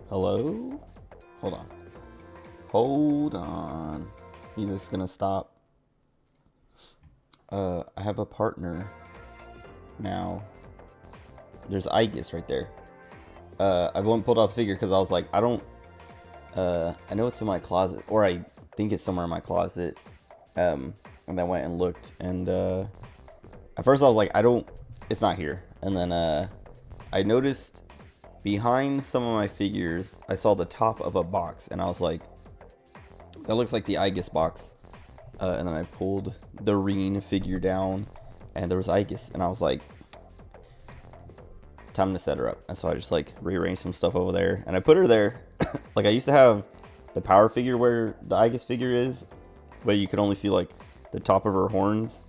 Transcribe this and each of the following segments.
Hello? Hold on. Hold on. He's just gonna stop. I have a partner now. There's Aegis right there. I went and pulled out the figure because I was like, I don't. I know it's in my closet, or I think it's somewhere in my closet. And I went and looked, and at first I was like, I don't. It's not here. And then I noticed behind some of my figures, I saw the top of a box, and I was like, that looks like the Aegis box. And then I pulled the Reen figure down, and there was Aegis, and I was like, time to set her up. And so I just like rearranged some stuff over there, and I put her there. Like I used to have the power figure where the Aegis figure is, where you could only see like the top of her horns.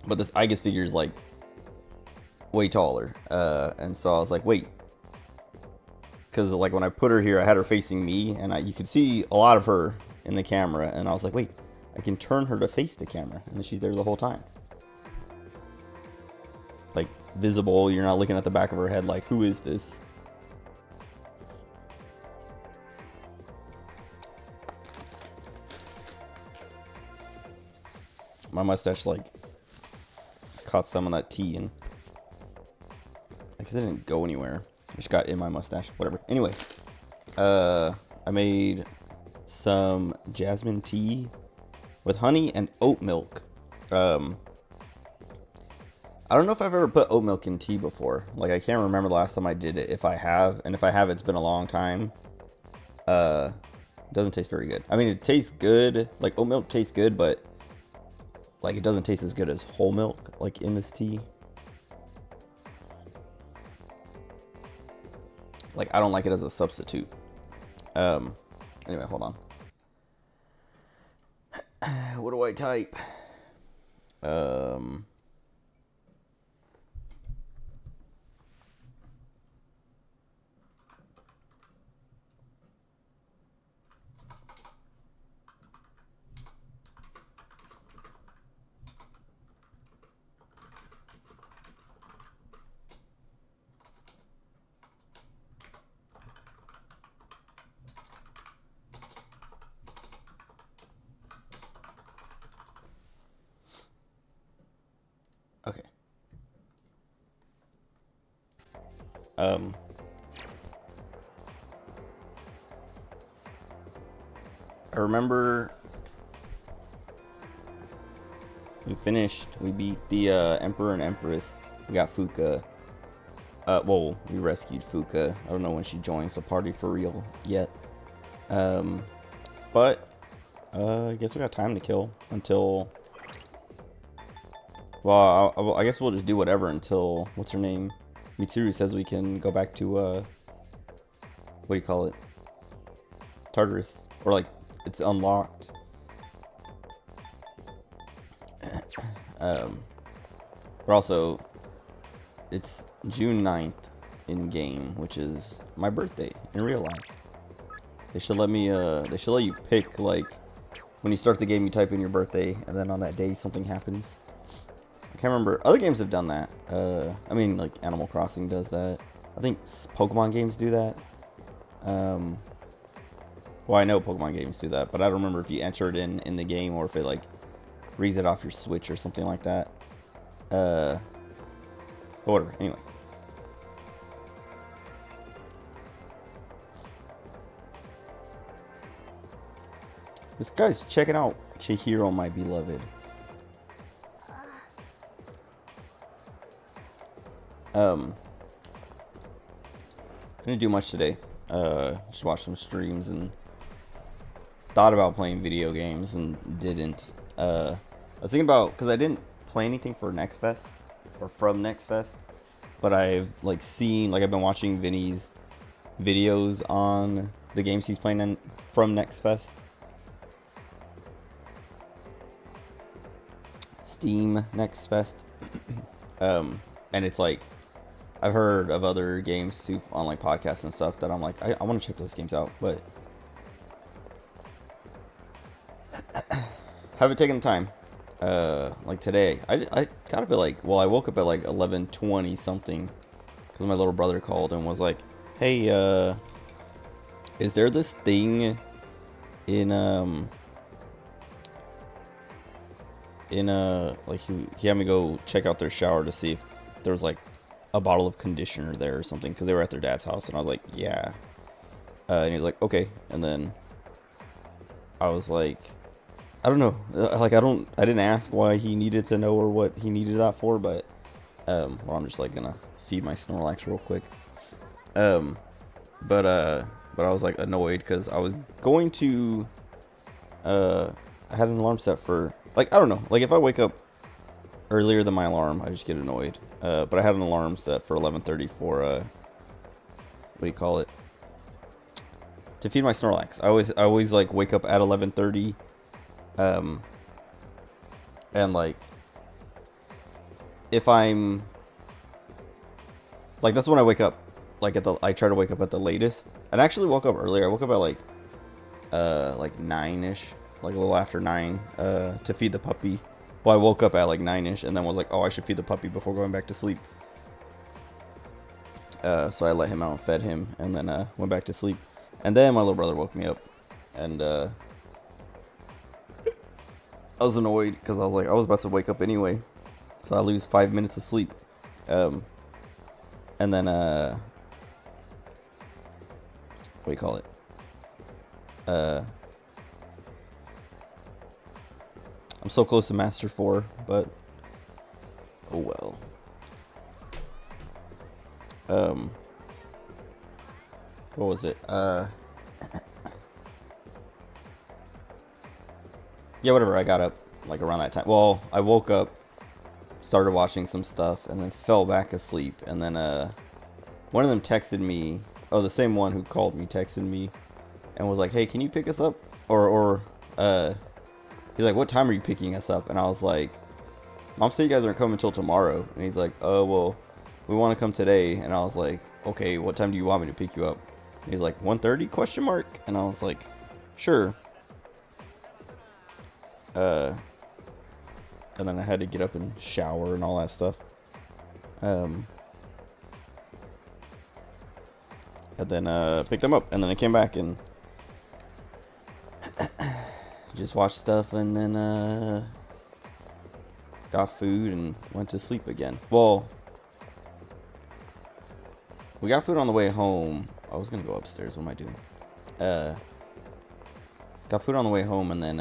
But this Aegis figure is like way taller, and so I was like, wait, because like when I put her here, I had her facing me, and you could see a lot of her in the camera, and I was like, wait, I can turn her to face the camera, and then she's there the whole time, like visible. You're not looking at the back of her head like, who is this? My mustache like caught some of that tea, and I guess it didn't go anywhere. It just got in my mustache. Whatever. Anyway, I made some jasmine tea with honey and oat milk. I don't know if I've ever put oat milk in tea before. Like I can't remember the last time I did it. If I have, and if I have, it's been a long time. It doesn't taste very good. I mean, it tastes good. Like oat milk tastes good, but like it doesn't taste as good as whole milk, like in this tea. Like I don't like it as a substitute. Anyway, hold on. What do I type? Okay. I remember we finished. We beat the Emperor and Empress. We got Fuka. Well, we rescued Fuka. I don't know when she joins the party for real yet. But I guess we got time to kill until. Well, I guess we'll just do whatever until what's her name, Mitsuru says we can go back to what do you call it, Tartarus, or like it's unlocked. But also, it's June 9th in game, which is my birthday in real life. They should let me. They should let you pick like when you start the game, you type in your birthday, and then on that day something happens. I can't remember. Other games have done that. I mean, like Animal Crossing does that. I think Pokemon games do that. Well, I know Pokemon games do that, but I don't remember if you enter it in the game or if it like reads it off your Switch or something like that. Whatever. Anyway. This guy's checking out Chihiro, my beloved. Didn't do much today. Just watched some streams and thought about playing video games and didn't. I was thinking about, because I didn't play anything for Next Fest or from Next Fest, but I've like seen, like I've been watching Vinny's videos on the games he's playing in from Next Fest. Steam Next Fest. And it's like, I've heard of other games too on like podcasts and stuff that I'm like, I want to check those games out, but haven't taken the time. Like today, I got up at like, well, I woke up at like 11:20 something because my little brother called and was like, hey, Is there this thing in like he had me go check out their shower to see if there was like a bottle of conditioner there or something, because they were at their dad's house, and I was like, yeah. And he was like, okay. And then I was like, I don't know, like I didn't ask why he needed to know or what he needed that for, but well, I'm just like gonna feed my Snorlax real quick. But I was like annoyed because I was going to I had an alarm set for, like, I don't know, like if I wake up earlier than my alarm, I just get annoyed. But I had an alarm set for 11:30 for what do you call it? To feed my Snorlax. I always like wake up at 11:30, and like if I'm like, that's when I wake up. Like I try to wake up at the latest. And I actually woke up earlier. I woke up at like 9ish, like a little after 9, to feed the puppy. Well, I woke up at like 9ish and then was like, oh, I should feed the puppy before going back to sleep. So I let him out and fed him, and then went back to sleep. And then my little brother woke me up, and I was annoyed because I was like, I was about to wake up anyway, so I lose 5 minutes of sleep. And then what do you call it? I'm so close to Master 4, but oh well. What was it? Yeah, whatever. I got up like around that time. Well, I woke up, started watching some stuff, and then fell back asleep. And then one of them texted me. Oh, the same one who called me texted me and was like, "Hey, can you pick us up?" Or he's like, "What time are you picking us up?" And I was like, "Mom said you guys aren't coming until tomorrow." And he's like, "Oh, well, we want to come today." And I was like, "Okay, what time do you want me to pick you up?" And he's like, 1:30 question mark? And I was like, "Sure." And then I had to get up and shower and all that stuff. And then picked them up, and then I came back and just watched stuff, and then got food and went to sleep again. Well, we got food on the way home. I was gonna go upstairs. What am I doing? Got food on the way home, and then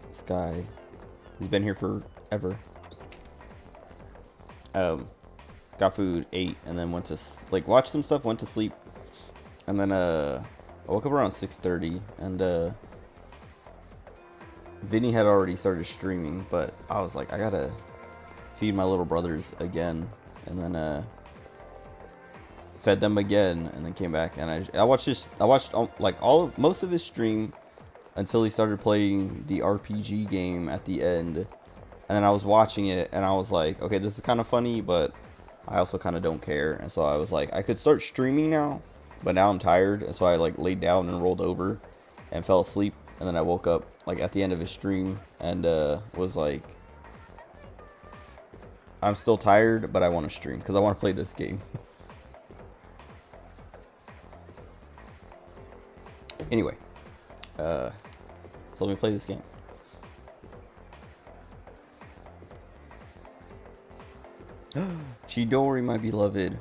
this guy, he's been here forever. Got food, ate, and then went to like watch some stuff. Went to sleep, and then I woke up around 6:30, and Vinny had already started streaming, but I was like, I gotta feed my little brothers again, and then fed them again, and then came back, and I watched like most of his stream until he started playing the RPG game at the end, and then I was watching it, and I was like, okay, this is kind of funny, but I also kind of don't care, and so I was like, I could start streaming now, but now I'm tired, and so I like laid down and rolled over and fell asleep, and then I woke up like at the end of his stream and was like, I'm still tired, but I want to stream because I want to play this game. Anyway, so let me play this game. Chidori, my beloved.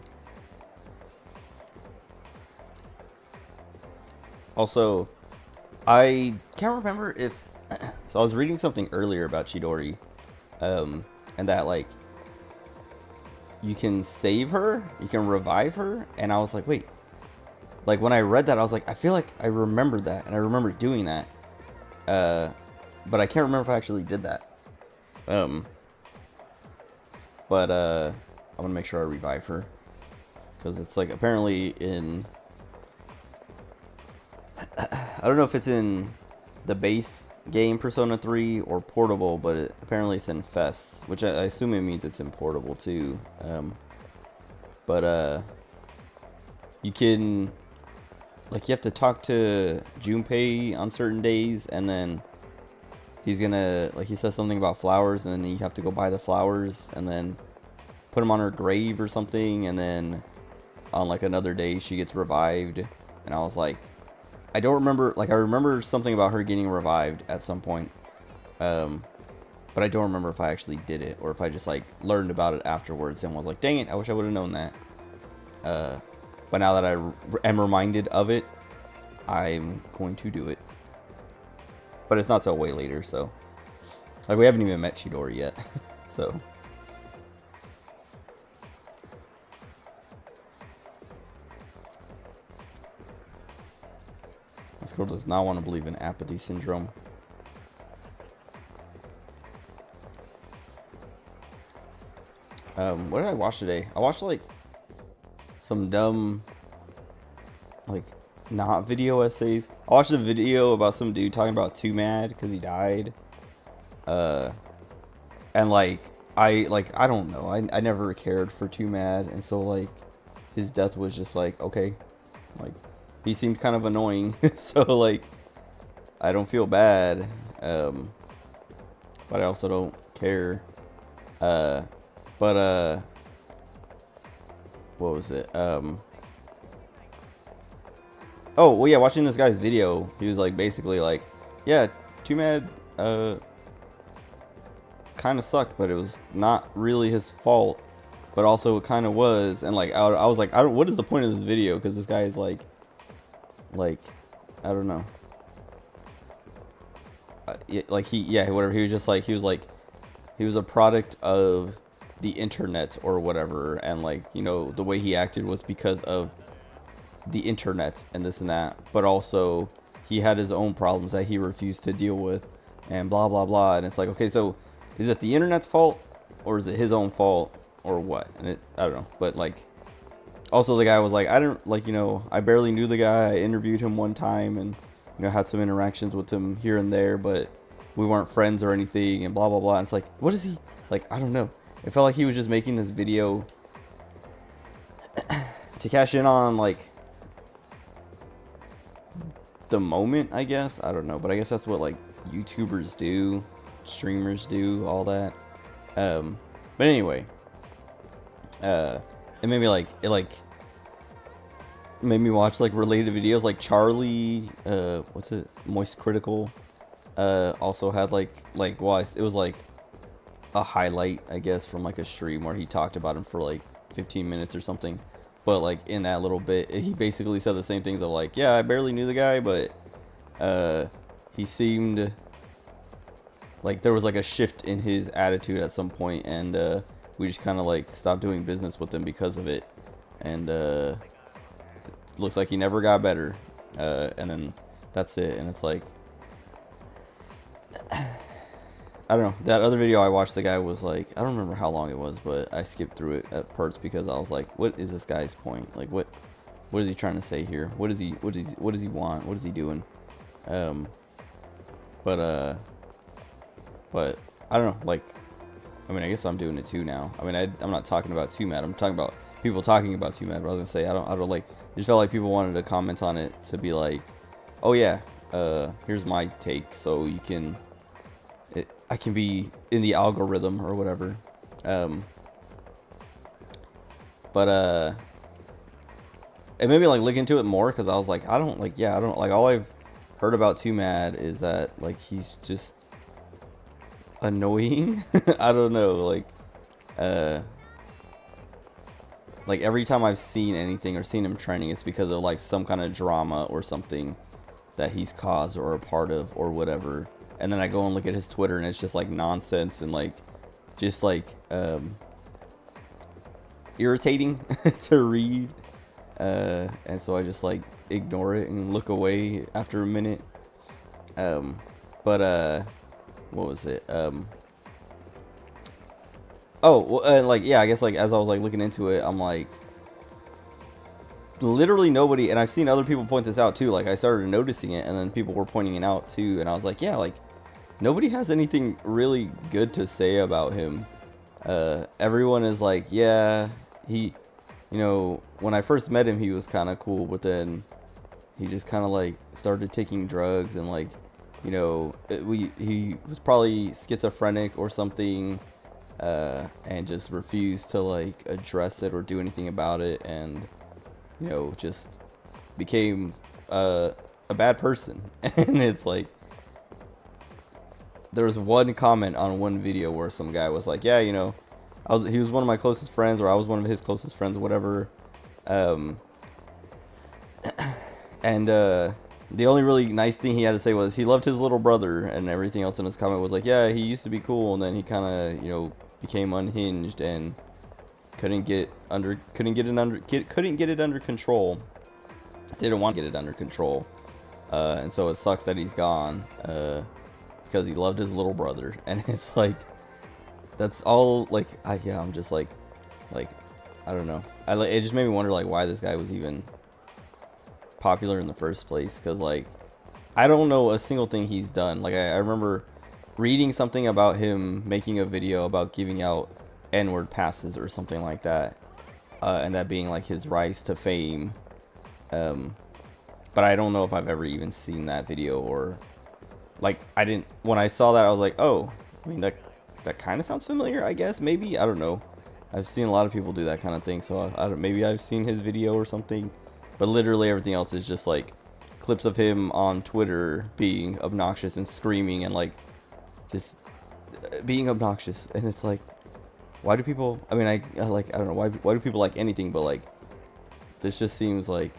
Also, I can't remember if so I was reading something earlier about Chidori, and that like you can save her, you can revive her, and I was like, wait, like when I read that, I was like, I feel like I remembered that, and I remember doing that, but I can't remember if I actually did that. But I'm gonna make sure I revive her, because it's like apparently in, I don't know if it's in the base game Persona 3 or portable, but apparently it's in Fest, which I assume it means it's in portable too. But you can, like, you have to talk to Junpei on certain days, and then he's gonna, like, he says something about flowers, and then you have to go buy the flowers, and then put him on her grave or something, and then on like another day she gets revived. And I was like, I don't remember, like I remember something about her getting revived at some point, but I don't remember if I actually did it or if I just like learned about it afterwards and was like, dang it, I wish I would have known that. But now that I am reminded of it, I'm going to do it. But it's not till way later, so like we haven't even met Chidori yet. So this girl does not want to believe in apathy syndrome. What did I watch today? I watched like some dumb, like not video essays. I watched a video about some dude talking about Too Mad because he died. And like I don't know. I never cared for Too Mad, and so like his death was just like, okay, like he seemed kind of annoying. So like I don't feel bad, but I also don't care. But what was it? Oh well, yeah, watching this guy's video, he was like basically like, yeah, Too Mad kind of sucked, but it was not really his fault, but also it kind of was. And like I was like, what is the point of this video? Because this guy is like I don't know, like whatever, he was just like, he was a product of the internet or whatever, and like, you know, the way he acted was because of the internet and this and that, but also he had his own problems that he refused to deal with and blah blah blah. And it's like, okay, so is it the internet's fault or is it his own fault or what? And I don't know, but like also the guy was like, I don't, like, you know, I barely knew the guy. I interviewed him one time and, you know, had some interactions with him here and there, but we weren't friends or anything and blah blah blah. And it's like, what is he like? I don't know. It felt like he was just making this video to cash in on like the moment, I guess. I don't know, but I guess that's what like YouTubers do, streamers do, all that. But anyway, it made me like, made me watch like related videos, like Charlie, what's it, Moist Critical, also had like well, it was like a highlight, I guess, from like a stream where he talked about him for like 15 minutes or something. But like in that little bit, he basically said the same things of like, yeah, I barely knew the guy, but he seemed like there was like a shift in his attitude at some point, and we just kind of like stopped doing business with him because of it. And it looks like he never got better. And then that's it. And it's like, I don't know. That other video I watched, the guy was like, I don't remember how long it was, but I skipped through it at parts because I was like, what is this guy's point? Like, what is he trying to say here? What does he want? What is he doing? But I don't know. Like, I mean, I guess I'm doing it too now. I mean, I'm not talking about Too Mad. I'm talking about people talking about Too Mad. But I was gonna say, I don't like. I just felt like people wanted to comment on it to be like, oh yeah, here's my take, so you can. I can be in the algorithm or whatever. But it made me like look into it more because I was like, I don't like all I've heard about Too Mad is that like he's just annoying. I don't know, like every time I've seen anything or seen him trending, it's because of like some kind of drama or something that he's caused or a part of or whatever. And then I go and look at his Twitter and it's just like nonsense and like just like irritating to read. And so I just like ignore it and look away after a minute. But what was it? Oh, well, like, yeah, I guess like as I was like looking into it, I'm like, literally nobody, and I've seen other people point this out too, like I started noticing it and then people were pointing it out too, and I was like, yeah, like nobody has anything really good to say about him. Everyone is like, yeah, he, you know, when I first met him he was kind of cool, but then he just kind of like started taking drugs and like, you know, he was probably schizophrenic or something, and just refused to like address it or do anything about it, and just became a bad person. And it's like, there was one comment on one video where some guy was like, yeah, he was one of my closest friends, or I was one of his closest friends, or whatever. And the only really nice thing he had to say was he loved his little brother, and everything else in his comment was like, yeah, he used to be cool, and then he kind of became unhinged and couldn't get it under control. Didn't want to get it under control, and so it sucks that he's gone, because he loved his little brother. And it's like, that's all. Like, I'm just like I don't know. It just made me wonder like why this guy was even popular in the first place, because like I don't know a single thing he's done. Like I remember reading something about him making a video about giving out N-word passes or something like that, and that being like his rise to fame. But I don't know if I've ever even seen that video, or like when I saw that I was like, oh, I mean that kind of sounds familiar, I guess. Maybe, I don't know. I've seen a lot of people do that kind of thing, so maybe I've seen his video or something. But literally everything else is just like clips of him on Twitter being obnoxious and screaming and like just being obnoxious. And it's like, why do people? I mean, I don't know why do people like anything, but like this just seems like,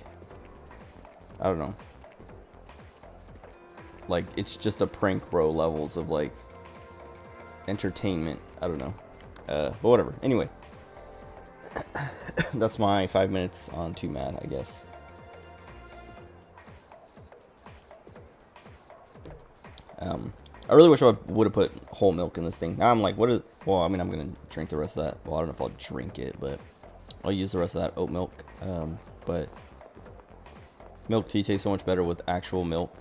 I don't know, like it's just a prank bro levels of like entertainment. I don't know, but whatever. Anyway, that's my 5 minutes on Too Mad, I guess. I really wish I would have put whole milk in this thing. Now I'm like, well, I mean, I'm going to drink the rest of that. Well, I don't know if I'll drink it, but I'll use the rest of that oat milk. But milk tea tastes so much better with actual milk.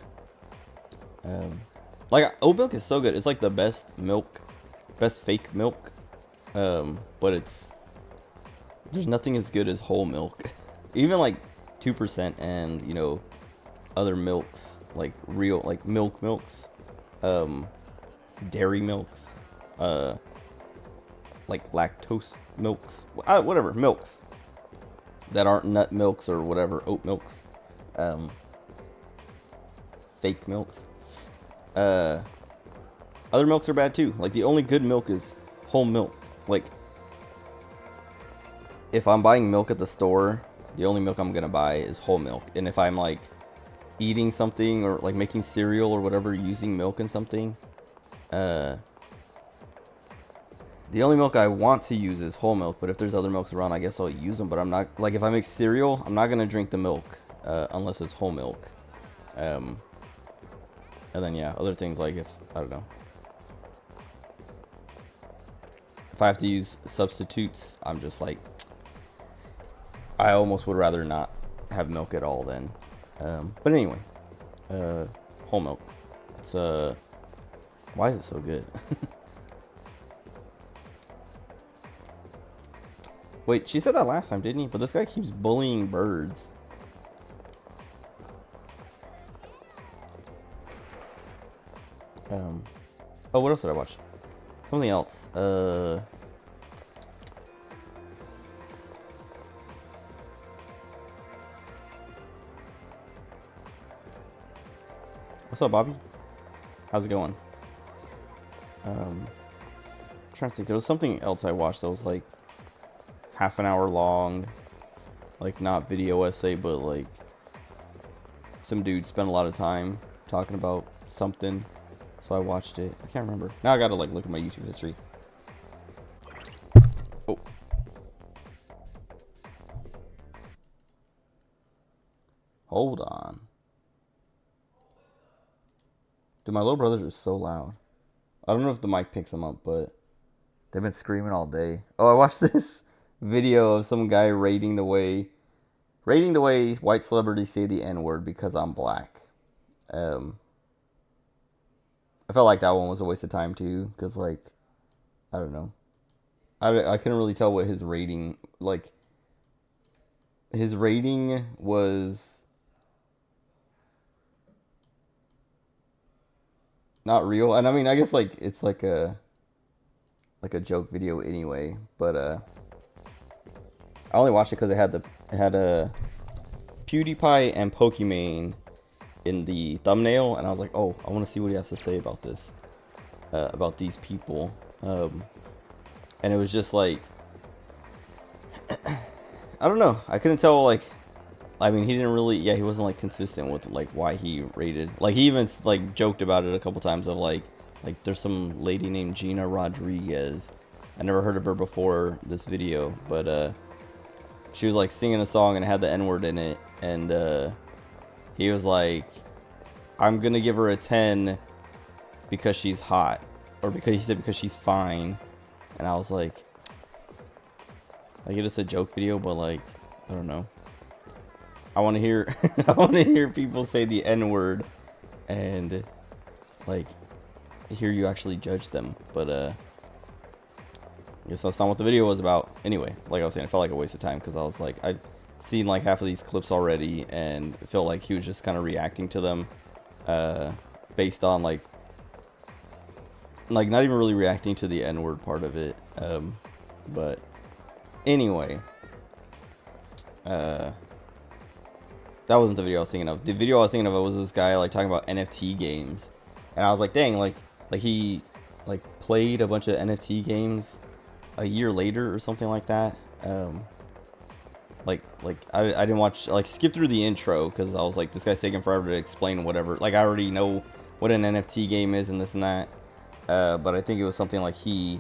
Like, oat milk is so good. It's like the best milk, best fake milk. But there's nothing as good as whole milk. Even like 2% and, other milks, like real, like milks. Dairy milks, like lactose milks, whatever milks that aren't nut milks or whatever, oat milks, fake milks. Other milks are bad too. Like the only good milk is whole milk. Like if I'm buying milk at the store, the only milk I'm gonna buy is whole milk. And if I'm like eating something or like making cereal or whatever using milk in something, the only milk I want to use is whole milk. But if there's other milks around, I guess I'll use them. But I'm not, like, if I make cereal, I'm not gonna drink the milk unless it's whole milk. And then yeah, other things, like, I don't know, if I have to use substitutes, I'm just like, I almost would rather not have milk at all then. But anyway, whole milk. It's why is it so good? Wait, she said that last time, didn't he? But this guy keeps bullying birds. Oh, what else did I watch? Something else. What's up, Bobby? How's it going? I'm trying to think. There was something else I watched that was like half an hour long, like not video essay, but like some dude spent a lot of time talking about something, so I watched it. I can't remember. Now I gotta like look at my YouTube history. Oh. Hold on. Dude, my little brothers are so loud. I don't know if the mic picks them up, but they've been screaming all day. Oh, I watched this video of some guy rating the way white celebrities say the N-word because I'm black. I felt like that one was a waste of time too, because like, I don't know. I couldn't really tell what his rating, like, his rating was not real. And I mean, I guess like it's like a, like a joke video anyway. But I only watched it because it had a PewDiePie and Pokimane in the thumbnail, and I was like, oh, I want to see what he has to say about this, about these people. And it was just like, I don't know. I couldn't tell, like, I mean, he didn't really, yeah, he wasn't like consistent with like why he rated. Like, he even like joked about it a couple times of like there's some lady named Gina Rodriguez. I never heard of her before this video, but she was like singing a song and it had the N-word in it, and he was like, I'm gonna give her a 10 because she's hot, or because he said because she's fine. And I was like it's a joke video, but like, I don't know. I want to hear I want to hear people say the N-word and like hear you actually judge them. But I guess that's not what the video was about. Anyway, like I was saying, it felt like a waste of time because I was like, I've seen like half of these clips already, and it felt like he was just kind of reacting to them based on like not even really reacting to the N-word part of it. But anyway, that wasn't the video I was thinking of. The video I was thinking of was this guy like talking about NFT games, and I was like, dang, like he like played a bunch of NFT games a year later or something like that. I didn't watch, like, skip through the intro because I was like, this guy's taking forever to explain whatever. Like, I already know what an NFT game is and this and that. But I think it was something like he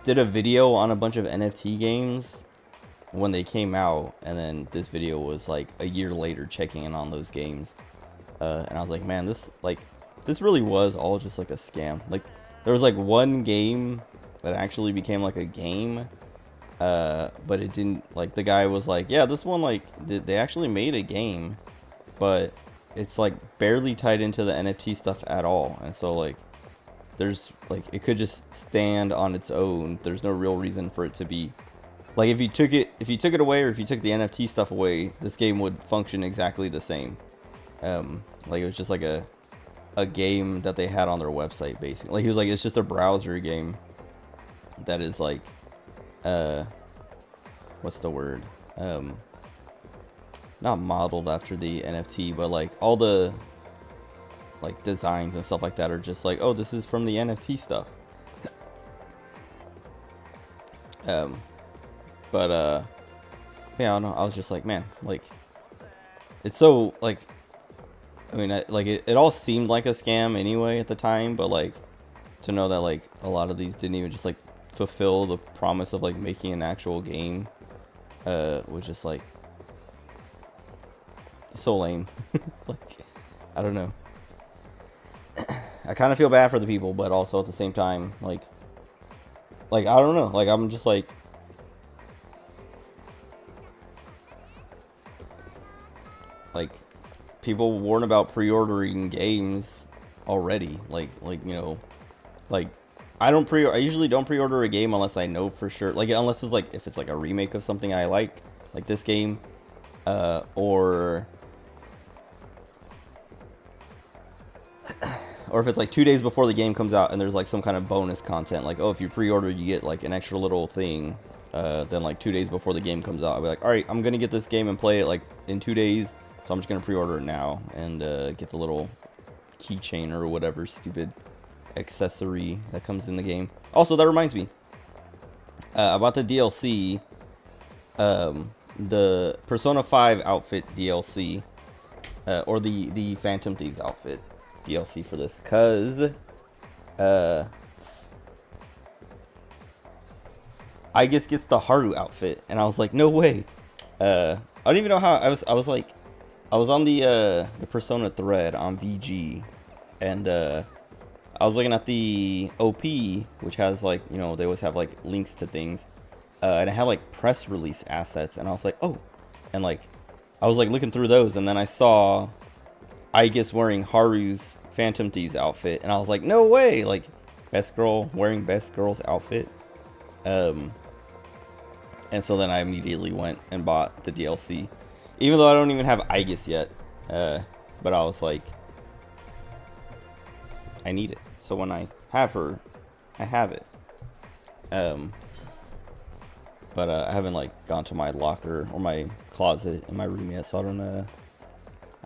did a video on a bunch of NFT games when they came out, and then this video was like a year later checking in on those games. And I was like, man, this really was all just like a scam. Like, there was like one game that actually became like a game, but it didn't, like, the guy was like, yeah, this one, like, they actually made a game, but it's like barely tied into the NFT stuff at all. And so like, there's like, it could just stand on its own. There's no real reason for it to be like, if you took it away, or if you took the NFT stuff away, this game would function exactly the same. Like, it was just like a game that they had on their website, basically. Like, he was like, it's just a browser game that is like, what's the word? Not modeled after the NFT, but like all the like designs and stuff like that are just like, oh, this is from the NFT stuff. But yeah, I don't know. I was just like, man, like, it's so like, I mean, it all seemed like a scam anyway at the time, but like, to know that like a lot of these didn't even just like fulfill the promise of like making an actual game, was just like so lame. Like, I don't know. I kind of feel bad for the people, but also at the same time, like I don't know, like, I'm just like, people warn about pre-ordering games already, like you know, like, I usually don't pre-order a game unless I know for sure, like, unless it's like, if it's like a remake of something I like this game, or if it's like 2 days before the game comes out and there's like some kind of bonus content, like, oh, if you pre-order you get like an extra little thing, then like 2 days before the game comes out, I'll be like, all right, I'm gonna get this game and play it like in 2 days, so I'm just gonna pre-order it now and get the little keychain or whatever stupid accessory that comes in the game. Also, that reminds me, about the DLC, the Persona 5 outfit DLC, or the Phantom Thieves outfit DLC for this, cause I guess gets the Haru outfit, and I was like, no way. I don't even know how. I was like, I was on the Persona thread on VG, and I was looking at the OP, which has like, you know, they always have like links to things, and it had like press release assets, and I was like, oh, and like, I was like looking through those, and then I saw Aigis wearing Haru's Phantom Thieves outfit, and I was like, no way, like, best girl wearing best girl's outfit. And so then I immediately went and bought the DLC, even though I don't even have Aigis yet, but I was like, I need it. So when I have her. I have it. But I haven't like gone to my locker or my closet in my room yet, so I don't I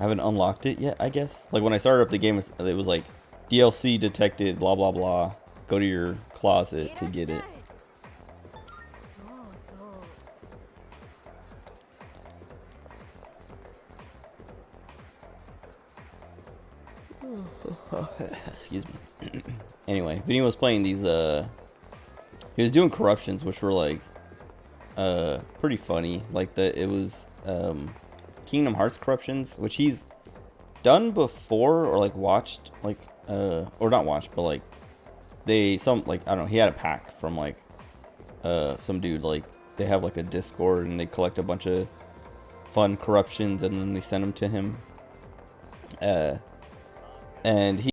haven't unlocked it yet, I guess. Like when I started up the game, it was like DLC detected, blah blah blah. Go to your closet to get it. Excuse me. Anyway, Vinny was playing these he was doing corruptions which were like pretty funny. Like it was Kingdom Hearts corruptions, which he's done before or like watched, like or not watched, but like I don't know, he had a pack from like some dude, like they have like a Discord and they collect a bunch of fun corruptions and then they send them to him. And he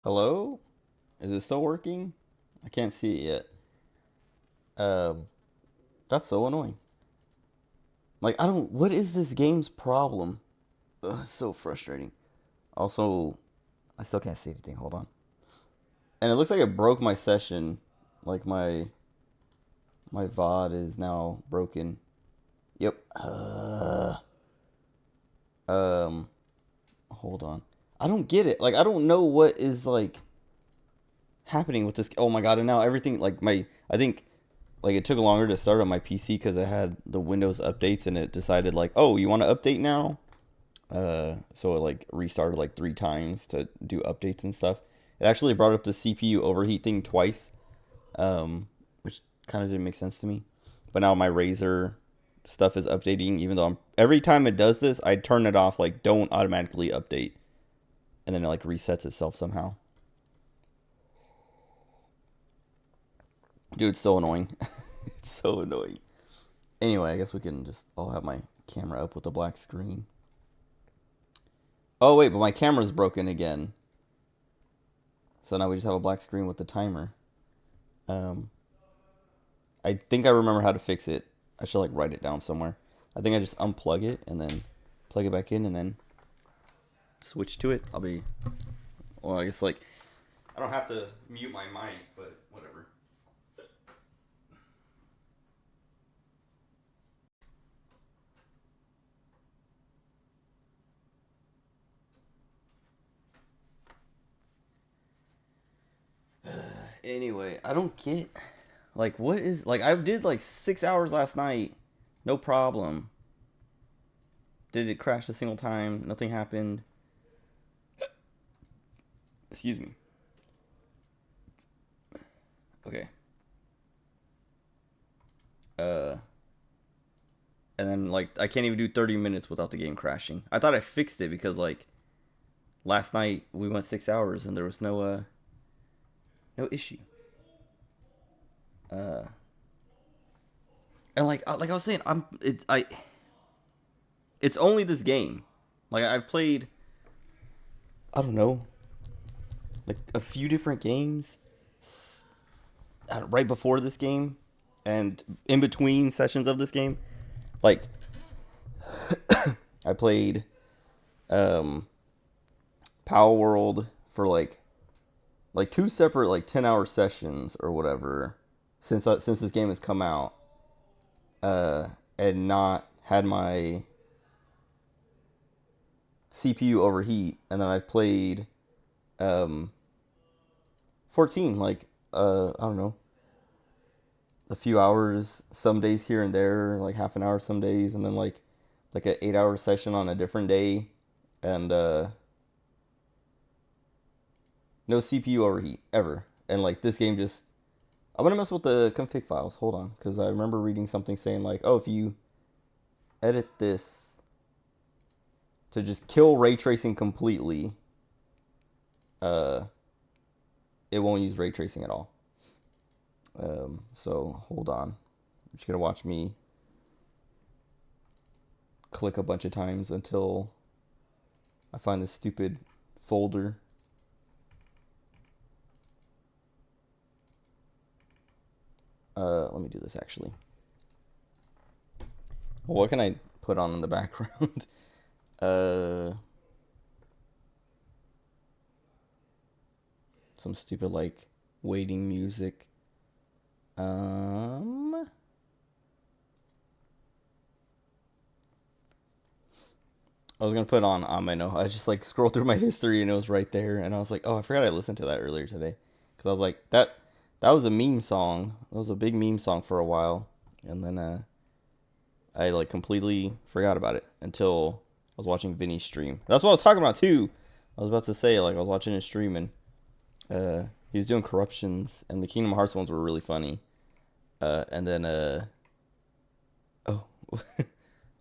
Hello? Is it still working? I can't see it yet. Um, that's so annoying. Like, I don't. What is this game's problem? Ugh, it's so frustrating. Also, I still can't see anything. Hold on. And it looks like it broke my session. Like my VOD is now broken. Yep. Um. Hold on. I don't get it. Like, I don't know what is like happening with this. Oh my god! And now everything, like I think like it took longer to start on my PC because it had the Windows updates and it decided like, oh, you want to update now? So it like restarted like 3 times to do updates and stuff. It actually brought up the CPU overheat thing twice, which kind of didn't make sense to me. But now my Razer stuff is updating, even though every time it does this, I turn it off, like don't automatically update, and then it like resets itself somehow. Dude, it's so annoying. It's so annoying. Anyway, I guess we can just. I'll have my camera up with the black screen. Oh wait, but my camera's broken again. So now we just have a black screen with the timer. Um, I think I remember how to fix it. I should like write it down somewhere. I think I just unplug it and then plug it back in and then switch to it. I'll be. Well, I guess like I don't have to mute my mic, but whatever. Anyway, I don't get like what is like I did like 6 hours last night, no problem. Did it crash a single time? Nothing happened. Excuse me. Okay. Uh, and then like I can't even do 30 minutes without the game crashing. I thought I fixed it because like last night we went 6 hours and there was no issue. Uh, and like I was saying, it's only this game. Like I've played, I don't know, like a few different games right before this game and in between sessions of this game. Like I played Power World for like two separate like 10-hour sessions or whatever since this game has come out, and not had my CPU overheat, and then I've played 14 like I don't know, a few hours some days here and there, like half an hour some days, and then like an 8-hour session on a different day, and no CPU overheat ever. And like this game just, I'm gonna mess with the config files. Hold on, because I remember reading something saying like, oh, if you edit this to just kill ray tracing completely, it won't use ray tracing at all. So hold on, you're just gonna watch me click a bunch of times until I find this stupid folder. Let me do this actually. Well, what can I put on in the background? Some stupid like waiting music. I was gonna put on Ameno. I just like scrolled through my history and it was right there, and I was like, oh, I forgot I listened to that earlier today, because I was like, that was a meme song. That was a big meme song for a while, and then I like completely forgot about it until I was watching Vinny's stream. That's what I was talking about too. I was about to say, like, I was watching his stream and he was doing corruptions, and the Kingdom Hearts ones were really funny. And then oh,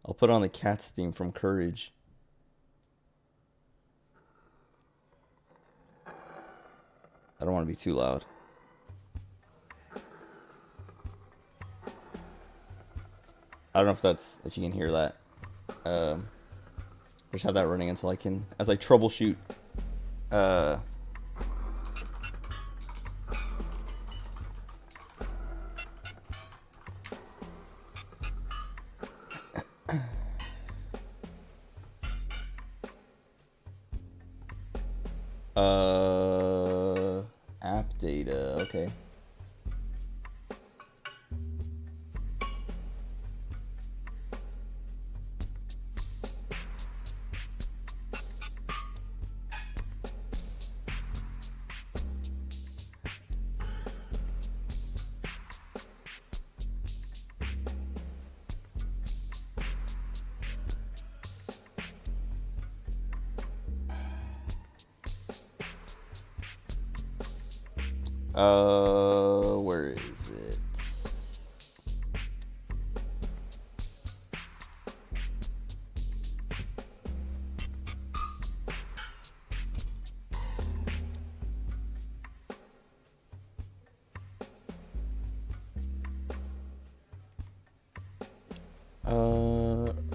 I'll put on the Cats theme from Courage. I don't want to be too loud. I don't know if you can hear that. Just have that running until I troubleshoot. App data. Okay. Where is it?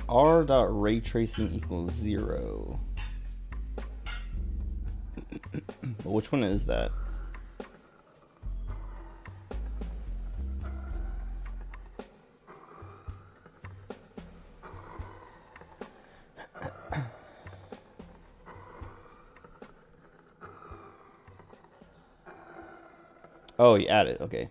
R.raytracing equals 0. Which one is that? Oh, you add it. Okay.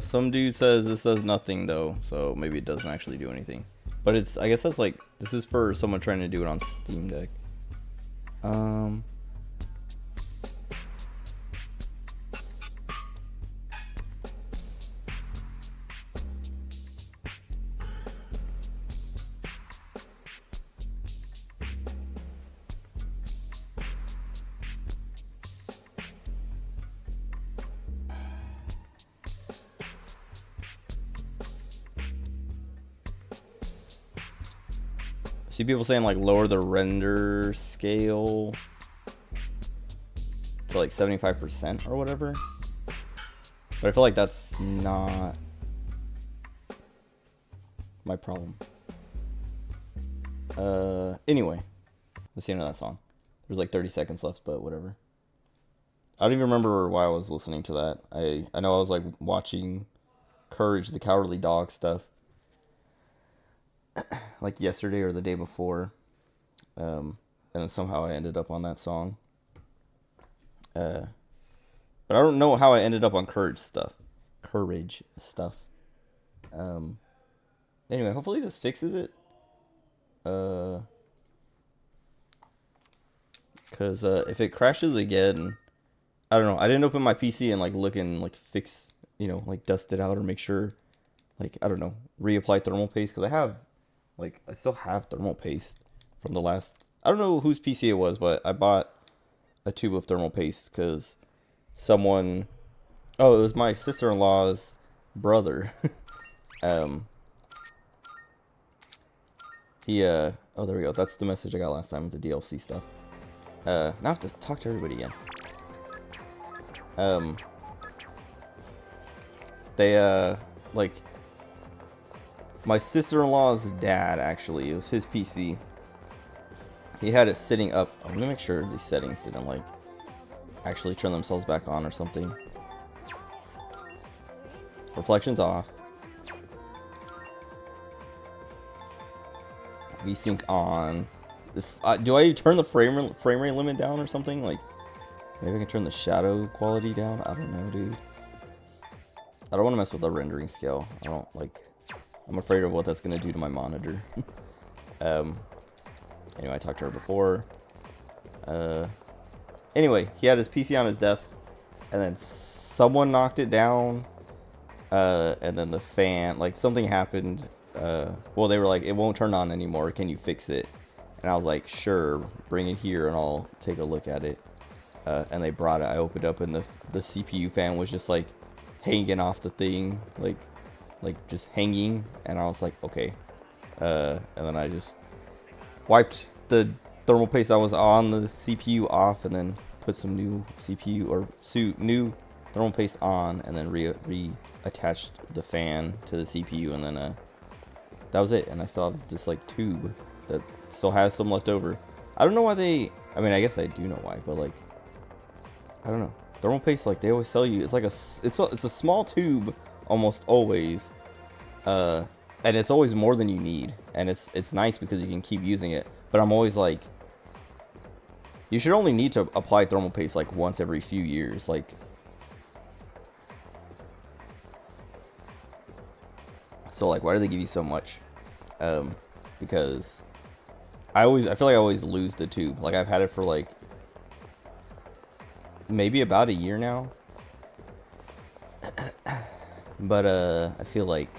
Some dude says this does nothing though, so maybe it doesn't actually do anything. But it's, I guess that's like, this is for someone trying to do it on Steam Deck. See people saying like lower the render scale to like 75% or whatever. But I feel like that's not my problem. Anyway, that's the end of that song. There's like 30 seconds left, but whatever. I don't even remember why I was listening to that. I know I was like watching Courage the Cowardly Dog stuff like yesterday or the day before. And then somehow I ended up on that song. But I don't know how I ended up on Courage stuff. Anyway, hopefully this fixes it. Because if it crashes again, I don't know. I didn't open my PC and like look and like fix, like dust it out or make sure, like, I don't know, reapply thermal paste. Because I still have thermal paste from the last, I don't know whose PC it was, but I bought a tube of thermal paste because it was my sister-in-law's brother. Oh, there we go. That's the message I got last time with the DLC stuff. Now I have to talk to everybody again. My sister-in-law's dad, actually, it was his PC. He had it sitting up. I'm gonna make sure these settings didn't, like, actually turn themselves back on or something. Reflections off. VSync on. Do I turn the frame rate limit down or something? Like, maybe I can turn the shadow quality down? I don't know, dude. I don't want to mess with the rendering scale. I'm afraid of what that's going to do to my monitor. Anyway, I talked to her before. Anyway, he had his PC on his desk, and then someone knocked it down, and then the fan, like, something happened. Well, they were like, it won't turn on anymore. Can you fix it? And I was like, sure, bring it here and I'll take a look at it. And they brought it. I opened up and the CPU fan was just like hanging off the thing, like just hanging. And I was like, okay. And then I just wiped the thermal paste that was on the CPU off and then put some new CPU or new thermal paste on and then reattached the fan to the CPU and then that was it. And I still have this like tube that still has some left over. I don't know why I guess I do know why, but like, I don't know. Thermal paste, like, they always sell you, it's like it's a small tube almost always, and it's always more than you need, and it's nice because you can keep using it. But I'm always like, you should only need to apply thermal paste like once every few years, like. So like, why do they give you so much? Because I feel like I always lose the tube. Like, I've had it for like maybe about a year now. But I feel like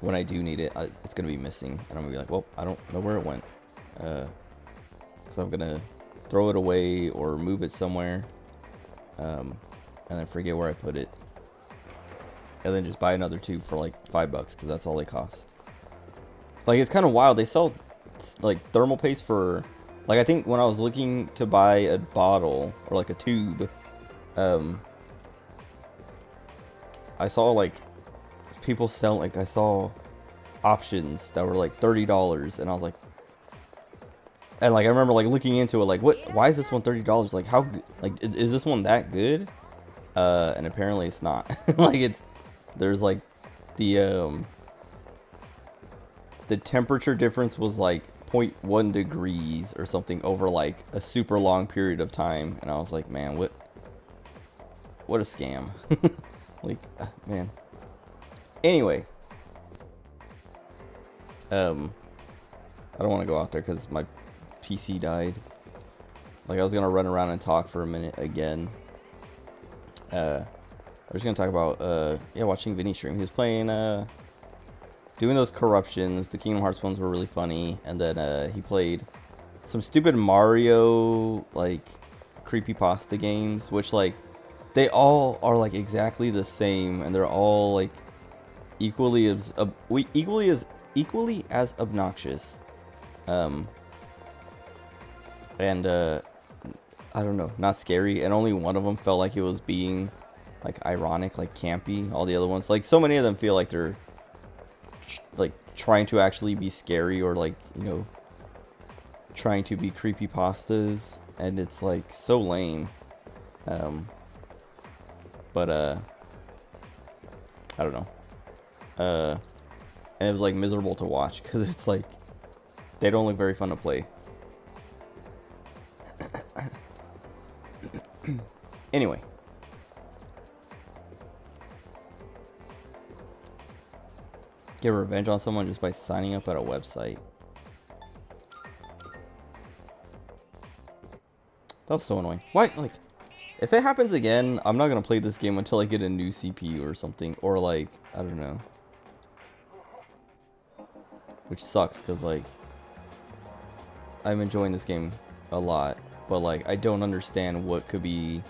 when I do need it, it's gonna be missing, and I'm gonna be like, well, I don't know where it went. So I'm gonna throw it away or move it somewhere, and then forget where I put it, and then just buy another tube for like $5 because that's all they cost. Like, it's kind of wild. They sell like thermal paste for, like, I think when I was looking to buy a bottle or like a tube, I saw like people sell, like, I saw options that were like $30, and I was like, and like I remember like looking into it, like, why is this one $30? Like, how, like, is this one that good? And apparently it's not. Like, there's like the temperature difference was like 0.1 degrees or something over like a super long period of time, and I was like, man, what a scam. Like, man. Anyway, I don't want to go out there because my PC died. Like, I was gonna run around and talk for a minute again. I was gonna talk about watching Vinny stream. He was playing doing those corruptions. The Kingdom Hearts ones were really funny, and then he played some stupid Mario like creepypasta games, which like they all are like exactly the same, and they're all like equally as equally as obnoxious. And I don't know, not scary. And only one of them felt like it was being like ironic, like campy. All the other ones, like so many of them feel like they're like trying to actually be scary, or like, you know, trying to be creepypastas, and it's like so lame. But I don't know. And it was like miserable to watch because it's like they don't look very fun to play. Anyway. Get revenge on someone just by signing up at a website. That was so annoying. Why? Like, if it happens again, I'm not gonna play this game until I get a new CPU or something. Or like, I don't know. Which sucks, because like, I'm enjoying this game a lot. But like, I don't understand what could be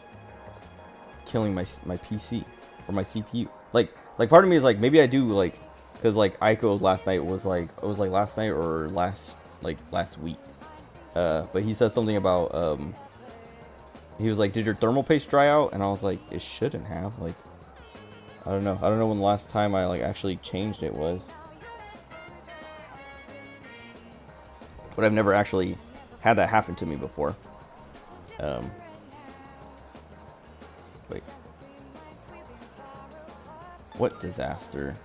killing my PC or my CPU. Like part of me is like, maybe I do, like, because like Ico last night was like, it was like last night or last week. But he said something about he was like, did your thermal paste dry out? And I was like, it shouldn't have. Like, I don't know when the last time I like actually changed it was. But I've never actually had that happen to me before. Wait. What disaster?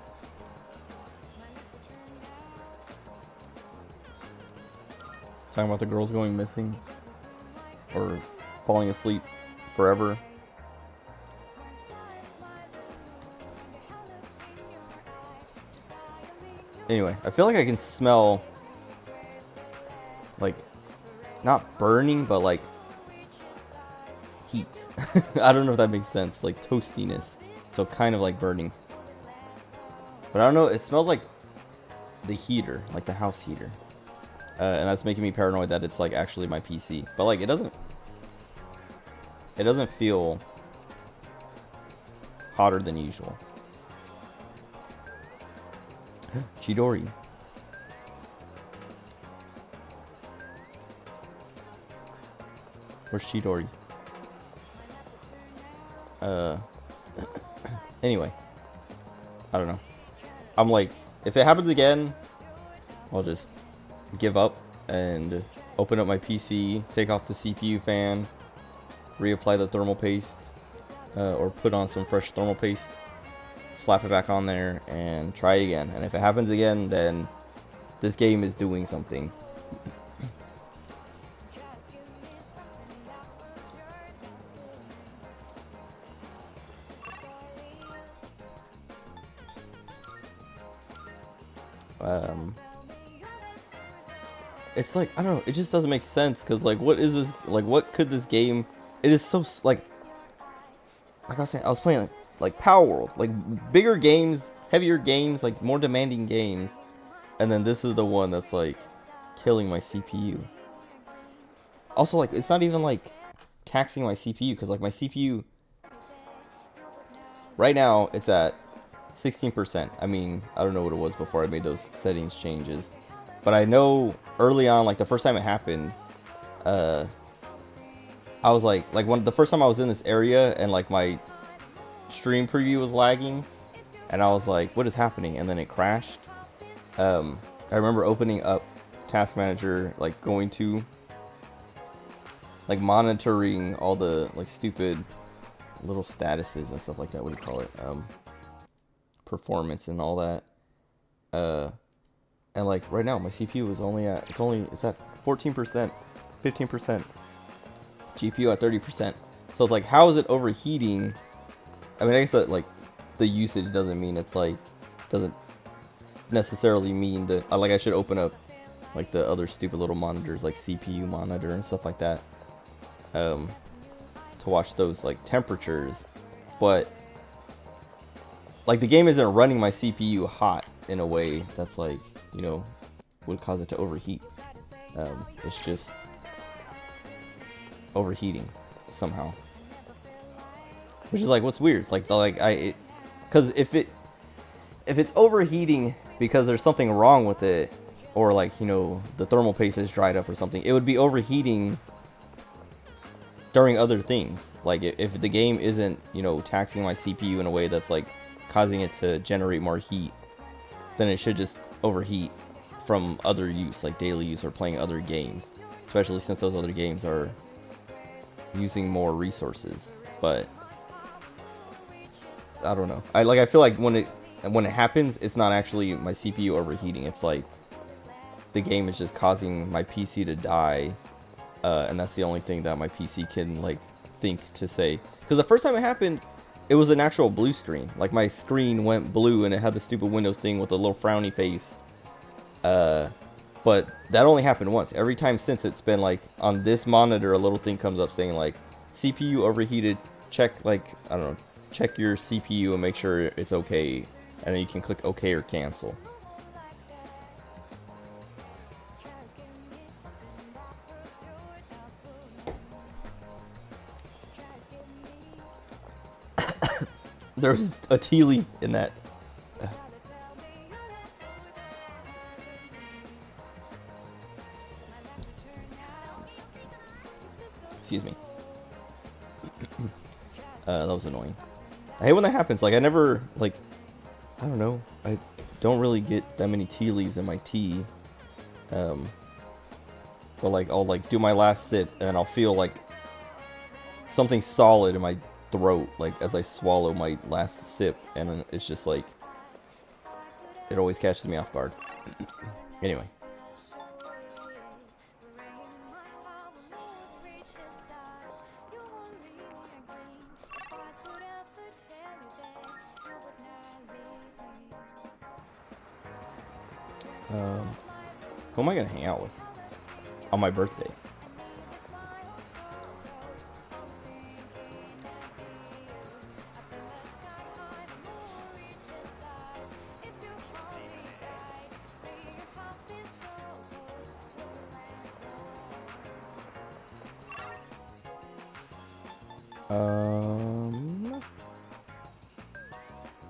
Talking about the girls going missing or falling asleep forever. Anyway, I feel like I can smell, like, not burning, but like heat. I don't know if that makes sense. Like toastiness. So kind of like burning. But I don't know, it smells like the heater, like the house heater. And that's making me paranoid that it's like actually my PC. But like, it doesn't feel hotter than usual. Chidori. Where's Chidori? Anyway. I don't know. I'm like, if it happens again, I'll just give up and open up my PC, take off the CPU fan, reapply the thermal paste, or put on some fresh thermal paste, slap it back on there, and try again. And if it happens again, then this game is doing something. It's like, I don't know, it just doesn't make sense, because like, what is this, like, what could this game, it is so, like I was saying, I was playing like Power World, like bigger games, heavier games, like more demanding games, and then this is the one that's like killing my CPU. Also, like, it's not even like taxing my CPU, because like my CPU right now, it's at 16%. I mean, I don't know what it was before I made those settings changes, but I know early on, like the first time it happened, I was like when the first time I was in this area and like my stream preview was lagging, and I was like, what is happening? And then it crashed. I remember opening up Task Manager, like going to like monitoring all the like stupid little statuses and stuff like that. What do you call it? Performance and all that. And like right now my CPU is only at, it's at 14%, 15%. GPU at 30%. So it's like, how is it overheating? I mean, I guess that like the usage doesn't mean it's like, doesn't necessarily mean that like I should open up like the other stupid little monitors like CPU monitor and stuff like that to watch those like temperatures. But like the game isn't running my CPU hot in a way that's like, you know, would cause it to overheat. It's just overheating somehow, which is like what's weird. Like because if it's overheating because there's something wrong with it, or like, you know, the thermal paste is dried up or something, it would be overheating during other things. Like if the game isn't, you know, taxing my CPU in a way that's like causing it to generate more heat, then it should just overheat from other use, like daily use or playing other games, especially since those other games are using more resources. But I don't know. I feel like when it happens, it's not actually my CPU overheating. It's like the game is just causing my PC to die, and that's the only thing that my PC can like think to say. Because the first time it happened, it was an actual blue screen. Like my screen went blue and it had the stupid Windows thing with a little frowny face. But that only happened once. Every time since, it's been like on this monitor, a little thing comes up saying like CPU overheated. Check, like, I don't know, check your CPU and make sure it's okay, and then you can click OK or cancel. There's a tea leaf in that. Excuse me. That was annoying. I hate when that happens. Like, I never, like, I don't know. I don't really get that many tea leaves in my tea. But, like, I'll, like, do my last sip, and I'll feel, like, something solid in my throat, like, as I swallow my last sip. And it's just, like, it always catches me off guard. Anyway. Who am I gonna hang out with on my birthday?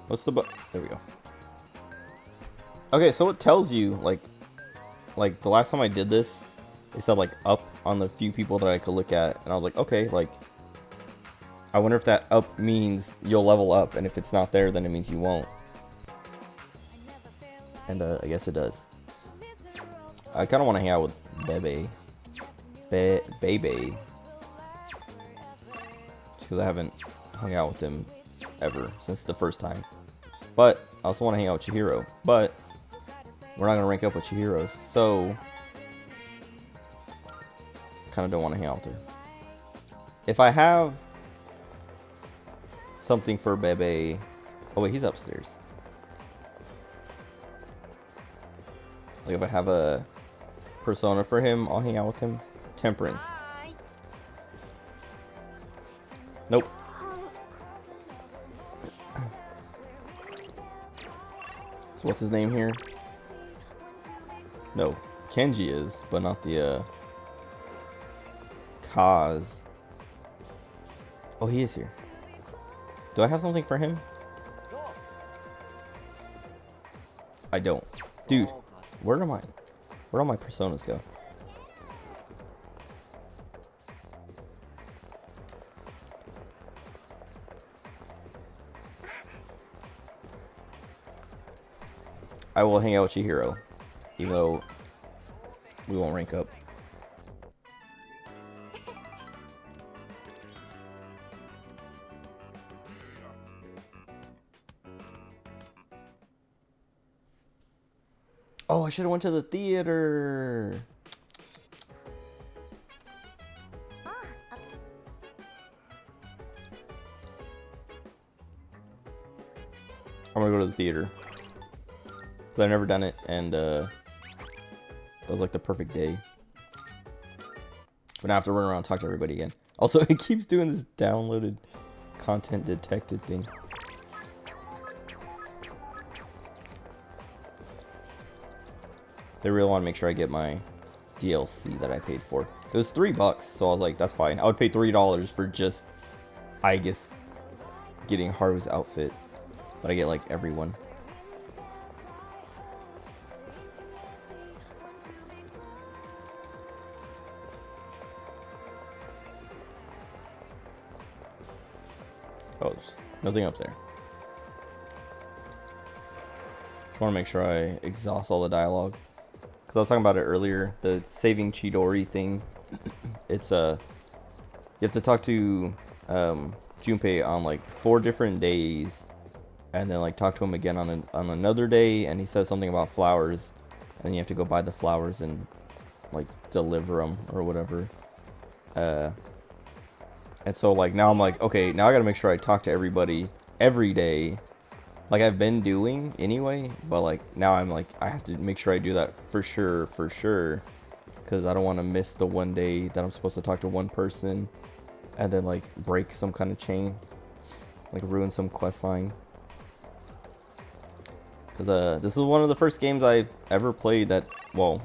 What's the there we go. Okay, so it tells you, like the last time I did this, it said like up on the few people that I could look at, and I was like, okay, like, I wonder if that up means you'll level up, and if it's not there, then it means you won't. And I guess it does. I kind of want to hang out with Bebe. Bebe. Because I haven't hung out with him ever since the first time. But I also want to hang out with Chihiro. But we're not going to rank up with Chihiro, so kind of don't want to hang out with her. If I have something for Bebe... Oh wait, he's upstairs. Like if I have a persona for him, I'll hang out with him. Temperance. Nope. So what's his name here? No, Kenji is, but not the Kaz. Oh, he is here. Do I have something for him? I don't. Dude, where'd all my personas go? I will hang out with Chihiro, even though we won't rank up. Oh, I should have went to the theater. I'm gonna go to the theater. I've never done it, and that was like the perfect day. But now I have to run around and talk to everybody again. Also, it keeps doing this downloaded content detected thing. They really want to make sure I get my DLC that I paid for. It was $3, so I was like, that's fine. I would pay $3 for just Aigis getting Haru's outfit. But I get like everyone. Oh, there's nothing up there. Just want to make sure I exhaust all the dialogue. Because I was talking about it earlier, the saving Chidori thing. It's you have to talk to Junpei on like 4 different days, and then like talk to him again on another day, and he says something about flowers, and you have to go buy the flowers and like deliver them or whatever. And so like now I'm like, okay, now I gotta make sure I talk to everybody every day, like I've been doing anyway, but like now I'm like, I have to make sure I do that for sure, because I don't want to miss the one day that I'm supposed to talk to one person and then like break some kind of chain, like ruin some quest line. Because this is one of the first games I've ever played that, well,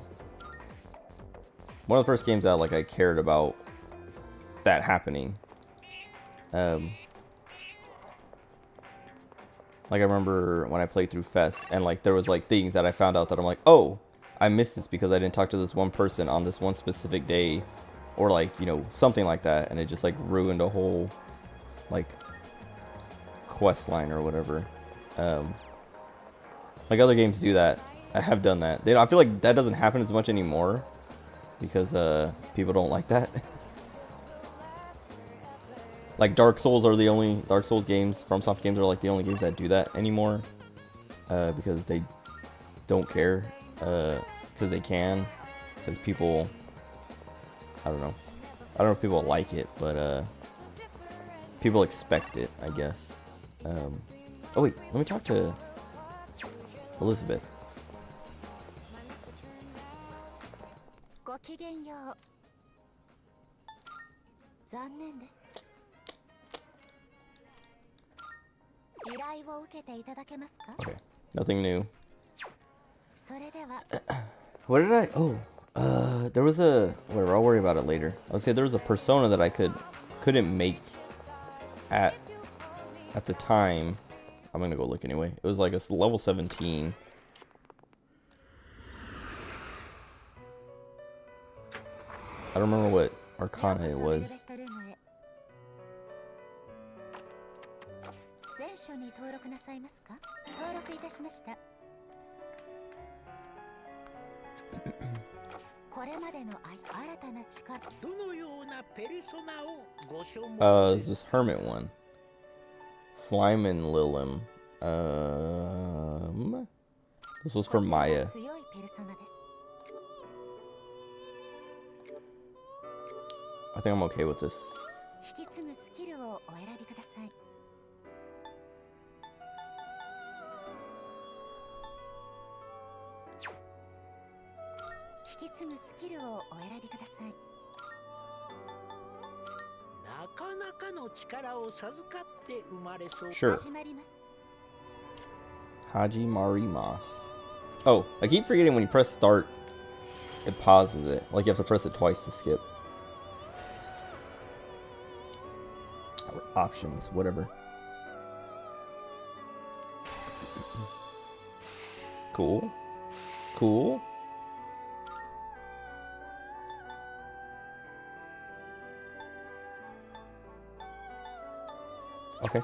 one of the first games that like I cared about that happening. Like I remember when I played through Fest, and like there was like things that I found out that I'm like, oh, I missed this because I didn't talk to this one person on this one specific day, or like, you know, something like that, and it just like ruined a whole like quest line or whatever. Like other games do that. I have done that. I feel like that doesn't happen as much anymore because people don't like that. Like Dark Souls games, FromSoft games are like the only games that do that anymore, because they don't care, because they can, because people, I don't know if people like it, but people expect it, I guess. Oh wait, let me talk to Elizabeth. ごきげんよう。残念です。依頼を受けていただけますか? Okay, nothing new. それでは What did I? Oh, there was a. Whatever, I'll worry about it later. I would say there was a persona that I couldn't make at the time. I'm gonna go look anyway. It was like a level 17. I don't remember what Arcana it was. 全書に登録なさいますか? 登録いたしました。これまでの新たな力。どのようなペルソナをご所望。It's this hermit one. Slime and Lilim. This was for Maya. I think I'm okay with this. 引き継ぐスキルをお選びください。引き継ぐスキルをお選びください。なかなかの力を授かって生まれそう。Sure. 始まります。 Hajimarimas. Oh, I keep forgetting when you press start, it pauses it. Like you have to press it twice to skip. Options, whatever. Cool. Cool. Okay.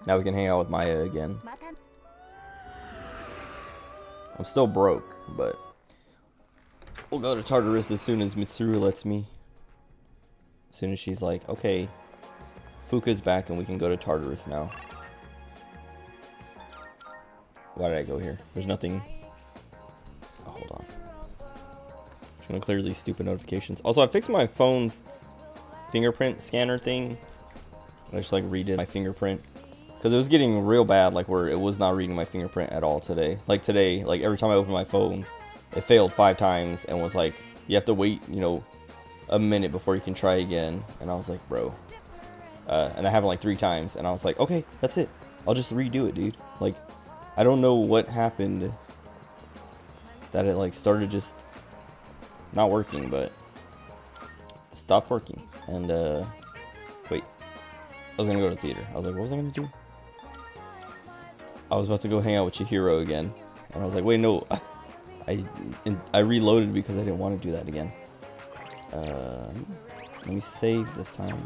Now we can hang out with Maya again. I'm still broke, but we'll go to Tartarus as soon as Mitsuru lets me. As soon as she's like, okay, Fuka's back and we can go to Tartarus now. Why did I go here? There's nothing. Oh, hold on. Just gonna clear these stupid notifications. Also, I fixed my phone's fingerprint scanner thing. I just like redid my fingerprint because it was getting real bad, like where it was not reading my fingerprint at all today. Like today, like every time I opened my phone, it failed 5 times and was like, you have to wait, you know, a minute before you can try again. And I was like, bro. And that happened like 3 times, and I was like, okay, that's it. I'll just redo it, dude. Like, I don't know what happened that it like started just not working, but it stopped working. And wait, I was gonna go to the theater. I was like, what was I gonna do? I was about to go hang out with Chihiro again, and I was like, wait, no, I reloaded because I didn't want to do that again. Let me save this time.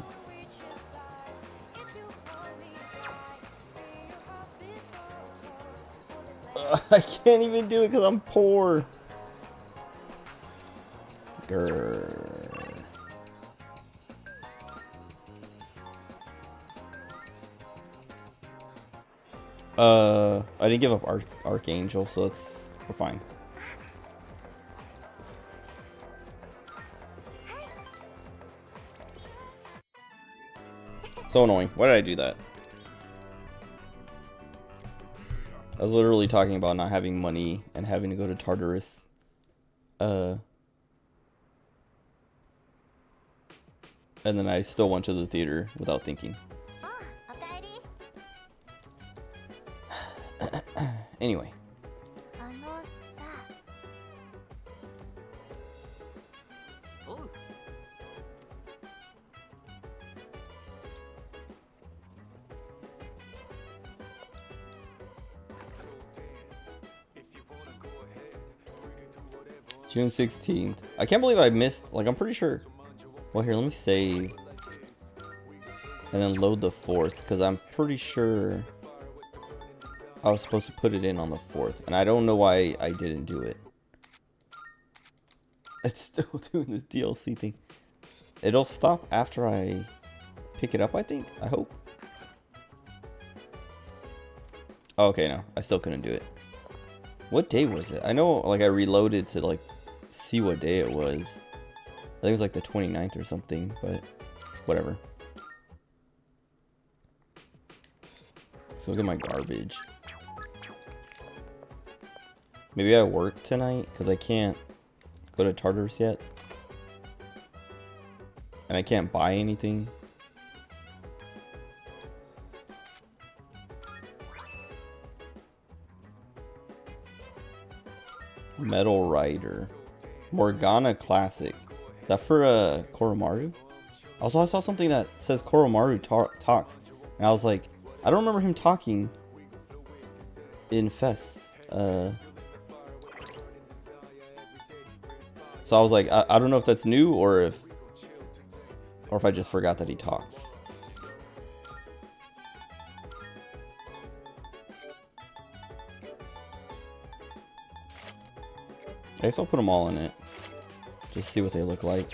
I can't even do it because I'm poor. Grr. I didn't give up Archangel, so we're fine. So annoying. Why did I do that? I was literally talking about not having money and having to go to Tartarus. And then I still went to the theater without thinking. Anyway. June 16th. I can't believe I missed, like, I'm pretty sure. Well, here, let me save. And then load the 4th, because I'm pretty sure I was supposed to put it in on the 4th. And I don't know why I didn't do it. It's still doing this DLC thing. It'll stop after I pick it up, I think. I hope. Oh, okay, no. I still couldn't do it. What day was it? I know, like, I reloaded to, like, see what day it was. I think it was, like, the 29th or something, but whatever. So look at my garbage. Maybe I work tonight, because I can't go to Tartarus yet. And I can't buy anything. Metal Rider. Morgana Classic. Is that for Koromaru? Also, I saw something that says Koromaru talks. And I was like, I don't remember him talking in Fest. So I was like, I don't know if that's new or if I just forgot that he talks. I guess I'll put them all in it. Just see what they look like.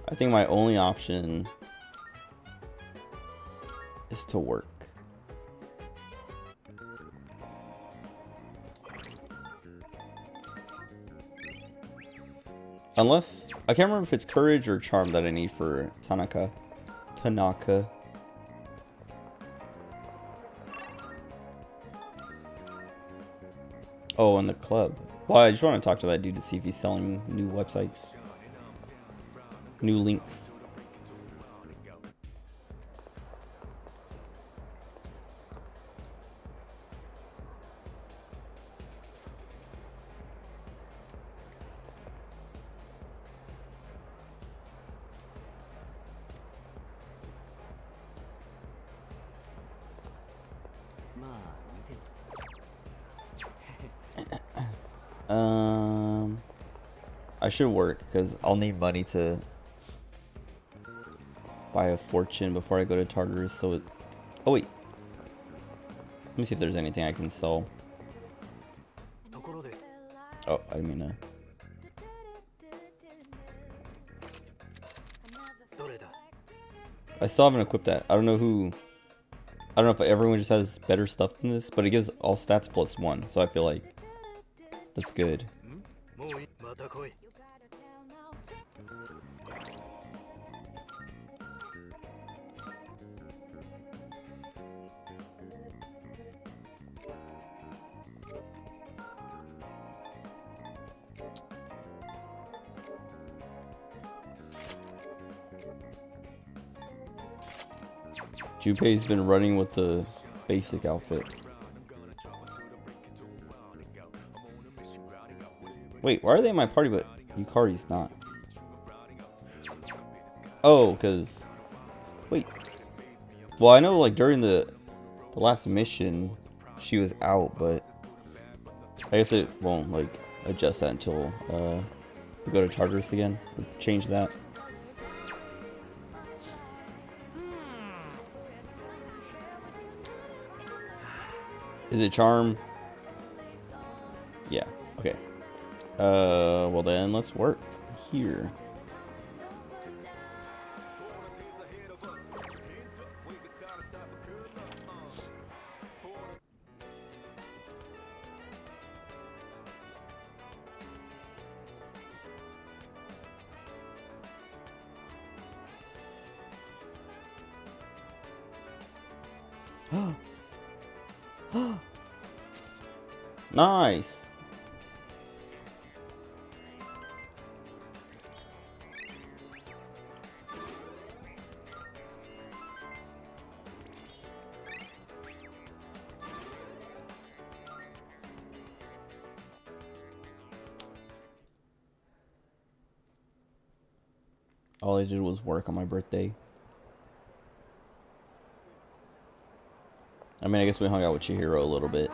I think my only option is to work. Unless, I can't remember if it's courage or charm that I need for Tanaka. Oh, and the club. Well, I just want to talk to that dude to see if he's selling new websites. New links. I should work because I'll need money to buy a fortune before I go to Tartarus. So it. Oh wait. Let me see if there's anything I can sell. Oh, I didn't mean to. I still haven't equipped that. I don't know if everyone just has better stuff than this, but it gives all stats +1, so I feel like that's good. Junpei's been running with the basic outfit. Wait, why are they in my party but Yukari's not? Oh, because... Wait. Well, I know like during the last mission she was out, but I guess it won't like adjust that until We go to Tartarus again. Change that. Is it charm? Yeah. Okay. Well then, let's work here. Nice. All I did was work on my birthday. I mean, I guess we hung out with Chihiro a little bit.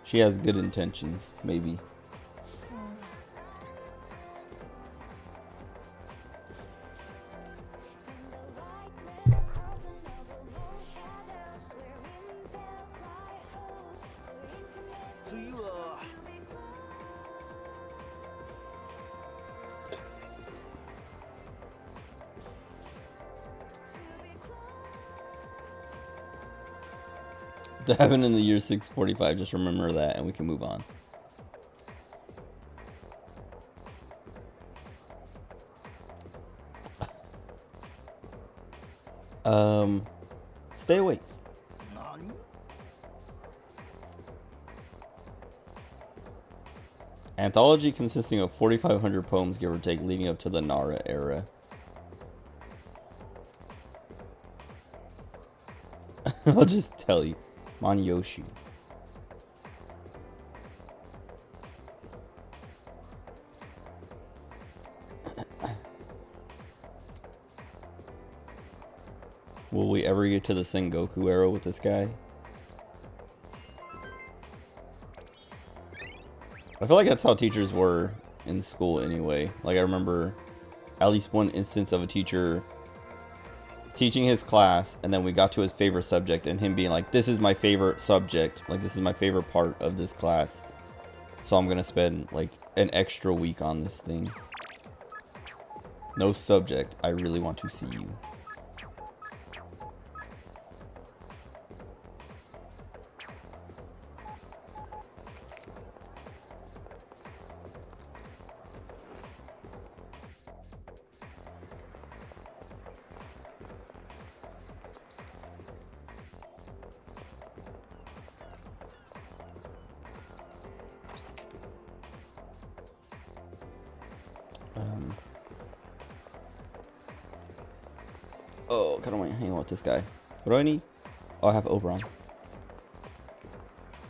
She has good intentions, maybe. To happen in the year 645, just remember that and we can move on. Stay awake. Anthology consisting of 4,500 poems, give or take, leading up to the Nara era. I'll just tell you. Manyoshu. Will we ever get to the Sengoku era with this guy? I feel like that's how teachers were in school anyway. Like, I remember at least one instance of a teacher teaching his class, and then we got to his favorite subject and him being like, this is my favorite subject, like this is my favorite part of this class, so I'm gonna spend like an extra week on this thing. No subject, I really want to see you. Oh, I kind of want to hang out with this guy. What do I need? Oh, I have Oberon.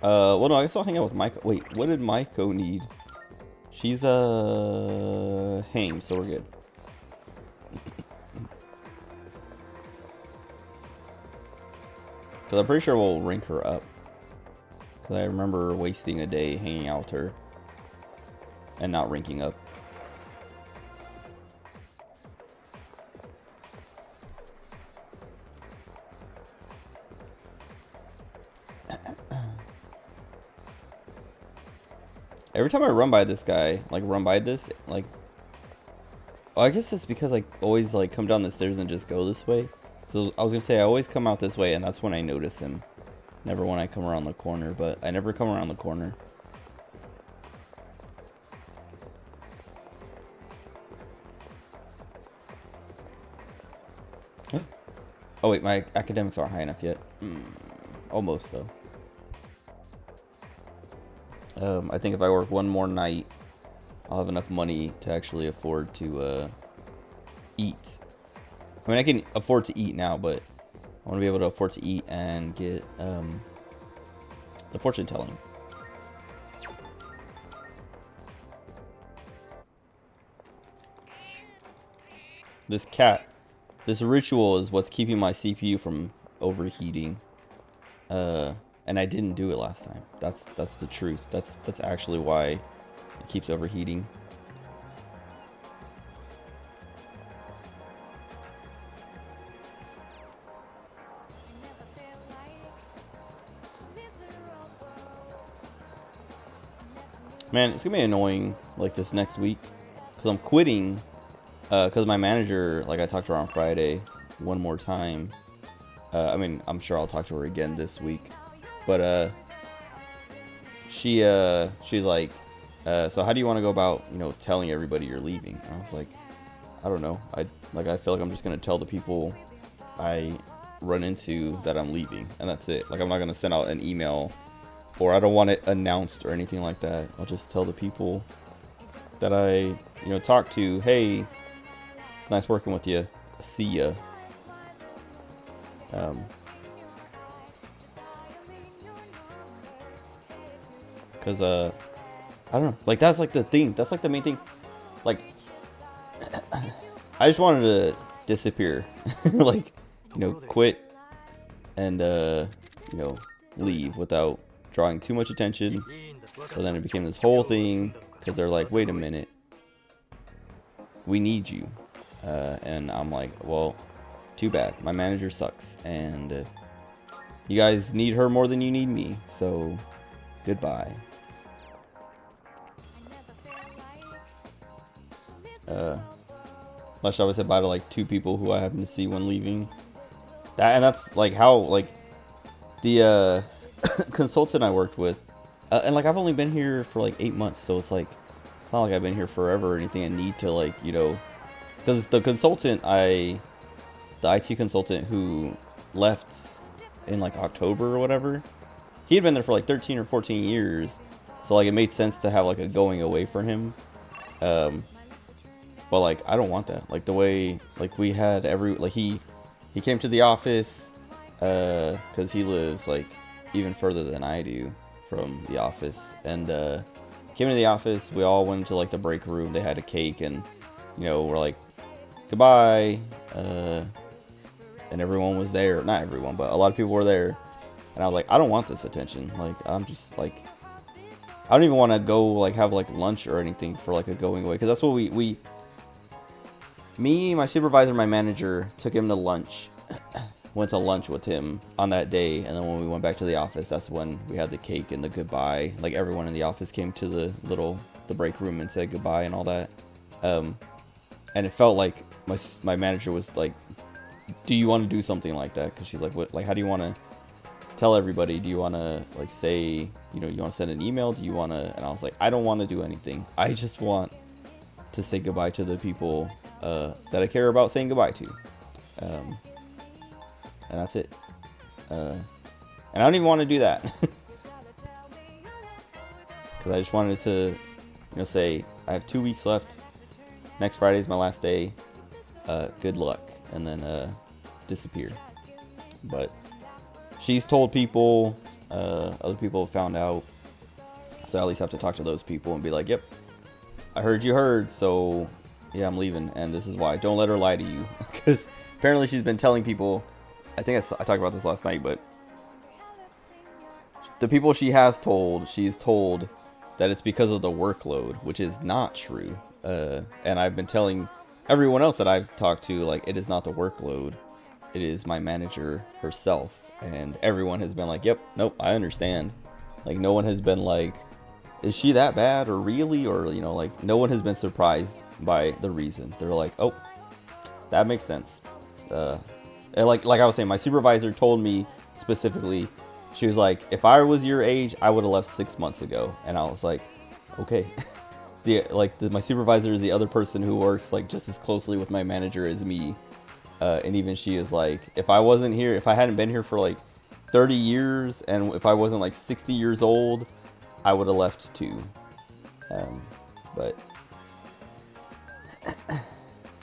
Well, no, I guess I'll hang out with Maiko. Wait, what did Maiko need? She's, Haim, so we're good. Because I'm pretty sure we'll rank her up. Because I remember wasting a day hanging out with her. And not ranking up. Every time I run by this guy, like run by this, like, well, I guess it's because I always like come down the stairs and just go this way. So I was gonna say I always come out this way, and that's when I notice him. Never when I come around the corner, but I never come around the corner. Oh wait, my academics aren't high enough yet. Almost though. I think if I work one more night, I'll have enough money to actually afford to eat. I mean, I can afford to eat now, but I want to be able to afford to eat and get the fortune telling. This cat, this ritual is what's keeping my CPU from overheating. and I didn't do it last time. That's the truth. That's actually why it keeps overheating. Man, it's gonna be annoying like this next week because I'm quitting because my manager, like I talked to her on Friday one more time. I mean, I'm sure I'll talk to her again this week, but she's like, so how do you want to go about, you know, telling everybody you're leaving? And I was like, I don't know. I feel like I'm just gonna tell the people I run into that I'm leaving, and that's it. Like, I'm not gonna send out an email, or I don't want it announced or anything like that. I'll just tell the people that I, you know, talk to, hey, it's nice working with you. See ya. Cause I don't know. Like, that's like the thing. That's like the main thing. Like, I just wanted to disappear. Like, you know, quit and you know, leave without drawing too much attention. So then it became this whole thing because they're like, wait a minute, we need you. And I'm like, well, too bad. My manager sucks, and you guys need her more than you need me. So goodbye. Last I said bye to like 2 people who I happened to see when leaving. That's like how, like, the consultant I worked with, and like I've only been here for like 8 months, so it's like it's not like I've been here forever or anything. I need to, like, you know, because the consultant the IT consultant who left in like October or whatever, he had been there for like 13 or 14 years, so like it made sense to have like a going away for him. But like I don't want that. Like the way, like, we had he came to the office because he lives like even further than I do from the office, and came into the office. We all went into like the break room. They had a cake, and, you know, we're like, goodbye, and everyone was there. Not everyone, but a lot of people were there, and I was like, I don't want this attention. Like, I'm just like, I don't even want to go like have like lunch or anything for like a going away, because that's what me, my supervisor, my manager took him to lunch. Went to lunch with him on that day, and then when we went back to the office, that's when we had the cake and the goodbye. Like, everyone in the office came to the break room and said goodbye and all that. And it felt like my manager was like, do you want to do something like that? Because she's like, what, like, how do you want to tell everybody? Do you want to, like, say, you know, you want to send an email? Do you want to? And I was like, I don't want to do anything. I just want to say goodbye to the people that I care about saying goodbye to. And that's it. And I don't even want to do that. Because I just wanted to, you know, say, I have 2 weeks left. Next Friday is my last day. Good luck. And then disappear. But she's told people, other people have found out. So I at least have to talk to those people and be like, yep, I heard you heard, so yeah, I'm leaving, and this is why. Don't let her lie to you. Because apparently she's been telling people, I think I talked about this last night, but the people she has told, she's told that it's because of the workload, which is not true. And I've been telling everyone else that I've talked to, like, it is not the workload. It is my manager herself. And everyone has been like, yep, nope, I understand. Like, no one has been like, is she that bad, or really? Or, you know, like, no one has been surprised by the reason. They're like, oh, that makes sense. And like I was saying, my supervisor told me specifically, she was like, if I was your age, I would have left 6 months ago. And I was like, okay. My supervisor is the other person who works like just as closely with my manager as me. And even she is like, if I wasn't here, if I hadn't been here for like 30 years, and if I wasn't like 60 years old, I would have left too. But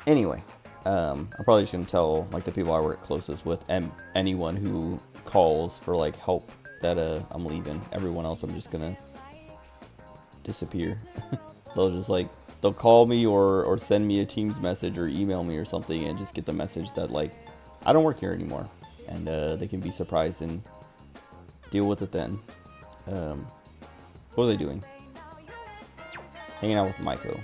anyway, I'm probably just gonna tell like the people I work closest with, and anyone who calls for like help, that I'm leaving. Everyone else, I'm just gonna disappear. They'll call me or send me a Teams message or email me or something, and just get the message that like I don't work here anymore, and they can be surprised and deal with it then. What are they doing? Hanging out with Maiko.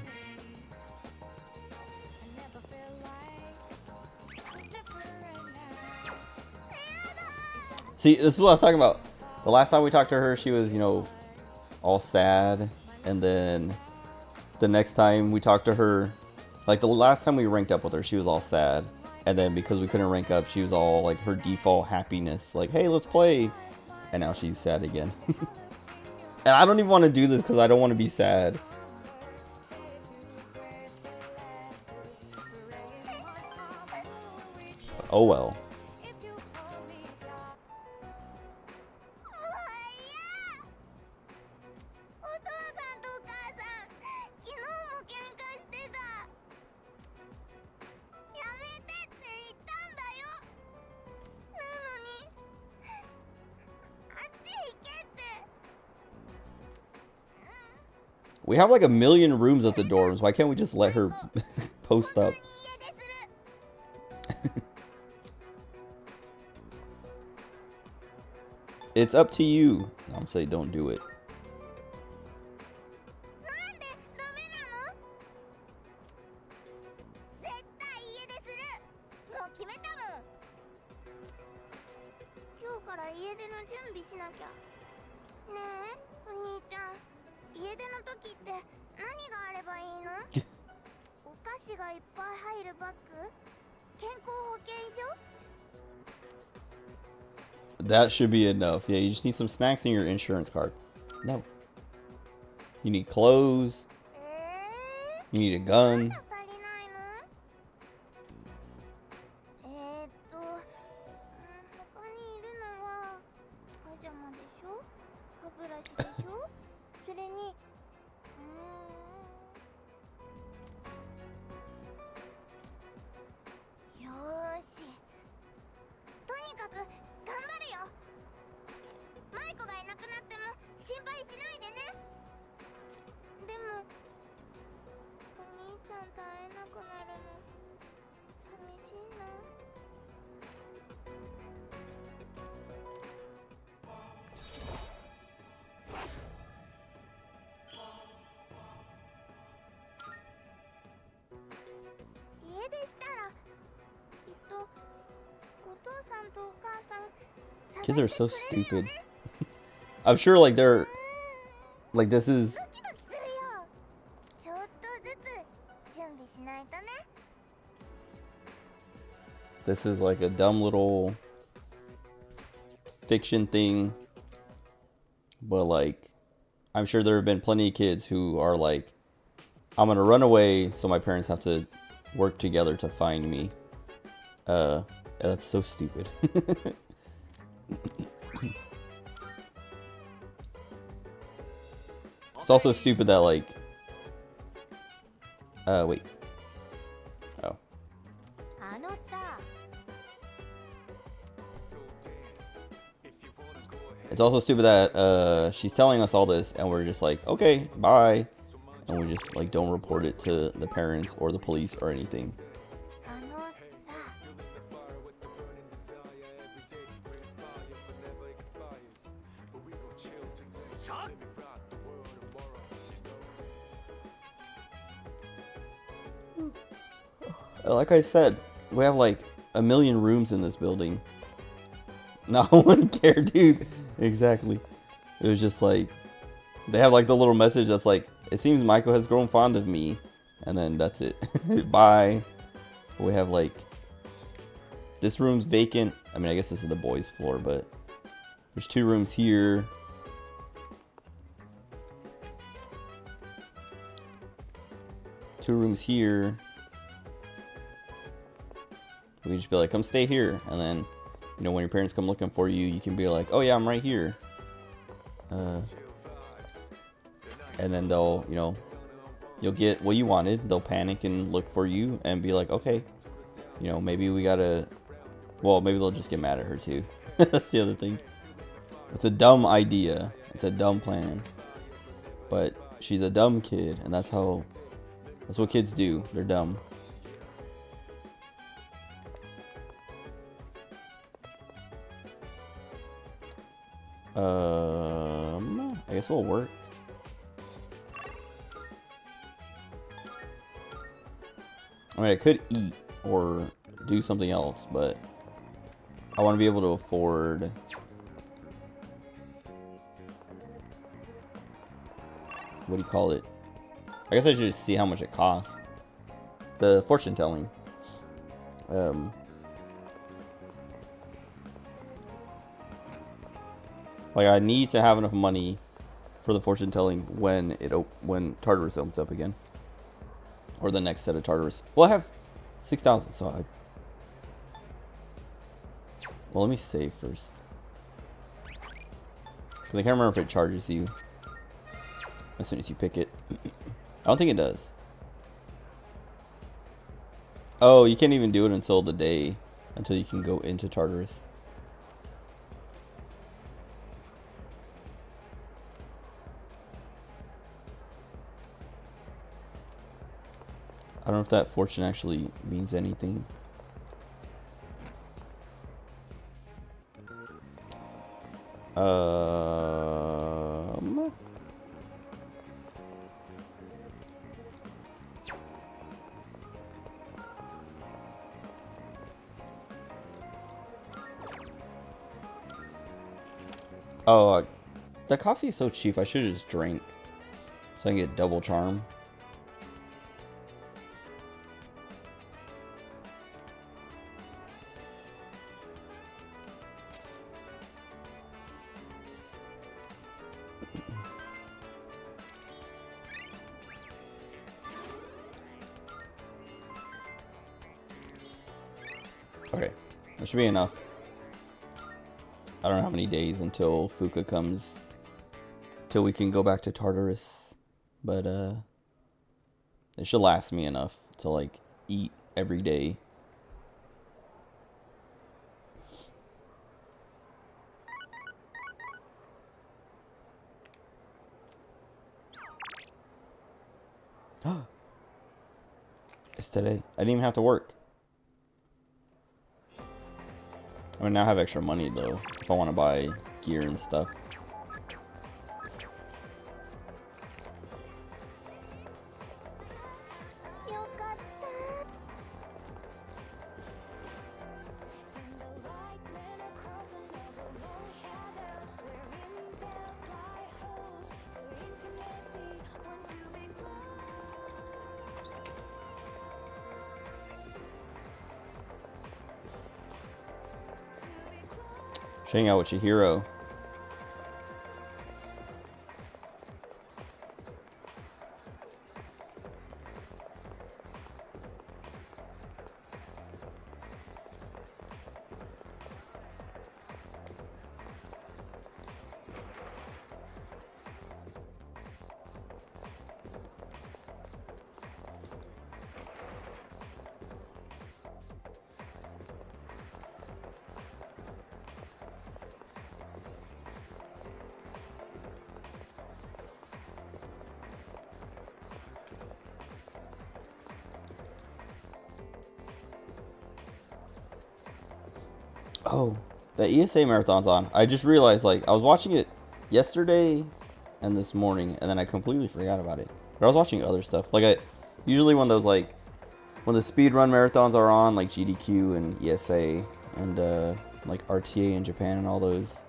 See, this is what I was talking about. The last time we talked to her, she was, you know, all sad. And then the next time we talked to her, like the last time we ranked up with her, she was all sad. And then because we couldn't rank up, she was all like her default happiness. Like, hey, let's play. And now she's sad again. And I don't even want to do this because I don't want to be sad. Oh well. We have like 1 million rooms at the dorms. Why can't we just let her post up? It's up to you. I'm saying don't do it. That should be enough. Yeah, you just need some snacks in your insurance card. No. You need clothes. You need a gun. Kids are so stupid. I'm sure like they're like this is like a dumb little fiction thing, but like I'm sure there have been plenty of kids who are like, I'm gonna run away so my parents have to work together to find me. That's so stupid. It's also stupid that like wait. Oh. It's also stupid that she's telling us all this and we're just like, okay, bye. And we just like don't report it to the parents or the police or anything. Like I said, we have like 1 million rooms in this building. No one cared, dude. Exactly. It was just like, they have like the little message that's like, it seems Maiko has grown fond of me. And then that's it. Bye. But we have like, this room's vacant. I mean, I guess this is the boys' floor, but there's 2 rooms here. Two rooms here. We just be like, come stay here. And then, you know, when your parents come looking for you, you can be like, oh yeah, I'm right here. And then they'll, you know, you'll get what you wanted. They'll panic and look for you and be like, okay, you know, maybe we gotta, well, maybe they'll just get mad at her too. That's the other thing. It's a dumb idea. It's a dumb plan. But she's a dumb kid, and that's what kids do. They're dumb. I guess it'll work. I mean, I could eat or do something else, but I want to be able to afford. What do you call it? I guess I should just see how much it costs. The fortune telling. Like I need to have enough money for the fortune telling when Tartarus opens up again, or the next set of Tartarus. Well, I have 6,000, so I. Well, let me save first. Cause I can't remember if it charges you as soon as you pick it. I don't think it does. Oh, you can't even do it until the day, until you can go into Tartarus. I don't know if that fortune actually means anything. Oh, that coffee is so cheap. I should have just drank so I can get double charm. Okay, that should be enough. I don't know how many days until Fuka comes, till we can go back to Tartarus, but it should last me enough to like eat every day. It's today. I didn't even have to work. I mean, now I have extra money though, if I want to buy gear and stuff. Hang out with Chihiro. Oh, the ESA marathon's on. I just realized, like, I was watching it yesterday and this morning, and then I completely forgot about it. But I was watching other stuff. Like, usually when those, like, when the speedrun marathons are on, like GDQ and ESA and, like, RTA in Japan and all those,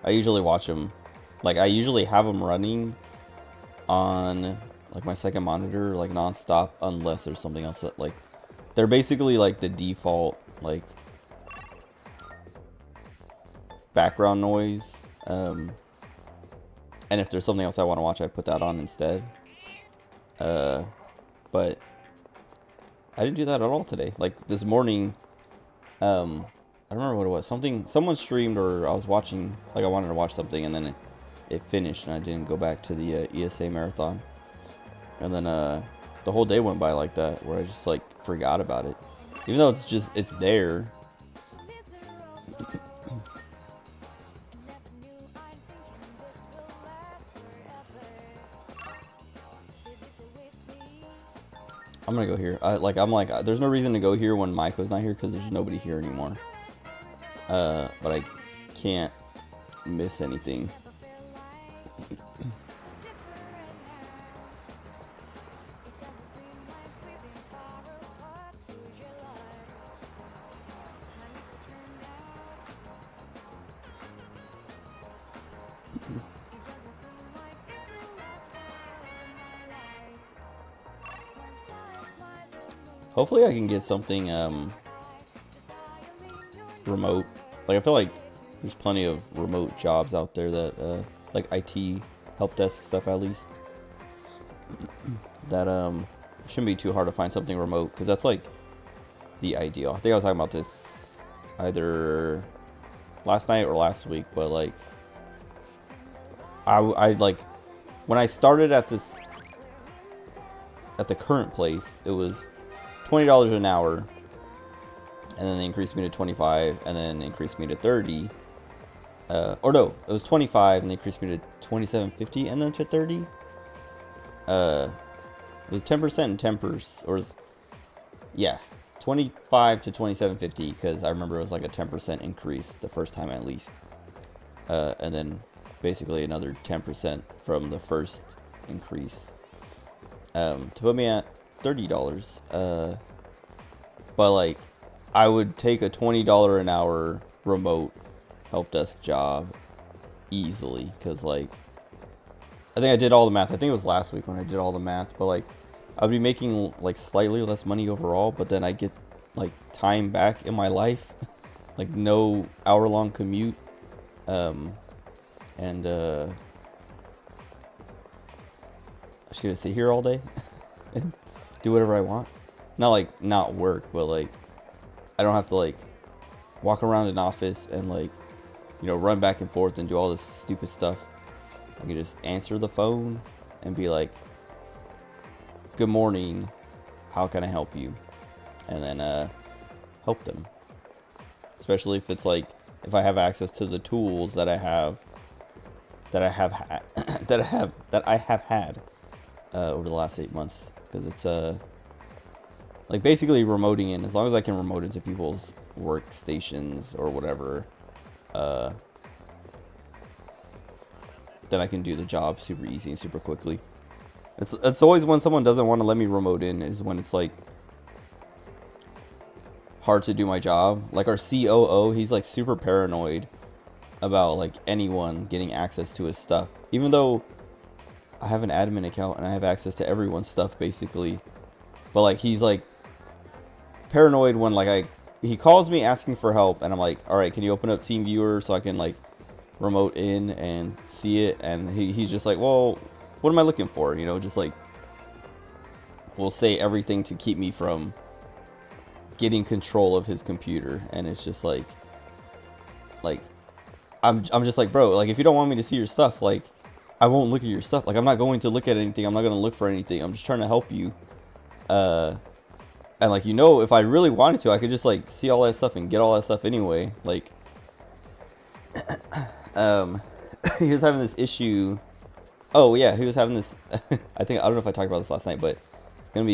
I usually watch them. Like, I usually have them running on, like, my second monitor, like, non-stop, unless there's something else that, like, they're basically, like, the default, like, background noise, and if there's something else I want to watch, I put that on instead. But I didn't do that at all today. Like this morning, I don't remember what it was. Someone streamed, or I was watching. Like I wanted to watch something, and then it finished, and I didn't go back to the ESA marathon. And then the whole day went by like that, where I just like forgot about it, even though it's there. I'm gonna go here. I'm like, there's no reason to go here when Maiko's not here because there's nobody here anymore. But I can't miss anything. Hopefully I can get something remote. Like I feel like there's plenty of remote jobs out there that like IT help desk stuff at least. That shouldn't be too hard to find something remote, because that's like the ideal. I think I was talking about this either last night or last week, but like I like when I started at the current place, it was $20 an hour, and then they increased me to 25, and then they increased me to 30. Or no, it was 25, and they increased me to 27.50, and then to 30. It was 10% and 10%, or yeah, 25 to 27.50, because I remember it was like a 10% increase the first time at least, and then basically another 10% from the first increase, to put me at $30. But like I would take a $20 an hour remote help desk job easily, because like I think I did all the math. I think it was last week when I did all the math, but like I'd be making like slightly less money overall, but then I get like time back in my life, like no hour-long commute, and I'm just gonna sit here all day and do whatever I want. Not like not work, but like I don't have to like walk around an office and like, you know, run back and forth and do all this stupid stuff. I can just answer the phone and be like, "Good morning, how can I help you?" And then help them. Especially if it's like, if I have access to the tools that I have had over the last 8 months, because it's like basically remoting in. As long as I can remote into people's workstations or whatever, then I can do the job super easy and super quickly. It's always when someone doesn't want to let me remote in is when it's like hard to do my job. Like our COO, he's like super paranoid about like anyone getting access to his stuff, even though I have an admin account and I have access to everyone's stuff basically. But like he's like paranoid when like he calls me asking for help, and I'm like, all right, can you open up TeamViewer so I can like remote in and see it? And he's just like, well, what am I looking for? You know, just like will say everything to keep me from getting control of his computer. And it's just like I'm just like, bro, like if you don't want me to see your stuff, like I won't look at your stuff. Like I'm not going to look at anything. I'm not going to look for anything. I'm just trying to help you. And like, you know, if I really wanted to, I could just like see all that stuff and get all that stuff anyway. Like he was having this issue. Oh yeah, he was having this I don't know if I talked about this last night, but it's gonna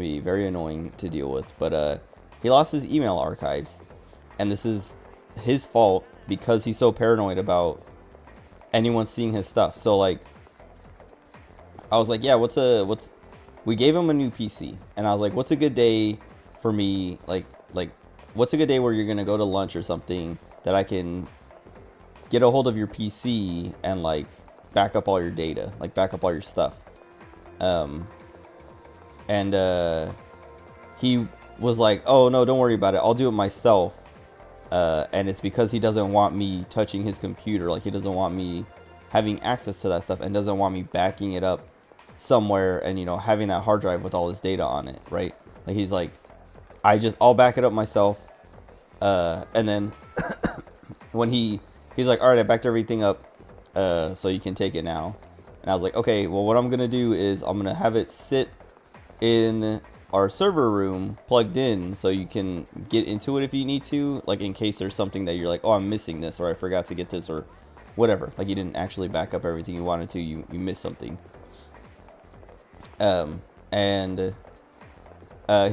be very annoying to deal with. But he lost his email archives, and this is his fault because he's so paranoid about anyone seeing his stuff. So like I was like, yeah, we gave him a new PC, and I was like, what's a good day for me, like what's a good day where you're gonna go to lunch or something that I can get a hold of your PC and like back up all your data, like back up all your stuff. He was like, oh no, don't worry about it, I'll do it myself. And it's because he doesn't want me touching his computer. Like he doesn't want me having access to that stuff, and doesn't want me backing it up somewhere and, you know, having that hard drive with all this data on it, right? Like he's like, I'll back it up myself. And then when he's like, all right, I backed everything up, so you can take it now. And I was like, okay, well, what I'm gonna do is I'm gonna have it sit in our server room plugged in, so you can get into it if you need to, like in case there's something that you're like, oh, I'm missing this, or I forgot to get this, or whatever. Like you didn't actually back up everything you wanted to, you missed something. He's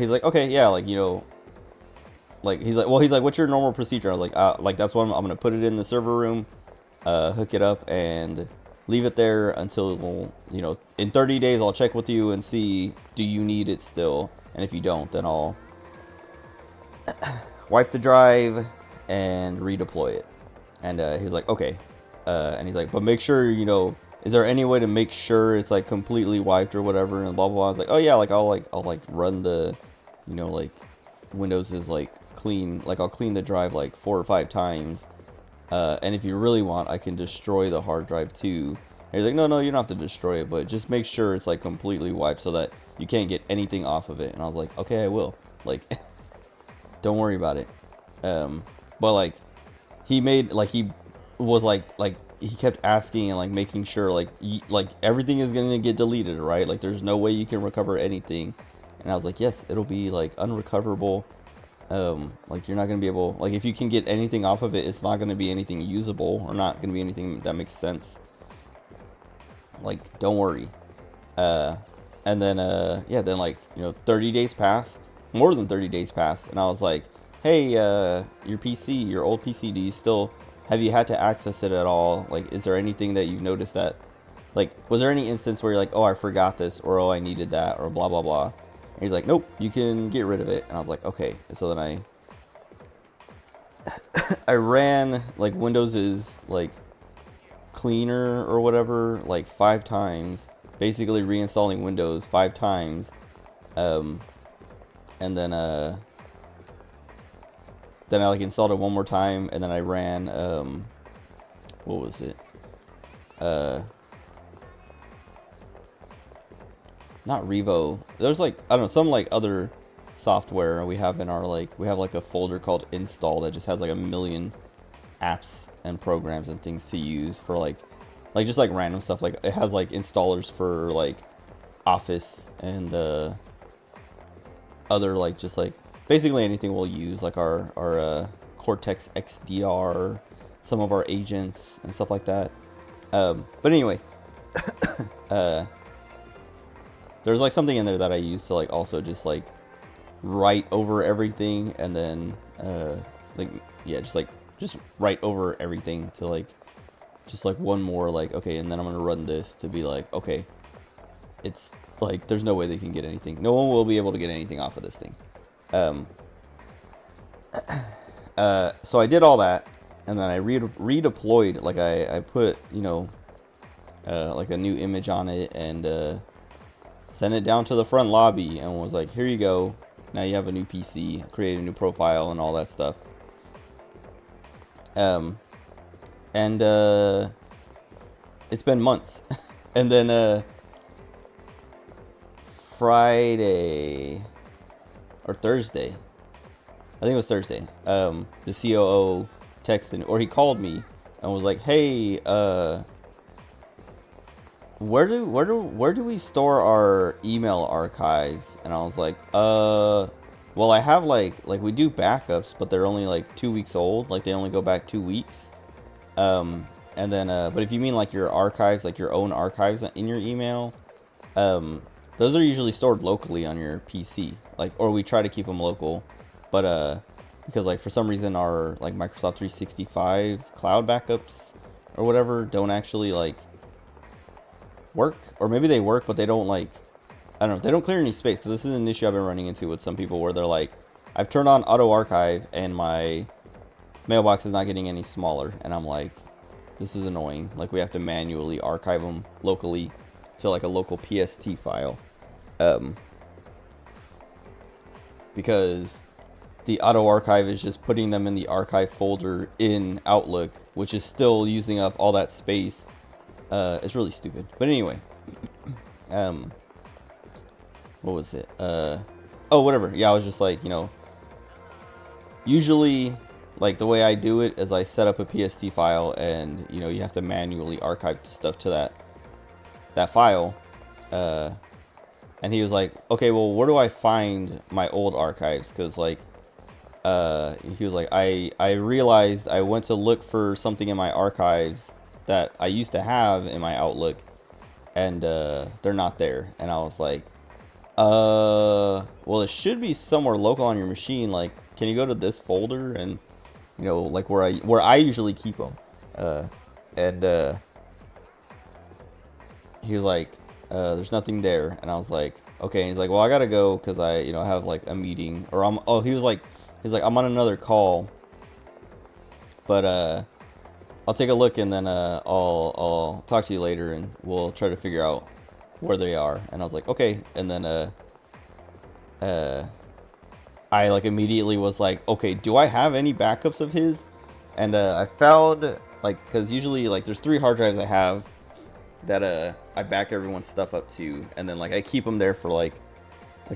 like, okay, yeah, like, you know, like he's like, what's your normal procedure? I was like, that's what I'm gonna put it in the server room, hook it up and leave it there until, you know, in 30 days I'll check with you and see, do you need it still? And if you don't, then I'll wipe the drive and redeploy it. And he was like, okay. And he's like, but make sure, you know, is there any way to make sure it's like completely wiped or whatever? And blah blah blah. I was like, oh yeah, like I'll run the, you know, like Windows is like clean, like I'll clean the drive like 4 or 5 times. And if you really want, I can destroy the hard drive too. And he's like, no, you don't have to destroy it, but just make sure it's like completely wiped so that you can't get anything off of it. And I was like, okay, I will. Like, don't worry about it. But like, he made, like, he was like he kept asking and like making sure like everything is gonna get deleted, right? Like, there's no way you can recover anything. And I was like, yes, it'll be like unrecoverable. Like, you're not gonna be able, like, if you can get anything off of it, it's not gonna be anything usable or not gonna be anything that makes sense. Like, don't worry. And then yeah, then like, you know, 30 days passed, more than 30 days passed, and I was like, hey, your PC, your old PC, do you still, have you had to access it at all? Like, is there anything that you've noticed that, like, was there any instance where you're like, oh, I forgot this, or oh, I needed that, or blah blah blah? And he's like, nope, you can get rid of it. And I was like, okay. So then I ran like Windows is like cleaner or whatever like 5 times, basically reinstalling Windows 5 times, and then I like installed it one more time, and then I ran what was it, not Revo, there's like, I don't know, some like other software we have in our, like, we have like a folder called install that just has like a million apps and programs and things to use for like just like random stuff. Like, it has like installers for like Office and other, like, just like basically anything we'll use, like our Cortex XDR, some of our agents and stuff like that. But anyway, there's like something in there that I use to like also just like write over everything, and then like, yeah, just write over everything to like just like one more, like, okay, and then I'm gonna run this to be like, okay, it's like there's no way they can get anything, no one will be able to get anything off of this thing. So I did all that, and then I redeployed, like I put, you know, like a new image on it, and sent it down to the front lobby, and was like, here you go, now you have a new PC, create a new profile and all that stuff. And it's been months. And then Friday or Thursday, I think it was Thursday, the COO texted, or he called me and was like, hey, where do we store our email archives? And I was like, well, I have like we do backups, but they're only like 2 weeks old, like they only go back 2 weeks. And then but if you mean like your archives, like your own archives in your email, those are usually stored locally on your PC, like, or we try to keep them local, but because like for some reason our like Microsoft 365 cloud backups or whatever don't actually like work, or maybe they work but they don't, like, I don't know, they don't clear any space, because this is an issue I've been running into with some people where they're like, I've turned on auto archive and my mailbox is not getting any smaller, and I'm like, this is annoying, like we have to manually archive them locally to like a local PST file, because the auto archive is just putting them in the archive folder in Outlook, which is still using up all that space. It's really stupid. But anyway, what was it? Oh, whatever. Yeah, I was just like, you know, usually, like, the way I do it is I set up a PST file, and, you know, you have to manually archive stuff to that file. And he was like, okay, well, where do I find my old archives? Because, like, he was like, I realized I went to look for something in my archives that I used to have in my Outlook, and they're not there. And I was like, well, it should be somewhere local on your machine. Like, can you go to this folder and, you know, like where I usually keep them. And he was like, there's nothing there. And I was like, okay. And he's like, well, I gotta go because I, you know, have like a meeting. Or he's like, I'm on another call. But I'll take a look and then I'll talk to you later and we'll try to figure out where they are. And I was like, okay. And then I like immediately was like, okay, do I have any backups of his? And I found, like, because usually like there's 3 hard drives I have that I back everyone's stuff up to, and then like I keep them there for like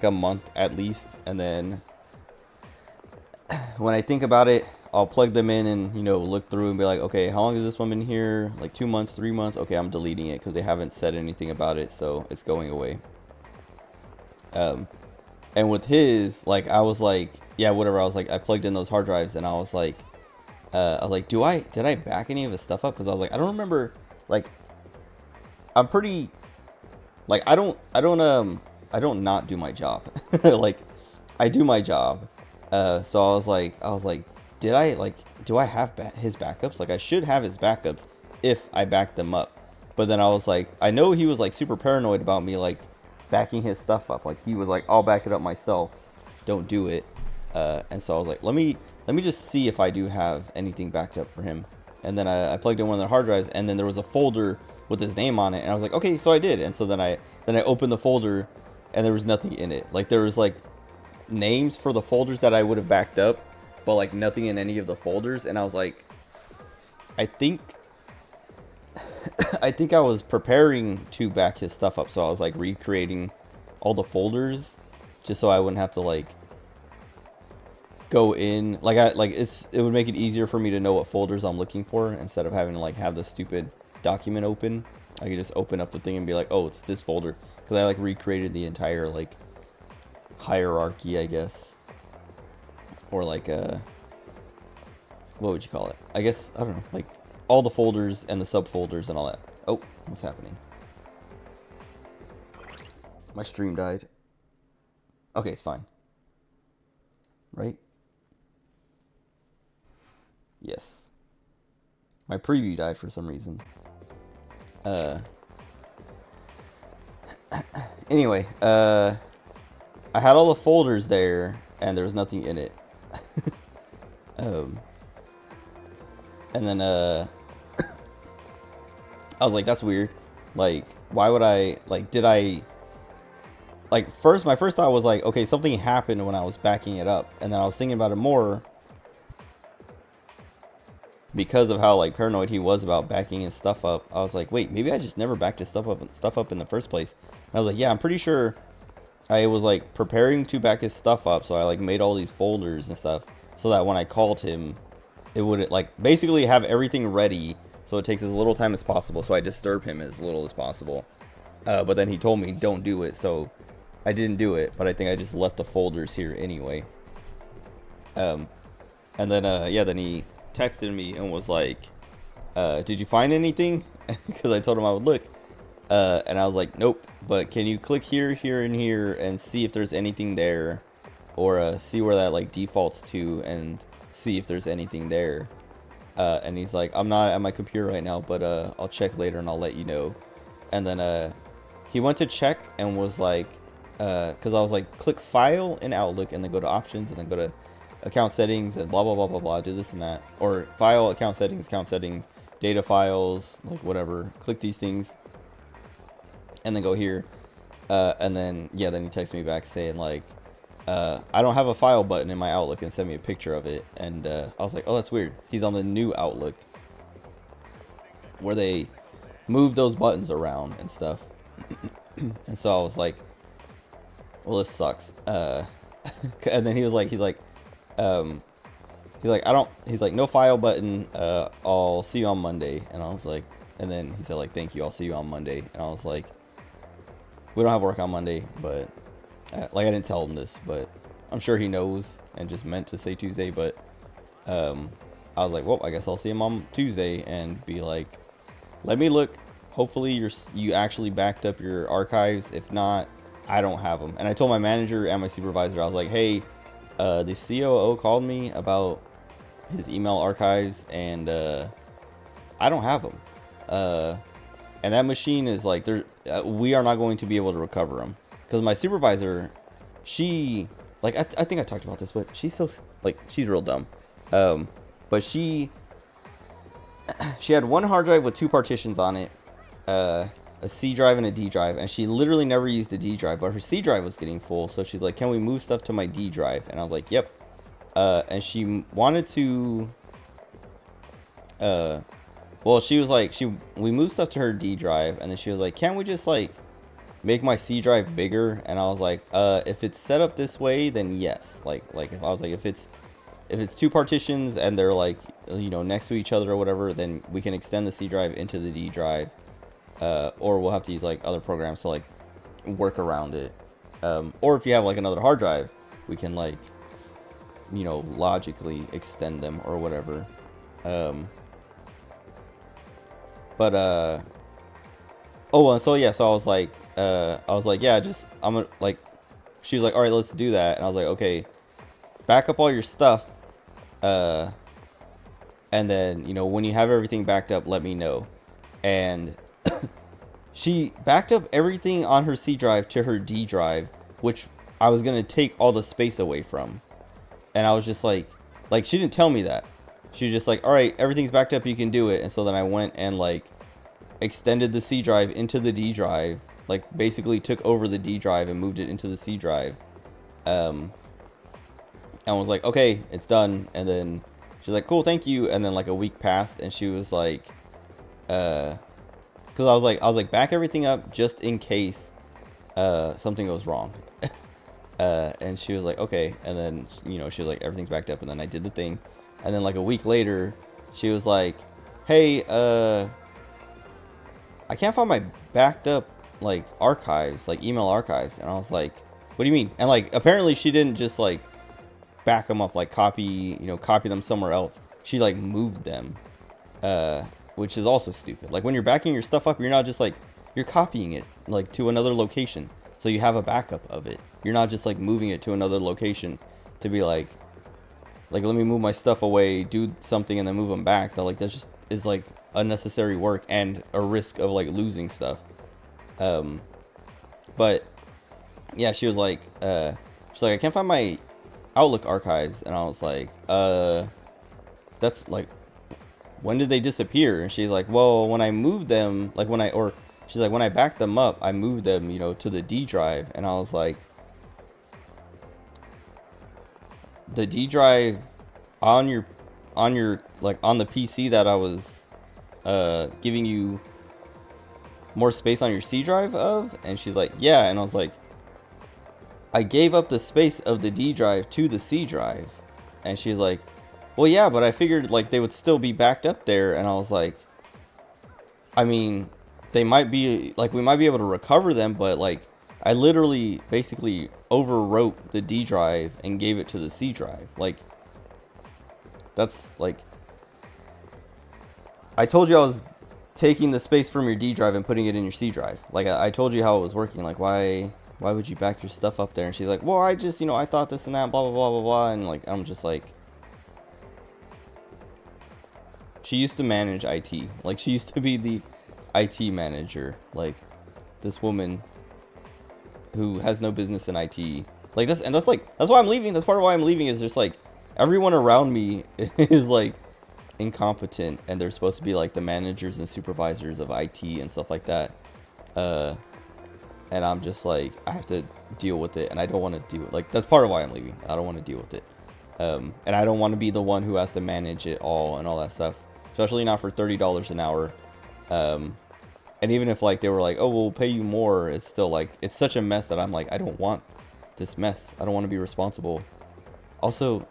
a month at least, and then when I think about it, I'll plug them in and, you know, look through and be like, okay, how long has this one been here? Like 2 months, 3 months? Okay, I'm deleting it because they haven't said anything about it, so it's going away. And with his, like, I was like, yeah, whatever. I was like, I plugged in those hard drives and I was like, did I back any of his stuff up? Because I was like, I don't remember, like, I'm pretty, like, I don't not do my job. Like, I do my job. So I was like, do I have his backups? Like, I should have his backups if I backed them up. But then I was like, I know he was like super paranoid about me like backing his stuff up. Like, he was like, I'll back it up myself. Don't do it. And so I was like, let me just see if I do have anything backed up for him. And then I plugged in one of the hard drives, and then there was a folder with his name on it, and I was like, okay, so I did. And so then I opened the folder, and there was nothing in it. Like, there was like names for the folders that I would have backed up, but like nothing in any of the folders. And I was like, I think I was preparing to back his stuff up, so I was like recreating all the folders just so I wouldn't have to like go in, like it would make it easier for me to know what folders I'm looking for instead of having to like have the stupid document open. I could just open up the thing and be like, oh, it's this folder, because I like recreated the entire like hierarchy, I guess, or like what would you call it? I guess, I don't know, like all the folders and the subfolders and all that. Oh, what's happening? My stream died. Okay, it's fine. Right? Yes. My preview died for some reason. Anyway, I had all the folders there and there was nothing in it. And then I was like, that's weird. Like, why would I, like, did I, like, my first thought was like, okay, something happened when I was backing it up. And then I was thinking about it more because of how like paranoid he was about backing his stuff up. I was like, wait, maybe I just never backed his stuff up in the first place. And I was like, yeah, I'm pretty sure I was like preparing to back his stuff up, so I like made all these folders and stuff so that when I called him, it would like basically have everything ready so it takes as little time as possible, so I disturb him as little as possible. But then he told me don't do it, so I didn't do it, but I think I just left the folders here anyway. And then yeah, then he texted me and was like, did you find anything? Because I told him I would look, and I was like, nope, but can you click here, here, and here and see if there's anything there, or see where that like defaults to and see if there's anything there. And he's like, I'm not at my computer right now, but I'll check later and I'll let you know. And then he went to check and was like, because I was like, click file in Outlook and then go to options and then go to account settings and blah blah blah blah blah, do this and that, or file, account settings, data files, like whatever, click these things and then go here, and then yeah, then he texted me back saying like, I don't have a file button in my Outlook, and sent me a picture of it. And I was like, oh, that's weird. He's on the new Outlook where they move those buttons around and stuff. And so I was like, well, this sucks. And then he's like, no file button. I'll see you on Monday. And I was like, and then he said like, thank you, I'll see you on Monday. And I was like, we don't have work on Monday, but like, I didn't tell him this, but I'm sure he knows and just meant to say Tuesday. But I was like, well, I guess I'll see him on Tuesday and be like, let me look. Hopefully you actually backed up your archives. If not, I don't have them. And I told my manager and my supervisor, I was like, hey, the COO called me about his email archives, and I don't have them. And that machine is like, we are not going to be able to recover them. Because my supervisor, she, like, I think I talked about this, but she's so, like, she's real dumb. But she had one hard drive with 2 partitions on it, a C drive and a D drive, and she literally never used a D drive, but her C drive was getting full, so she's like, can we move stuff to my D drive? And I was like, yep. And she wanted to, well, she was like, we moved stuff to her D drive, and then she was like, can't we just, like, make my C drive bigger? And I was like, if it's set up this way, then yes. Like if I was like, if it's 2 partitions and they're like, you know, next to each other or whatever, then we can extend the C drive into the D drive, or we'll have to use like other programs to like work around it. Or if you have like another hard drive, we can like, you know, logically extend them or whatever. Oh, and so yeah, so I was like, yeah, just, I'm gonna, like, she was like, all right, let's do that. And I was like, okay, back up all your stuff, and then, you know, when you have everything backed up, let me know. And she backed up everything on her C drive to her D drive, which I was gonna take all the space away from. And I was just like she didn't tell me that. She was just like, all right, everything's backed up, you can do it. And so then I went and like extended the C drive into the D drive, like basically took over the D drive and moved it into the C drive, and was like, okay, it's done. And then she's like, cool, thank you. And then like a week passed, and she was like, because I was like, back everything up just in case something goes wrong. And she was like, okay. And then, you know, she was like, everything's backed up. And then I did the thing, and then like a week later, she was like, hey, I can't find my backed up like archives, like email archives. And I was like, what do you mean? And like, apparently she didn't just like back them up, like copy them somewhere else. She like moved them, which is also stupid. Like when you're backing your stuff up, you're not just like, you're copying it like to another location, so you have a backup of it. You're not just like moving it to another location to be like let me move my stuff away, do something, and then move them back. That like, that just is like unnecessary work and a risk of like losing stuff. But yeah, she was like, she's like, I can't find my Outlook archives. And I was like, that's like, when did they disappear? And she's like, well, when I moved them, like she's like, when I backed them up, I moved them, you know, to the D drive. And I was like, the D drive on your like on the PC that I was giving you more space on your C drive of? And she's like, yeah. And I was like, I gave up the space of the D drive to the C drive. And she's like, well, yeah, but I figured like they would still be backed up there. And I was like, I mean, they might be like, we might be able to recover them, but like, I literally basically overwrote the D drive and gave it to the C drive. Like, that's like, I told you I was taking the space from your D drive and putting it in your C drive. Like, I told you how it was working. Like, why would you back your stuff up there? And she's like, well, I just, you know, I thought this and that, blah, blah, blah, blah, blah. And like, I'm just like, she used to manage IT. Like, she used to be the IT manager. Like, this woman who has no business in IT. Like, that's why I'm leaving. That's part of why I'm leaving, is just like, everyone around me is like incompetent, and they're supposed to be like the managers and supervisors of IT and stuff like that. And I'm just like, I have to deal with it, and I don't want to do it. Like, that's part of why I'm leaving. I don't want to deal with it. And I don't want to be the one who has to manage it all and all that stuff, especially not for $30 an hour. And even if like they were like, oh, we'll pay you more, it's still like, it's such a mess that I'm like, I don't want this mess. I don't want to be responsible. Also,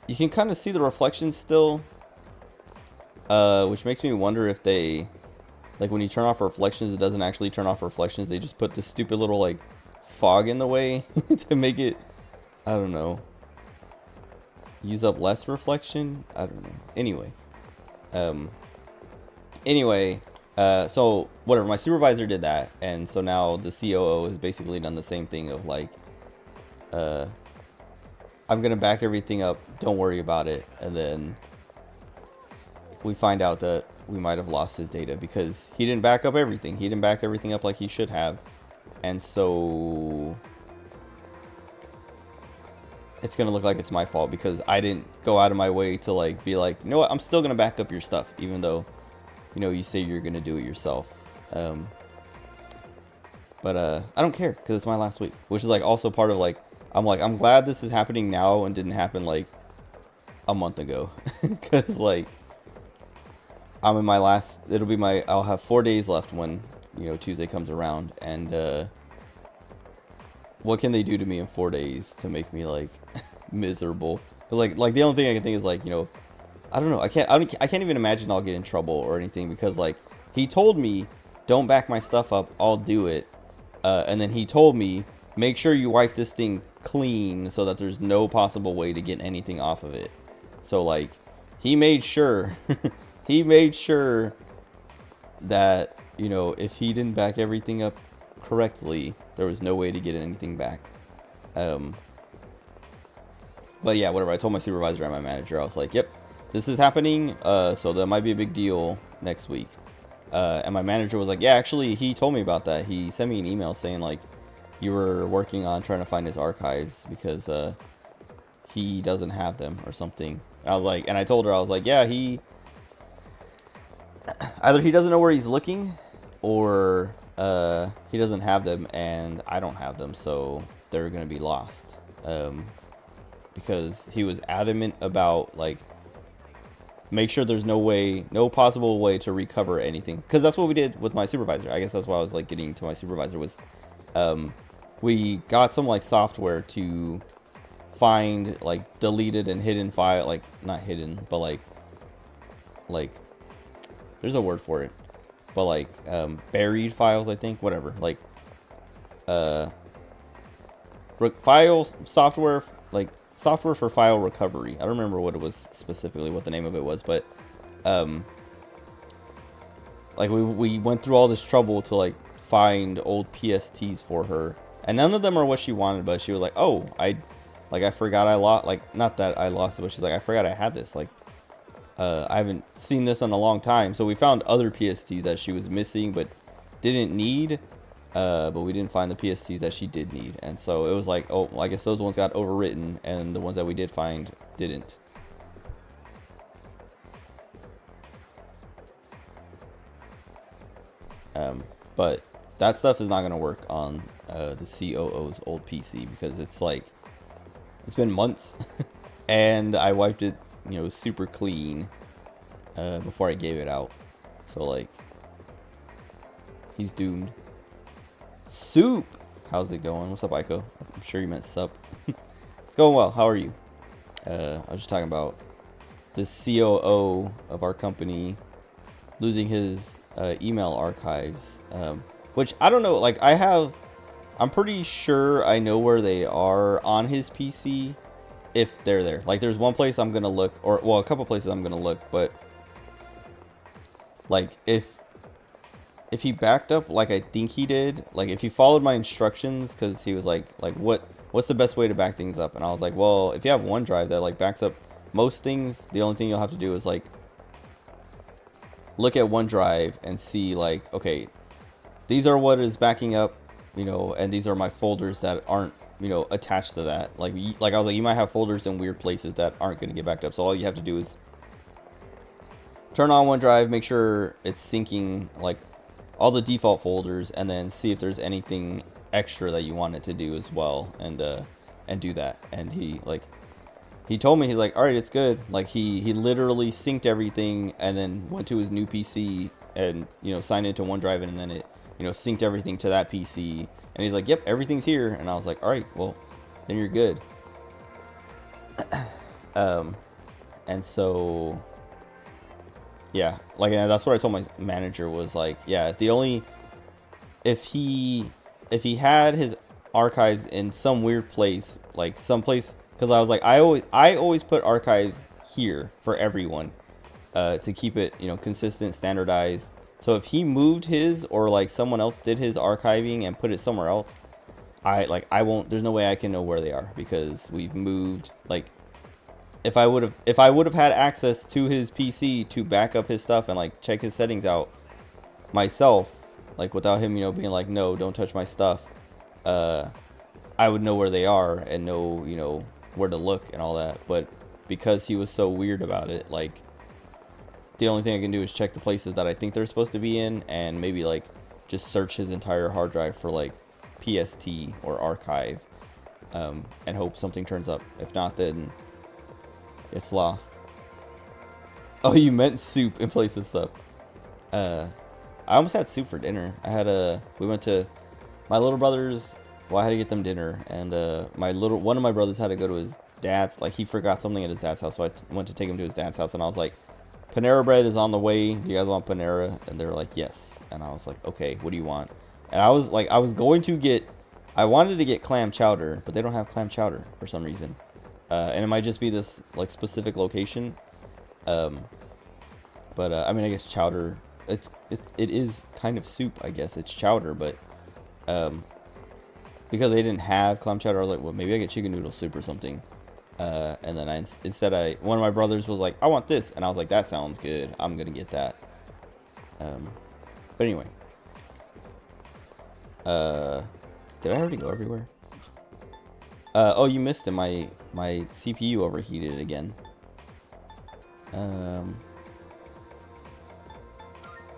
you can kind of see the reflections still, which makes me wonder if they, like, when you turn off reflections, it doesn't actually turn off reflections. They just put this stupid little like fog in the way to make it, I don't know, use up less reflection. I don't know. Anyway, so whatever, my supervisor did that, and so now the COO has basically done the same thing of like, I'm gonna back everything up, don't worry about it. And then we find out that we might have lost his data because he didn't back up everything. He didn't back everything up like he should have. And so it's going to look like it's my fault because I didn't go out of my way to like be like, you know what, I'm still going to back up your stuff, even though, you know, you say you're going to do it yourself. But I don't care because it's my last week, which is like also part of like, I'm glad this is happening now and didn't happen like a month ago. Because like I'm in my last, I'll have 4 days left when, you know, Tuesday comes around. And what can they do to me in 4 days to make me like miserable? But like the only thing I can think is like, you know, I don't know. I can't even imagine I'll get in trouble or anything because like he told me, don't back my stuff up, I'll do it. And then he told me, make sure you wipe this thing clean so that there's no possible way to get anything off of it. So like he made sure he made sure that, you know, if he didn't back everything up correctly, there was no way to get anything back. But yeah, whatever. I told my supervisor and my manager, I was like, yep, this is happening. So that might be a big deal next week. And my manager was like, yeah, actually, he told me about that. He sent me an email saying like you were working on trying to find his archives because he doesn't have them or something. And I was like, and I told her, I was like, yeah, either he doesn't know where he's looking or he doesn't have them and I don't have them, so they're gonna be lost. Because he was adamant about like make sure there's no possible way to recover anything, because that's what we did with my supervisor. I guess that's why I was like getting to my supervisor was we got some like software to find like deleted and hidden file, like not hidden but like there's a word for it, but like buried files, I think, whatever, like file software, like software for file recovery. I don't remember what it was specifically, what the name of it was, but like we went through all this trouble to like find old PSTs for her, and none of them are what she wanted, but she was like, oh, I forgot I lost, like, not that I lost it, but she's like, I forgot I had this, like I haven't seen this in a long time. So we found other PSTs that she was missing but didn't need, but we didn't find the PSTs that she did need. And so it was like, oh, well, I guess those ones got overwritten and the ones that we did find didn't. But that stuff is not going to work on the COO's old PC because it's like, it's been months and I wiped it, you know, super clean before I gave it out. So like, he's doomed. Soup, how's it going? What's up, Aiko? I'm sure you meant sup. It's going well. How are you? I was just talking about the COO of our company losing his email archives, which I don't know. Like I'm pretty sure I know where they are on his PC if they're there. Like there's one place I'm gonna look, or well, a couple places I'm gonna look, but like if he backed up like I think he did, like if he followed my instructions, because he was like what's the best way to back things up, and I was like, well, if you have OneDrive that like backs up most things, the only thing you'll have to do is like look at OneDrive and see like, okay, these are what is backing up, you know, and these are my folders that aren't, you know, attached to that. Like I was like, you might have folders in weird places that aren't going to get backed up, so all you have to do is turn on OneDrive, make sure it's syncing like all the default folders, and then see if there's anything extra that you want it to do as well, and do that. And he told me, he's like, all right, it's good. Like he literally synced everything and then went to his new PC and, you know, signed into OneDrive, and then it, you know, synced everything to that PC, and he's like, yep, everything's here. And I was like, all right, well, then you're good. And so yeah, like that's what I told my manager was like, yeah, if he had his archives in some weird place, like some place, because I was like, I always put archives here for everyone to keep it, you know, consistent, standardized. So if he moved his, or like someone else did his archiving and put it somewhere else, I won't, there's no way I can know where they are, because we've moved, like if I would have had access to his PC to back up his stuff and like check his settings out myself, like without him, you know, being like, no, don't touch my stuff, I would know where they are and know, you know, where to look and all that. But because he was so weird about it, like the only thing I can do is check the places that I think they're supposed to be in, and maybe like just search his entire hard drive for like PST or archive, and hope something turns up. If not, then it's lost. Oh, you meant soup in place of sup. I almost had soup for dinner. We went to my little brother's. Well, I had to get them dinner, and one of my brothers had to go to his dad's. Like, he forgot something at his dad's house, so I went to take him to his dad's house, and I was like, Panera Bread is on the way. Do you guys want Panera? And they were like, yes. And I was like, okay, what do you want? And I wanted to get clam chowder, but they don't have clam chowder for some reason. And it might just be this like specific location. I mean, I guess chowder, it is kind of soup, I guess. It's chowder, but because they didn't have clam chowder, I was like, well, maybe I get chicken noodle soup or something. And then one of my brothers was like, I want this, and I was like, that sounds good, I'm gonna get that. But anyway, did I already go everywhere? Oh, you missed it. My CPU overheated again. I'm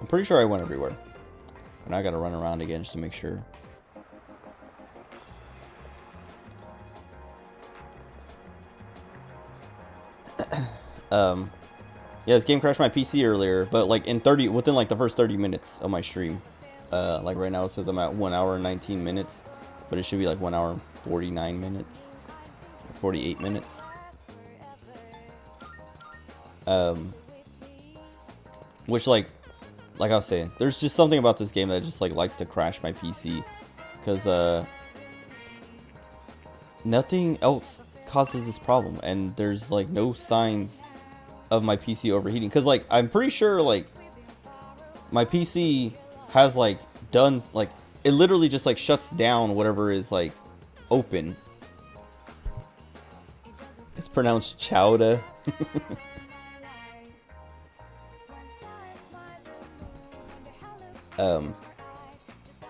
pretty sure I went everywhere, and I gotta run around again just to make sure. Yeah, this game crashed my PC earlier, but like within like the first 30 minutes of my stream. Like right now it says I'm at 1 hour and 19 minutes, but it should be like 1 hour and 49 minutes, 48 minutes. Which like I was saying, there's just something about this game that just like likes to crash my PC, because nothing else causes this problem, and there's like no signs of my PC overheating, because like I'm pretty sure like my PC has like done like it literally just like shuts down whatever is like open. It's pronounced chowda.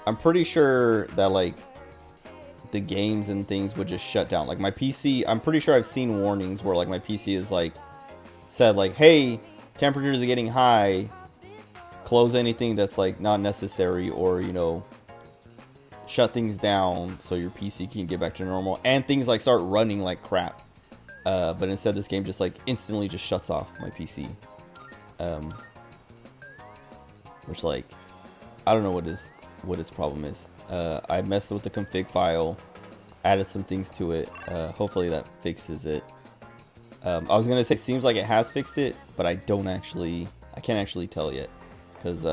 I'm pretty sure that like the games and things would just shut down. Like my PC, I'm pretty sure I've seen warnings where like my PC is like said like, hey, temperatures are getting high, close anything that's like not necessary, or you know, shut things down so your PC can get back to normal, and things like start running like crap. But instead this game just like instantly just shuts off my PC. Which like I don't know what its problem is. I messed with the config file, added some things to it. Hopefully that fixes it. I was gonna say it seems like it has fixed it, but I can't actually tell yet, because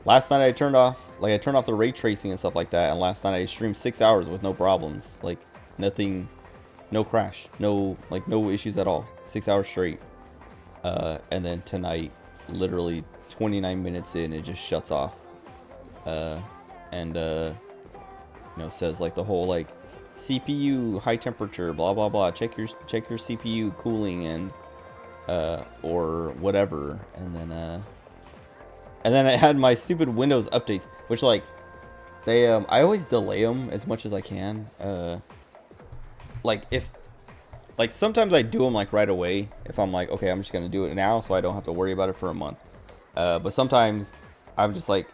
last night I turned off the ray tracing and stuff like that, and last night I streamed 6 hours with no problems, like nothing, no crash, no issues at all, 6 hours straight. And then tonight, literally 29 minutes in, it just shuts off. You know, says like the whole like CPU high temperature, blah blah blah, check your CPU cooling and or whatever, and then I had my stupid Windows updates, which like they I always delay them as much as I can. Like sometimes I do them like right away if I'm like, okay, I'm just gonna do it now so I don't have to worry about it for a month. But sometimes I'm just like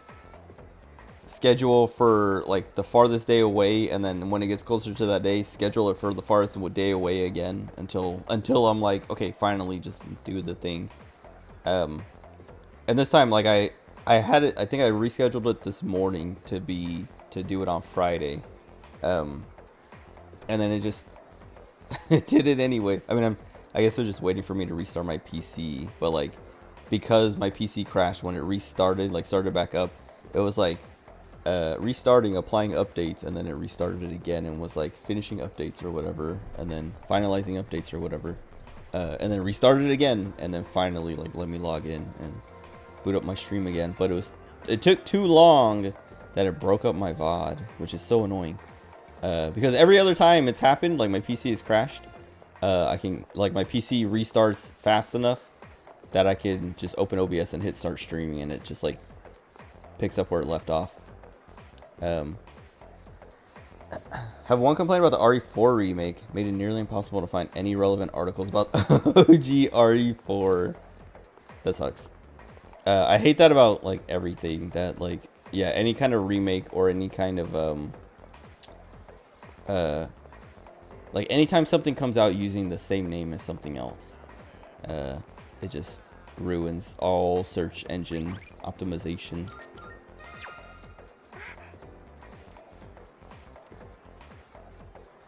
schedule for like the farthest day away, and then when it gets closer to that day, schedule it for the farthest day away again until I'm like, okay, finally just do the thing. And this time like I think I rescheduled it this morning to do it on Friday. And then it just it did it anyway. I mean, I guess they're just waiting for me to restart my PC, but like because my PC crashed when it restarted, like started back up, it was like restarting, applying updates, and then it restarted it again and was like finishing updates or whatever, and then finalizing updates or whatever, and then restarted it again, and then finally like let me log in and boot up my stream again. But it took too long that it broke up my VOD, which is so annoying, because every other time it's happened, like my PC has crashed, I can, like, my PC restarts fast enough that I can just open OBS and hit start streaming, and it just like picks up where it left off. Have one complaint about the RE4 remake. Made it nearly impossible to find any relevant articles about OG RE4. That sucks. I hate that about like everything. That like, yeah, any kind of remake or any kind of like anytime something comes out using the same name as something else, it just ruins all search engine optimization.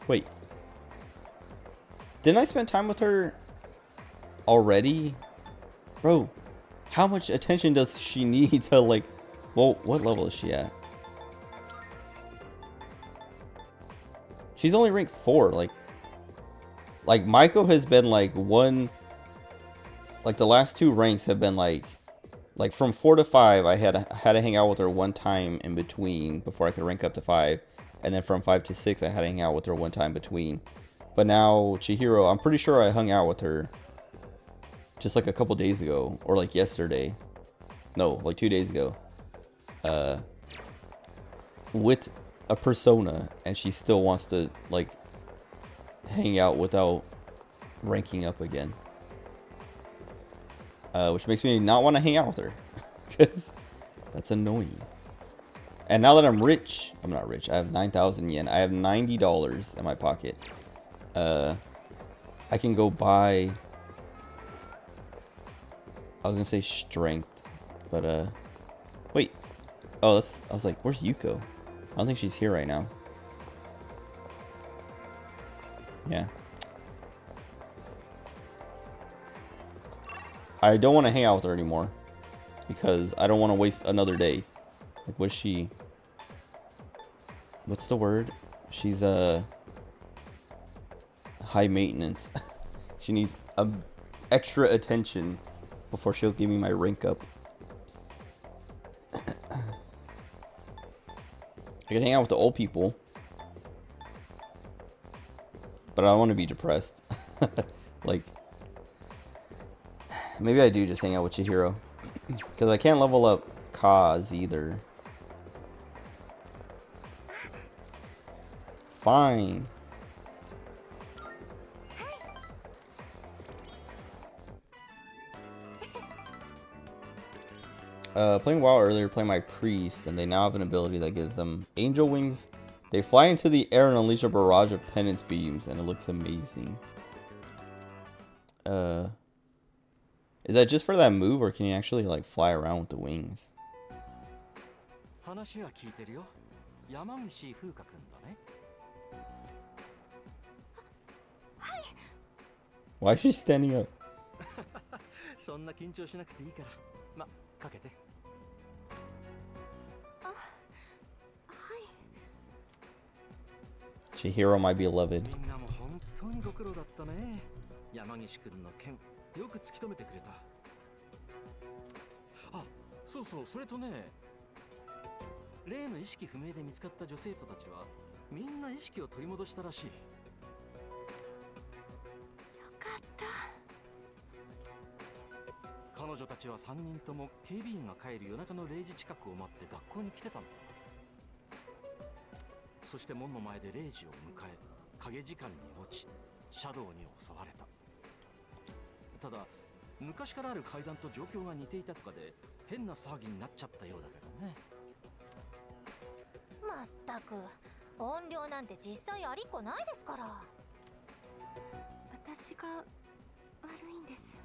Wait, didn't I spend time with her already? Bro, how much attention does she need to like, well, what level is she at? She's only ranked 4. Like Maiko has been like one, like the last 2 ranks have been like from 4 to 5. I had to hang out with her one time in between before I could rank up to 5, and then from 5 to 6 I had to hang out with her one time between. But now Chihiro, I'm pretty sure I hung out with her just like a couple days ago, or like yesterday. No, like 2 days ago. With a persona, and she still wants to like hang out without ranking up again, which makes me not want to hang out with her because that's annoying. And now that I'm rich, I'm not rich, I have 9,000 yen, I have $90 in my pocket. I can go buy, I was gonna say strength, but wait, oh, that's, I was like, where's Yuko? I don't think she's here right now. Yeah. I don't want to hang out with her anymore because I don't want to waste another day. Like, what's she? What's the word? She's high maintenance. She needs extra attention before she'll give me my rank up. I can hang out with the old people, but I don't want to be depressed. Like, maybe I do just hang out with Chihiro, because I can't level up Kaz either. Fine. Playing WoW earlier, playing my priest, and they now have an ability that gives them angel wings. They fly into the air and unleash a barrage of penance beams, and it looks amazing. Is that just for that move, or can you actually like fly around with the wings? Why is she standing up? Chihiro, my beloved. 山岸君の件よく突き止めてくれた。あ、そうそう、それとね、例の意識不明で見つかった女生徒たちはみんな意識を取り戻したらしい。よかった。彼女たちは3人とも警備員が帰る夜中の0時近くを待って学校に来てたんだ。そして門の前で0時を迎え、影時間に落ち、シャドウに襲われた。ただ昔からある階段と状況が似ていたとかで変な騒ぎになっちゃったようだけどね。まったく音量なんて実際ありっこないですから。私が悪いんです。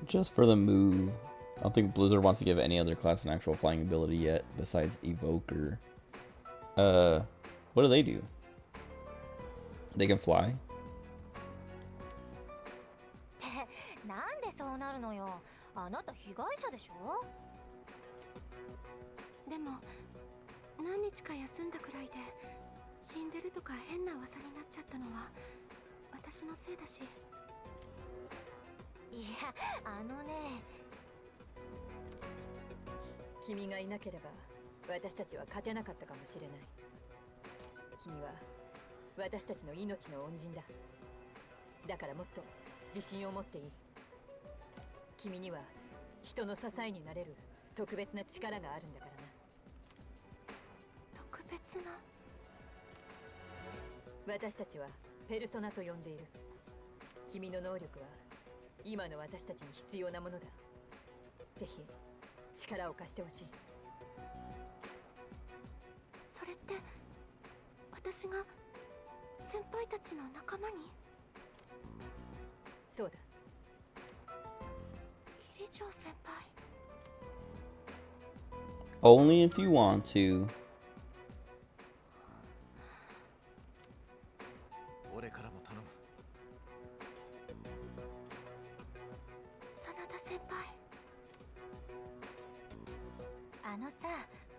Just for the move. I don't think Blizzard wants to give any other class an actual flying ability yet besides Evoker. What do they do? They can fly? なんでそうなるのよ。あなた被害者でしょ。でも何日か休んだくらいで死んでるとか変な噂になっちゃったのは私のせいだし。いや、ね、君がいなければ私たちは勝てなかったかもしれない。君は私たちの命の恩人だ。だからもっと自信を持っていい。君には人の支えになれる特別な力があるんだからな。特別な。私たちはペルソナと呼んでいる。君の能力は今の私たちに必要なものだ。ぜひ力を貸してほしい。それって私が先輩たちの仲間に。そうだ。キリジョー先輩。 Only if you want to. 俺からも頼む。真田先輩。あのさ、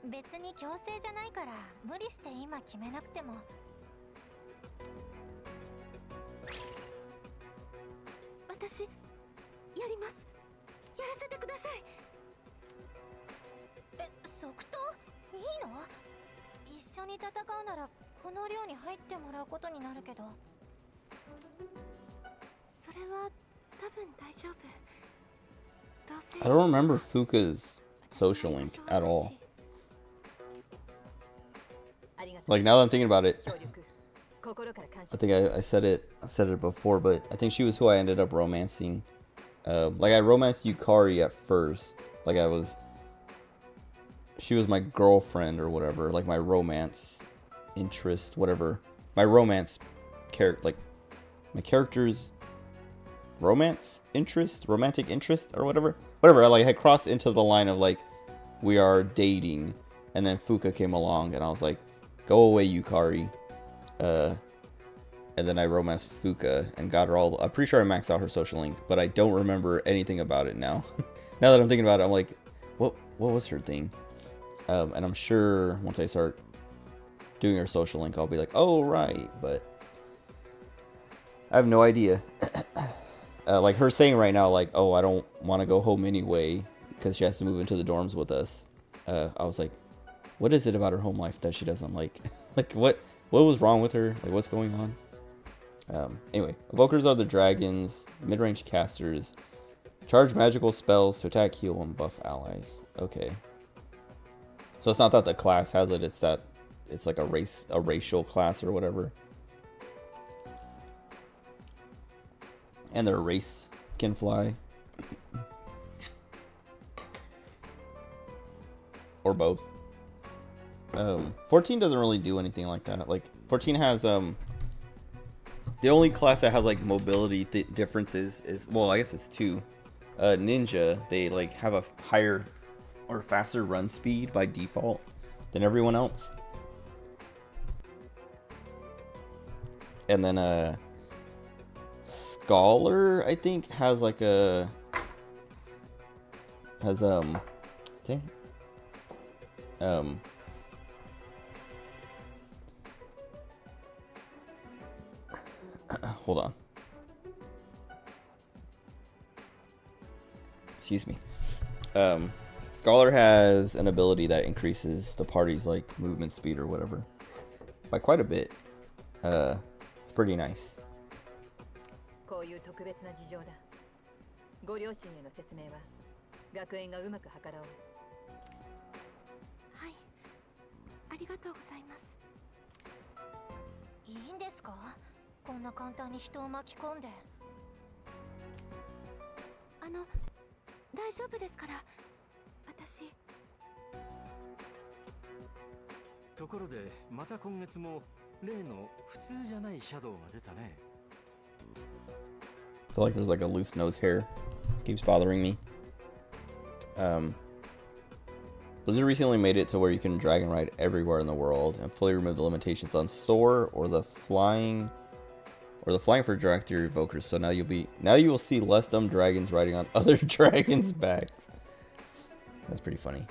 別に強制じゃないから無理して今決めなくても。私やります。やらせてください。即答？いいの？一緒に戦うならこの寮に入ってもらうことになるけど。それは多分大丈夫。どうせ I don't remember Fuka's social link at all. ありがとう。 Like now that I'm thinking about it, 協力、心から感謝 I think I said it before, but I think she was who I ended up romancing. Like I romanced Yukari at first. Like she was my girlfriend or whatever. Like my romance interest, whatever. My romance character, like my character's romance interest, romantic interest or whatever. Whatever. I had crossed into the line of like we are dating, and then Fuka came along, and I was like, "Go away, Yukari." And then I romanced Fuka and got her all. I'm pretty sure I maxed out her social link, but I don't remember anything about it now. Now that I'm thinking about it, I'm like, what was her thing? And I'm sure once I start doing her social link, I'll be like, oh right, but I have no idea. Like her saying right now, like, oh, I don't want to go home anyway because she has to move into the dorms with us. I was like, what is it about her home life that she doesn't like? Like what was wrong with her? Like what's going on? Anyway, evokers are the dragons, mid-range casters, charge magical spells to attack, heal, and buff allies. Okay. So it's not that the class has it, it's that it's like a racial class or whatever. And their race can fly. Or both. 14 doesn't really do anything like that. Like 14 has the only class that has like mobility differences is, well, I guess it's 2. Ninja, they like have a higher or faster run speed by default than everyone else. And then Scholar, I think, has like a dang. Hold on. Excuse me. Scholar has an ability that increases the party's like movement speed or whatever by quite a bit. It's pretty nice. こういう特別な事情だ。ご両親への説明は学園がうまく計らおう。はい、ありがとうございます。いいんですか？こんな簡単に人を巻き込んで。大丈夫ですから。私。ところでまた今月も例の普通じゃないシャドウが出たね。I feel like there's like a loose nose hair. Keeps bothering me. Blizzard recently made it to where you can dragon ride everywhere in the world and fully remove the limitations on soar or the flying for drag theory evokers. So now you will see less dumb dragons riding on other dragons' backs. That's pretty funny.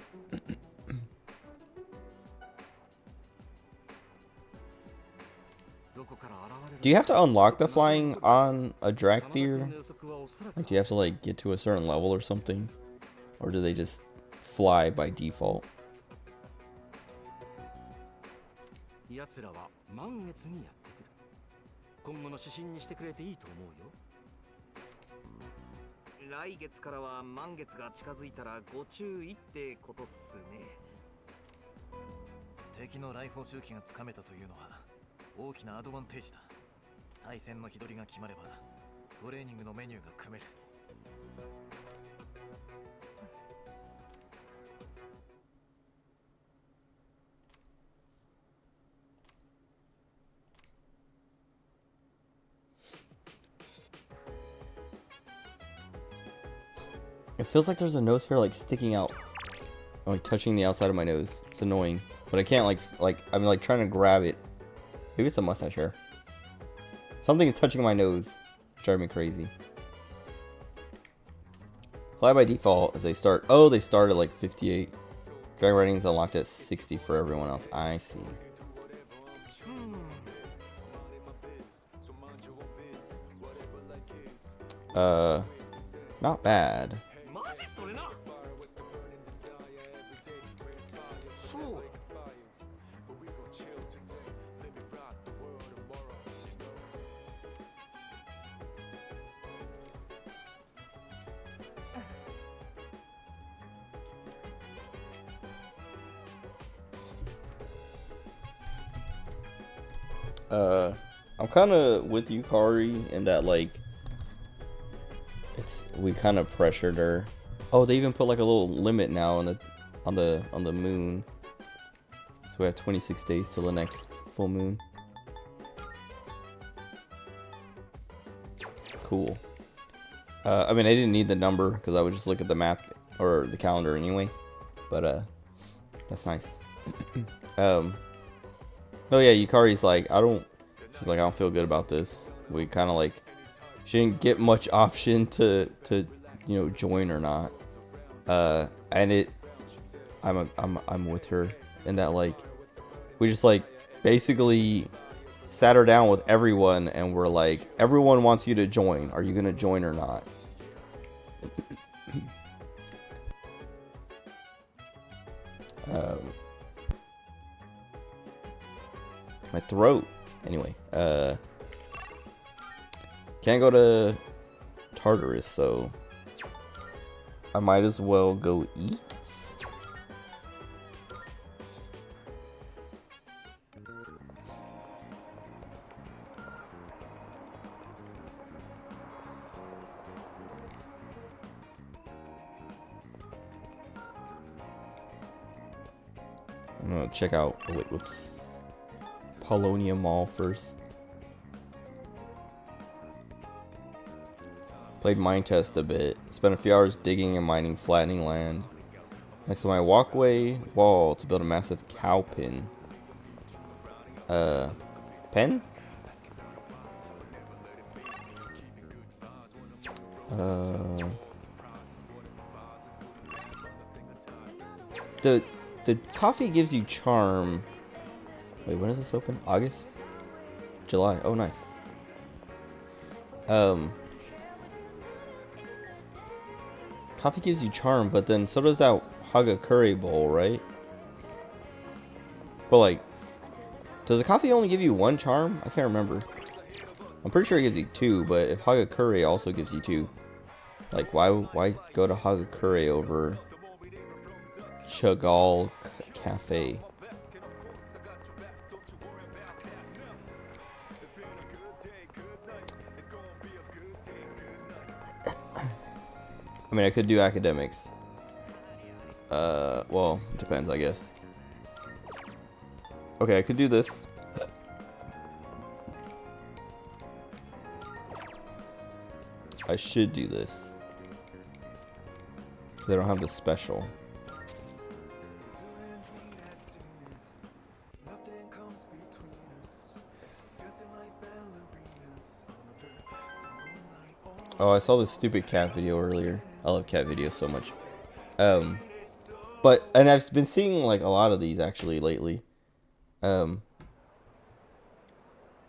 Do you have to unlock the flying on a Drakthir? Like, do you have to like get to a certain level or something? Or do they just fly by default? 奴らは満月にやってくる。今後の指針にしてくれていいと思うよ。来月からは満月が近づいたらご注意ってことっすね。敵の来訪周期がつかめたというのは大きなアドバンテージだ。対戦の日取りが決まればトレーニングのメニューが組める。It feels like there's a nose hair like sticking out, like touching the outside of my nose. It's annoying, but I can't like I'm like trying to grab it. Maybe it's a mustache hair. Something is touching my nose. It's driving me crazy. Fly by default as they start. Oh, they start at like 58. Dragon Riding is unlocked at 60 for everyone else. I see. Not bad. マジそれな。そう。I'm kind of with Yukari in that like we kind of pressured her. Oh, they even put like a little limit now on the moon. So we have 26 days till the next full moon. Cool. I mean, I didn't need the number because I would just look at the map or the calendar anyway. But that's nice. Oh yeah, Yukari's like, she's like, I don't feel good about this. We kind of like, she didn't get much option to you know, join or not. And I'm with her in that like, we just like basically sat her down with everyone and we're like, everyone wants you to join. Are you gonna join or not? My throat. Anyway, can't go to Tartarus, so I might as well go eat. I'm gonna check out, oh wait, whoops. Polonia Mall first. Played Mine Test a bit. Spent a few hours digging and mining, flattening land. Next to my walkway wall to build a massive cow pen. Pen? The coffee gives you charm. Wait, when does this open? August? July. Oh, nice. Coffee gives you charm, but then so does that Hagakure bowl, right? But like, does the coffee only give you one charm? I can't remember. I'm pretty sure it gives you two, but if Hagakure also gives you two, like why go to Hagakure over Chagall Cafe? I mean, I could do academics. Well, it depends, I guess. Okay, I could do this. I should do this. They don't have the special. Oh, I saw this stupid cat video earlier. I love cat videos so much. And I've been seeing like a lot of these actually lately. But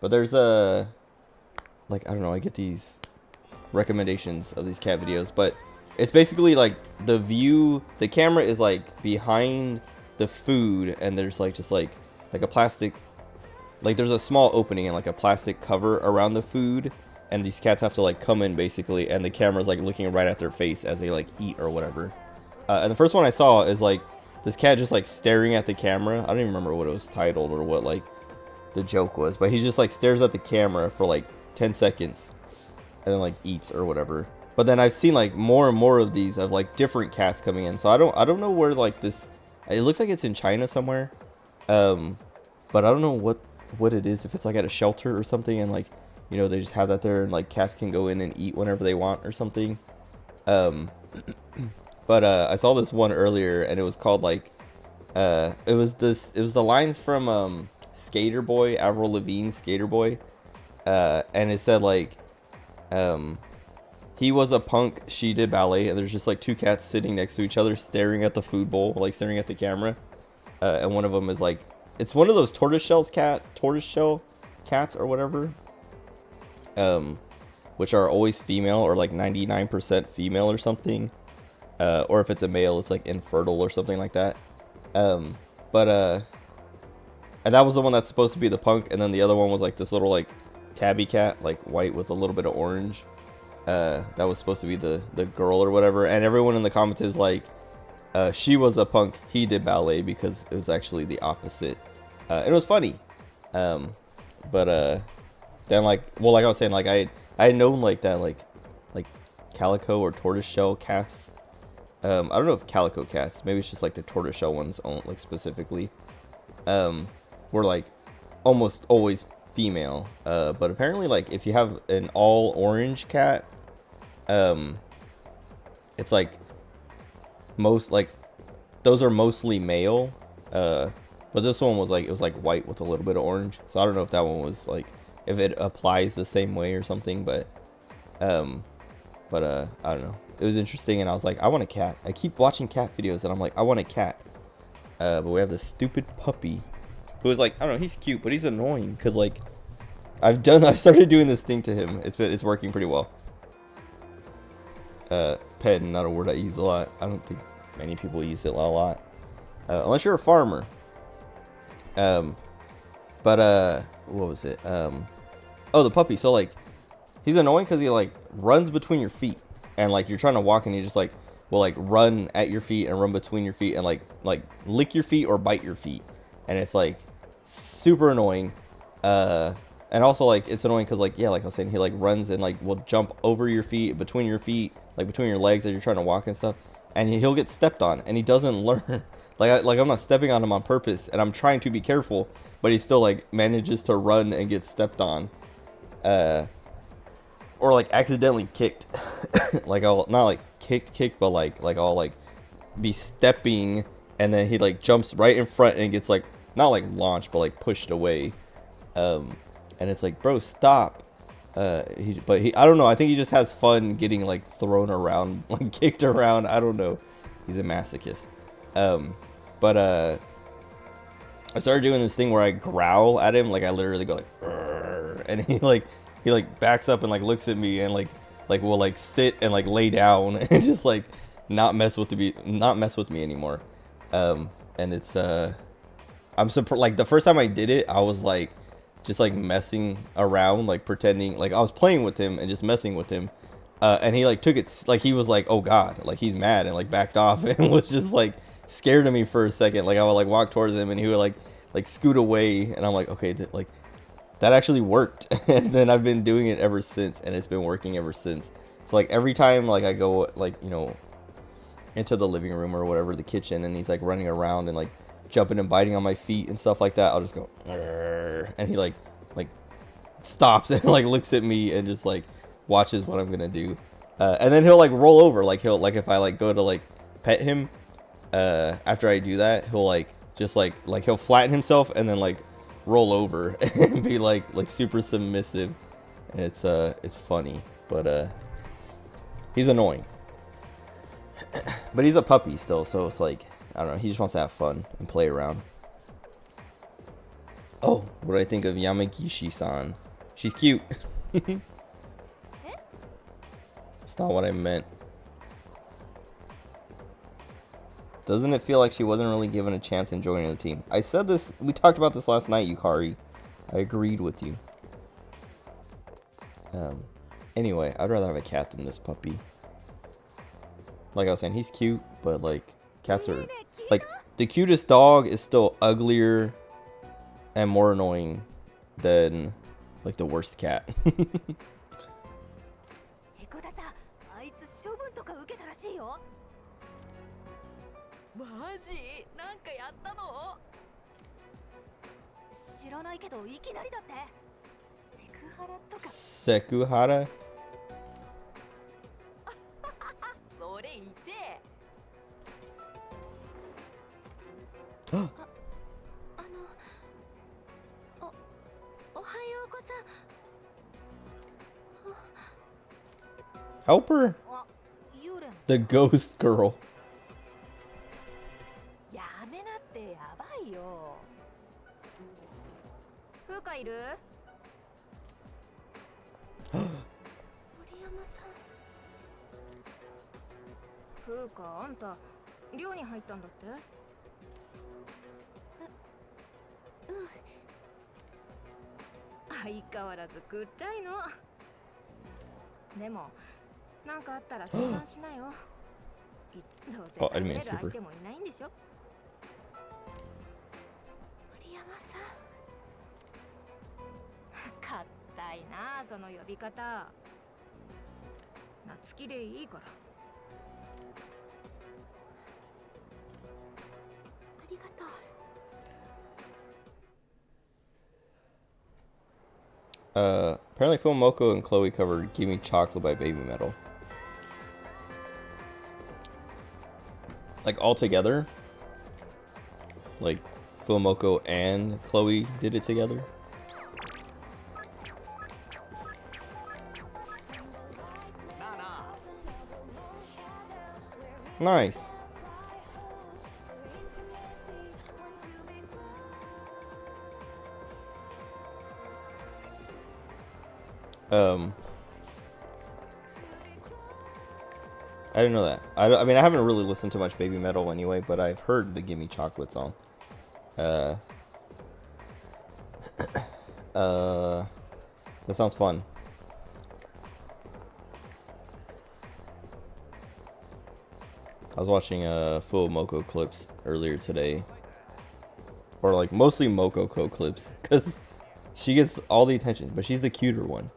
there's like, I don't know, I get these recommendations of these cat videos, but it's basically like the camera is like behind the food and there's like just like a plastic like there's a small opening and like a plastic cover around the food, and these cats have to like come in basically, and the camera's like looking right at their face as they like eat or whatever. And the first one I saw is like this cat just like staring at the camera. I don't even remember what it was titled or what like the joke was, but he just like stares at the camera for like 10 seconds and then like eats or whatever. But then I've seen like more and more of these of like different cats coming in, so I don't know where like this, it looks like it's in China somewhere, but I don't know what it is, if it's like at a shelter or something, and like, you know, they just have that there and like cats can go in and eat whenever they want or something. But I saw this one earlier and it was called like it was the lines from Skater Boy, Avril Lavigne's Skater Boy, and it said like he was a punk, she did ballet, and there's just like two cats sitting next to each other staring at the food bowl, like staring at the camera, and one of them is like, it's one of those tortoiseshell cats or whatever, which are always female or like 99% female or something, or if it's a male it's like infertile or something like that. And that was the one that's supposed to be the punk, and then the other one was like this little like tabby cat, like white with a little bit of orange. That was supposed to be the girl or whatever, and everyone in the comments is like, she was a punk, he did ballet, because it was actually the opposite. It was funny. But then like, well, like I was saying, like I had known like that like calico or tortoiseshell cats. I don't know if calico cats, maybe it's just like the tortoiseshell ones, like specifically, were like almost always female. But apparently like if you have an all orange cat, it's like most like those are mostly male. But this one was like, it was like white with a little bit of orange. So I don't know if that one was like, if it applies the same way or something, but I don't know. It was interesting, and I was like, I want a cat. I keep watching cat videos, and I'm like, I want a cat. But we have this stupid puppy who is like, I don't know, he's cute, but he's annoying because like I started doing this thing to him. It's working pretty well. Pet, not a word I use a lot. I don't think many people use it a lot, unless you're a farmer. What was it? Oh, the puppy. So like, he's annoying because he like runs between your feet, and like you're trying to walk and he just like will like run at your feet and run between your feet and like lick your feet or bite your feet, and it's like super annoying. And also like it's annoying because like, yeah, like I was saying, he like runs and like will jump over your feet, between your feet, like between your legs as you're trying to walk and stuff, and he'll get stepped on and he doesn't learn. Like I'm not stepping on him on purpose, and I'm trying to be careful, but he still like manages to run and get stepped on, or like accidentally kicked. Like I'll not like kicked, but like I'll like be stepping, and then he like jumps right in front and gets like not like launched, but like pushed away. And it's like, bro, stop. I don't know. I think he just has fun getting like thrown around, like kicked around. I don't know. He's a masochist. But I started doing this thing where I growl at him, like I literally go like, "Rrr," and he like backs up and like looks at me and like will like sit and like lay down and just like not mess with me anymore. And it's I'm surprised. Like the first time I did it, I was like just like messing around, like pretending like I was playing with him and just messing with him. And he like took it like he was like, oh god, like he's mad, and like backed off and was just like scared of me for a second. Like I would like walk towards him and he would like scoot away, and I'm like, okay, like that actually worked. And then I've been doing it ever since, and it's been working ever since. So like every time like I go like, you know, into the living room or whatever, the kitchen, and he's like running around and like jumping and biting on my feet and stuff like that, I'll just go, "Arr," and he like stops and like looks at me and just like watches what I'm gonna do. And then he'll like roll over, like he'll like if I like go to like pet him, after I do that, he'll like just like he'll flatten himself and then like roll over and be like super submissive, and it's funny, but he's annoying. But he's a puppy still, so it's like, I don't know, he just wants to have fun and play around. Oh, what do I think of Yamagishi-san? She's cute. It's not what I meant. Doesn't it feel like she wasn't really given a chance in joining the team? I said this, we talked about this last night, Yukari. I agreed with you. Anyway, I'd rather have a cat than this puppy. Like I was saying, he's cute, but like cats are like the cutest dog is still uglier and more annoying than like the worst cat. エコダさ、あいつ処分とか受けたらしいよ。マジ？なんかやったの？知らないけどいきなりだって。セクハラとか。セクハラ? それいて。おはようござ。 Help her? あ、幽霊。 The ghost girl. やめなってやばいよ。風花いる？森山さん。風花、あんた寮に入ったんだって？相変わらず暗いの。でもなんかあったら相談しなよ。どうせ Oh, I 頼 didn't れ mean る to 相 skip 手 her. もいないんでしょ。森山さん。かったいなその呼び方。夏希でいいから。ありがとう。 Apparently Phil Moko and Chloe covered Gimme Chocolate by Baby Metal. Like all together? Like Phil Moko and Chloe did it together? Nice. I didn't know that. I mean, I haven't really listened to much Baby Metal anyway, but I've heard the Gimme Chocolate song. That sounds fun. I was watching Full Moko clips earlier today. Or like mostly Mokoko clips, because she gets all the attention, but she's the cuter one.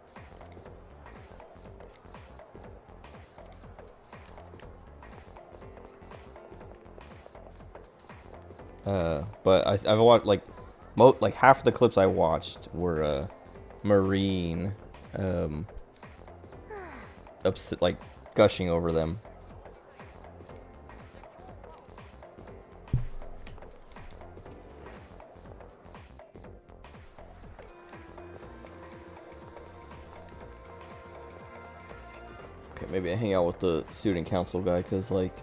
But I've watched like half the clips I watched were Marine upset, like gushing over them. Okay, maybe I hang out with the student council guy, because like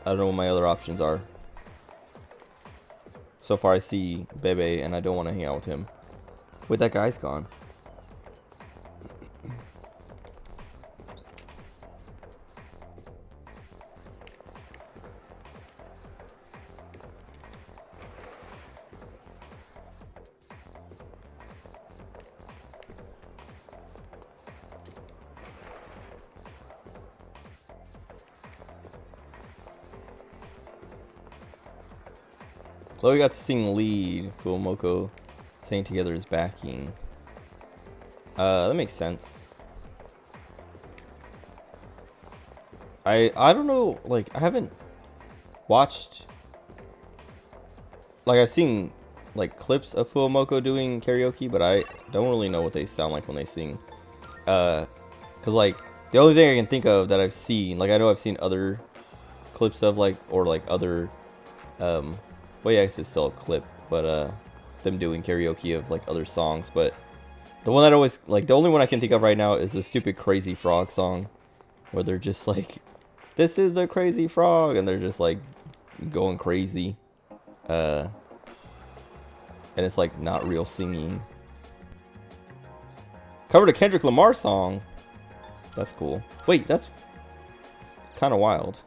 I don't know what my other options are. So far I see Bebe and I don't want to hang out with him. Wait, that guy's gone. Chloe got to sing lead. Full Moko sang together as backing. That makes sense. I don't know, like I haven't watched, like I've seen like clips of Full Moko doing karaoke, but I don't really know what they sound like when they sing. Cause like the only thing I can think of that I've seen, like I know I've seen other clips of like, or like other well, yeah, I guess it's still a clip, but them doing karaoke of like other songs. But the one that always, like, the only one I can think of right now is the stupid Crazy Frog song, where they're just like, "This is the Crazy Frog," and they're just like going crazy, and it's like not real singing. Covered a Kendrick Lamar song. That's cool. Wait, that's kind of wild.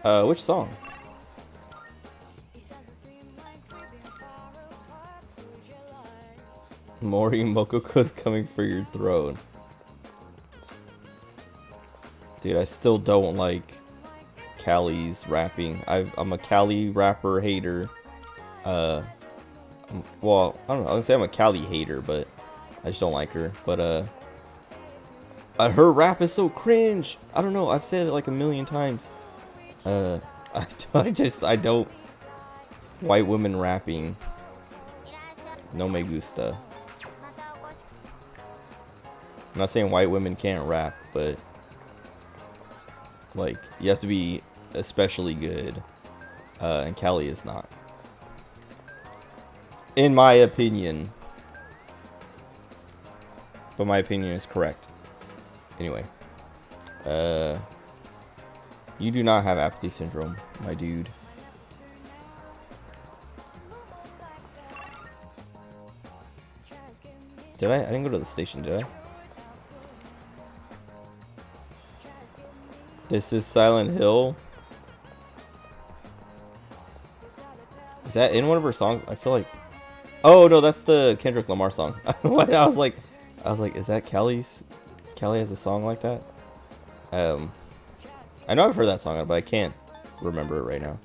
Which song? Mori Mokoko's coming for your throne. Dude, I still don't like Callie's rapping. I'm a Callie rapper hater. Well, I don't know. I would say I'm a Callie hater, but I just don't like her. But her rap is so cringe. I don't know. I've said it like a million times. I don't. White women rapping. No me gusta. I'm not saying white women can't rap, but like you have to be especially good, and Callie is not, in my opinion. But my opinion is correct. Anyway, you do not have apathy syndrome, my dude. Did I? I didn't go to the station, did I? This is Silent Hill. Is that in one of her songs? I feel like. Oh no, that's the Kendrick Lamar song. I was like, is that Callie's? Callie has a song like that. I know I've heard that song, but I can't remember it right now.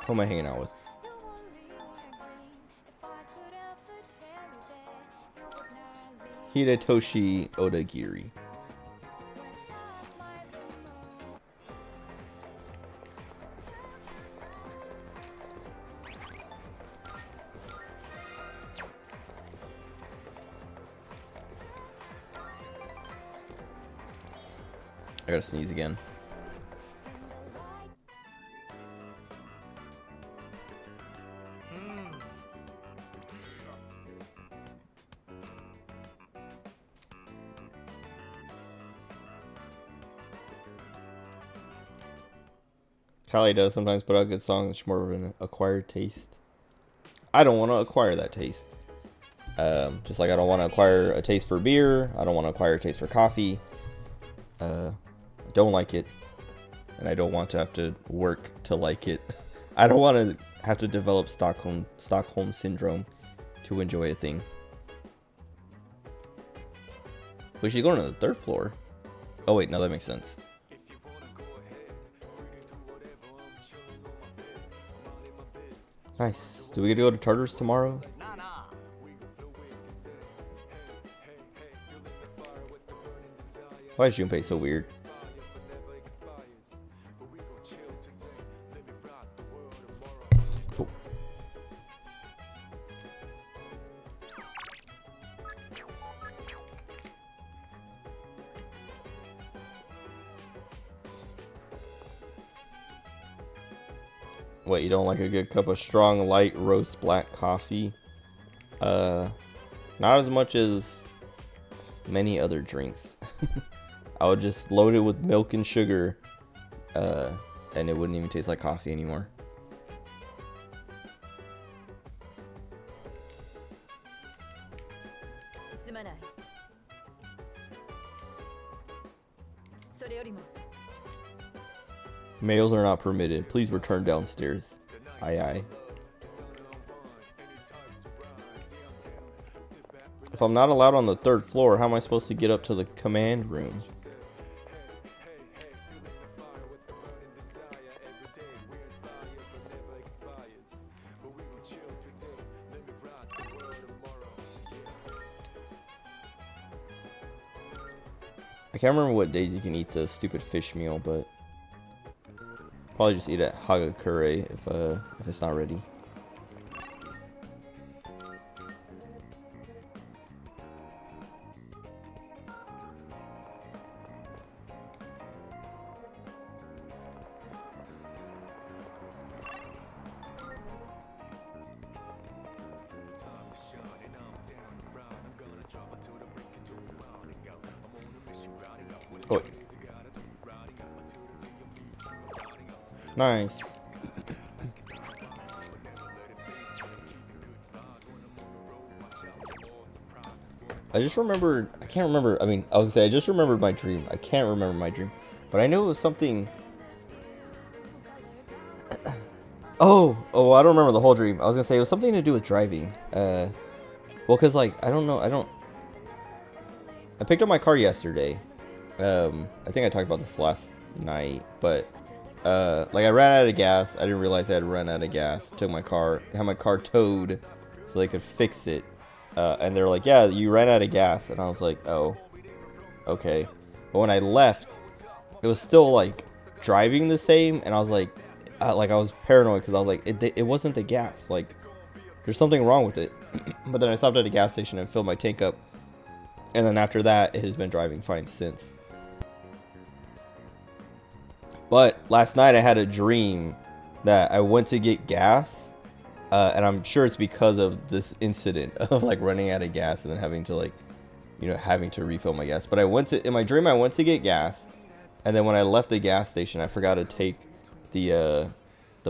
Who am I hanging out with? Hidetoshi Odagiri. I gotta sneeze again. Callie does sometimes put out good songs. It's more of an acquired taste. I don't want to acquire that taste. Just like I don't want to acquire a taste for beer. I don't want to acquire a taste for coffee. I don't like it. And I don't want to have to work to like it. I don't want to have to develop Stockholm syndrome to enjoy a thing. But she's going to the 3rd floor. Oh wait, no, that makes sense. Nice. Do we get to go to Tartarus tomorrow? Why is Junpei so weird? Cool. What, you don't like a good cup of strong, light, roast black coffee? Not as much as many other drinks. I would just load it with milk and sugar, and it wouldn't even taste like coffee anymore. Males are not permitted. Please return downstairs. Aye aye. If I'm not allowed on the 3rd floor, how am I supposed to get up to the command room? I can't remember what days you can eat the stupid fish meal, but probably just eat at Hagakure if it's not ready. Oh, wait. Nice. I just remembered, I can't remember, I mean, I was gonna say, I just remembered my dream. I can't remember my dream. But I know it was something. Oh, I don't remember the whole dream. I was gonna say it was something to do with driving. Well, cause like, I picked up my car yesterday. I think I talked about this last night, but like I ran out of gas. I didn't realize I had run out of gas. Took my car, had my car towed so they could fix it. And they're like, yeah, you ran out of gas. And I was like, oh, okay. But when I left, it was still like driving the same. And I was like I was paranoid because I was like, it wasn't the gas. Like, there's something wrong with it. But then I stopped at a gas station and filled my tank up. And then after that, it has been driving fine since. But last night I had a dream that I went to get gas. And I'm sure it's because of this incident of like running out of gas and then having to like, having to refill my gas. But in my dream, I went to get gas. And then when I left the gas station, I forgot to take the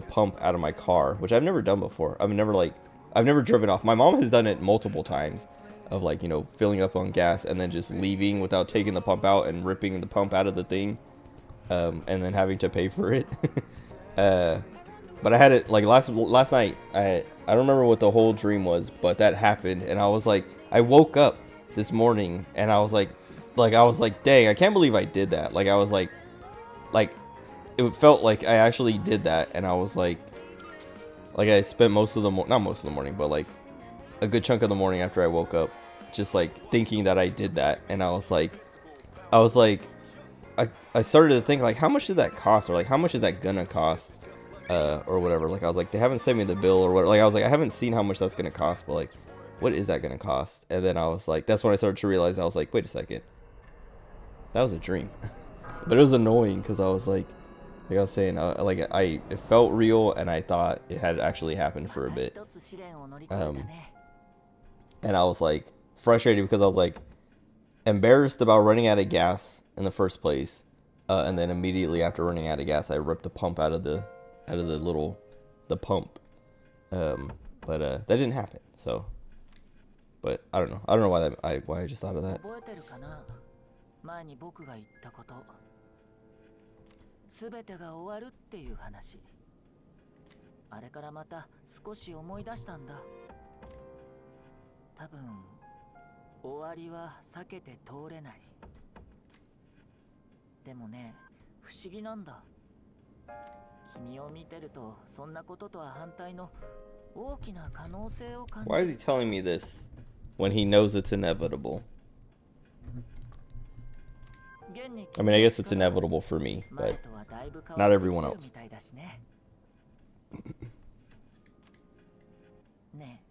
pump out of my car, which I've never done before. I've never driven off. My mom has done it multiple times of like, filling up on gas and then just leaving without taking the pump out and ripping the pump out of the thing. And then having to pay for it. But I had it like last night. I don't remember what the whole dream was, but that happened, and I was like, I woke up this morning, and I was like, dang, I can't believe I did that. Like I was like, it felt like I actually did that, and I was like I spent not most of the morning, but like a good chunk of the morning after I woke up, just like thinking that I did that, and I was like, I started to think like, how much did that cost, or like how much is that gonna cost? Or whatever. Like I was like, they haven't sent me the bill or whatever. Like I was like, I haven't seen how much that's gonna cost, but like, what is that gonna cost? And then I was like, that's when I started to realize. I was like, wait a second, that was a dream. But it was annoying because I was like I was saying, it felt real, and I thought it had actually happened for a bit. And I was like frustrated because I was like embarrassed about running out of gas in the first place, and then immediately after running out of gas, I ripped the pump out of the pump. But that didn't happen. So, but I don't know why I just thought of that. 前に僕が言ったこと、すべてが終わるっていう話。あれからまた少し思い出したんだ。多分終わりは避けて通れない。でもね、不思議なんだ。君を見てるとそんなこととは反対の大きな可能性を感じる。 Why is he telling me this when he knows it's inevitable? I mean, I guess it's inevitable for me, but not everyone else. ね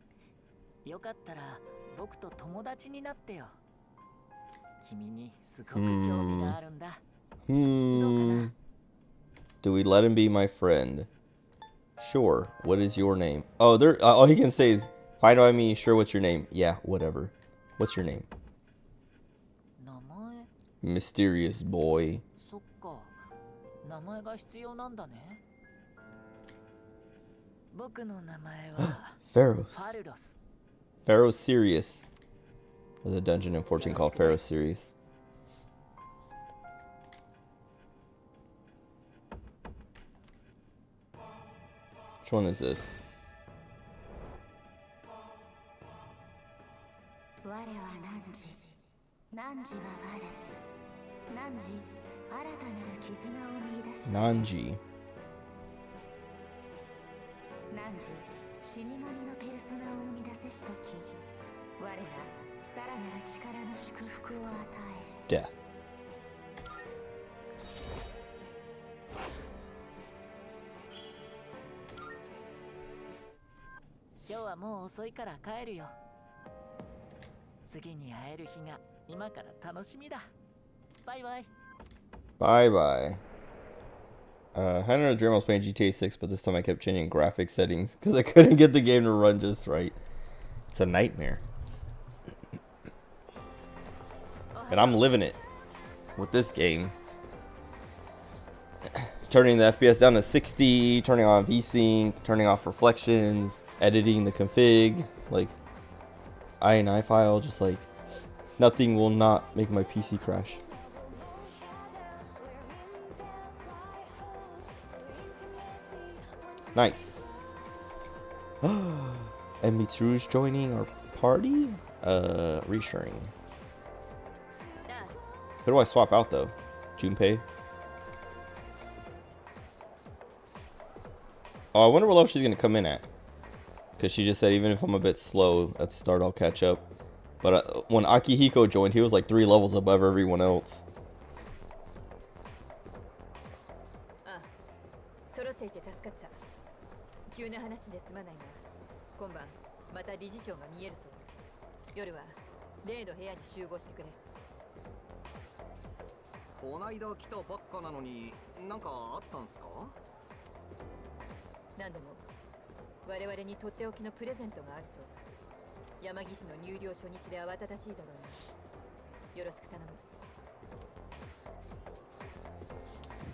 え、よかったら僕と友達になってよ。君にすごく興味があるんだ。どうかな? Do we let him be my friend? Sure. What is your name? Oh, all he can say is, "Fine by me. Sure. What's your name?" Yeah, whatever. What's your name? Mysterious boy. そっか。名前が必要なんだね。僕の名前は Pharaoh. ファルロス。Pharaoh Sirius. There's a dungeon in 14 called Pharaoh Sirius. Which one is this? 我は汝は我。汝、新たなる絆を見出した。Nanji. 汝、死神のペルソナを生み出せしとき、我らさらなる力の祝福を与え。 Death. 今日はもう遅いから帰るよ。次に会える日が今から楽しみだ。Bye bye. Bye bye. I had another dream I was playing GTA 6, but this time I kept changing graphic settings because I couldn't get the game to run just right. It's a nightmare. And I'm living it. with this game. Turning the FPS down to 60, turning on VSync, turning off reflections, editing the config, like INI file, just like nothing will not make my PC crash. Nice. MB2 is joining our party? Reassuring. Who do I swap out though? Junpei? Oh, I wonder what level she's gonna come in at. Because she just said even if I'm a bit slow at the start, I'll catch up. But when Akihiko joined, he was like 3 levels above everyone else. 揃っていて助かった。急な話ですまないが、今晩また理事長が見えるそうだ。夜は例の部屋に集合してくれ。こないだ来たばっかなのに、なんかあったんすか？何でも我々にとっておきのプレゼントがあるそうだ。山岸の入寮初日で慌ただしいだろうな。よろしく頼む。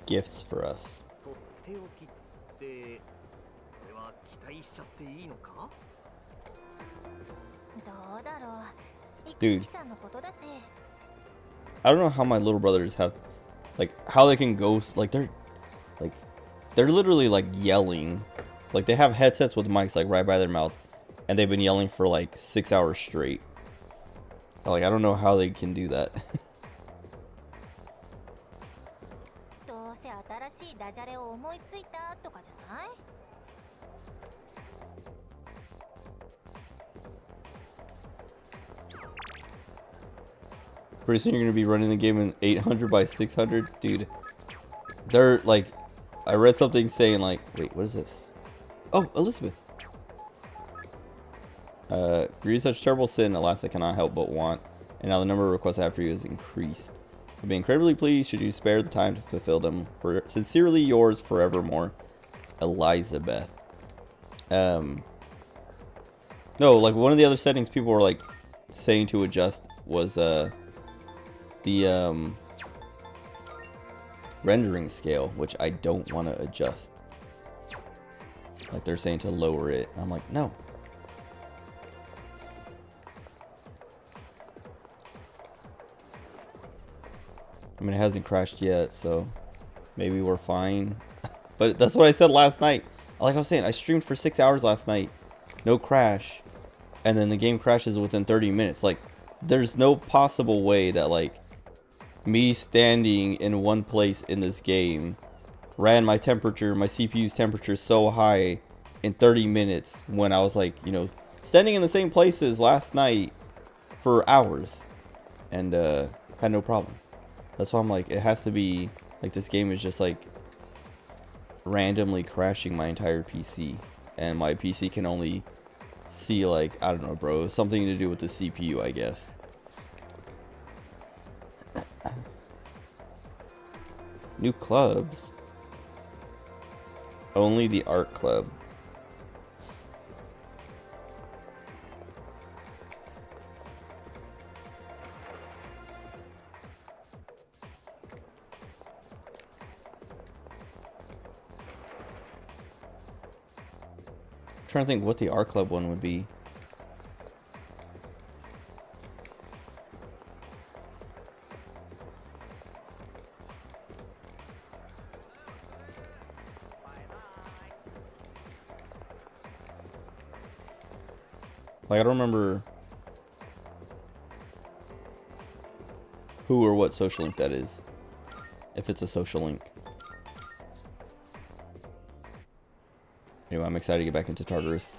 Gifts for us. とっておきって、これは期待しちゃっていいのか？どうだろう。 Dude. いくつきさんのことだし。 I don't know how my little brothers have, like, how they can go, like, they're literally, like, yelling. Like, they have headsets with mics, like, right by their mouth. And they've been yelling for, like, 6 hours straight. Like, I don't know how they can do that. どうせ新しいダジャレを思いついたとかじゃない？ Pretty soon you're gonna be running the game in 800 by 600, dude. They're like, I read something saying like, wait, what is this? Oh, Elizabeth. Grieve such terrible sin, alas I cannot help but want, and now the number of requests I have for you is increased. I'd be incredibly pleased should you spare the time to fulfill them. For sincerely yours forevermore, Elizabeth. No, like one of the other settings people were like saying to adjust was the rendering scale, which I don't want to adjust. Like they're saying to lower it. I'm like, no. I mean, it hasn't crashed yet, so maybe we're fine. But that's what I said last night. Like I was saying, I streamed for 6 hours last night. No crash. And then the game crashes within 30 minutes. Like, there's no possible way that, like, me standing in one place in this game ran my temperature, my CPU's temperature so high in 30 minutes when I was, like, you know, standing in the same places last night for hours. And, had no problem. That's why I'm like, it has to be, like, this game is just, like, randomly crashing my entire PC. And my PC can only see, like, I don't know, bro, something to do with the CPU, I guess. New clubs. Only the art club. I'm trying to think what the art club one would be. Like, I don't remember who or what social link that is. If it's a social link. Anyway, I'm excited to get back into Tartarus.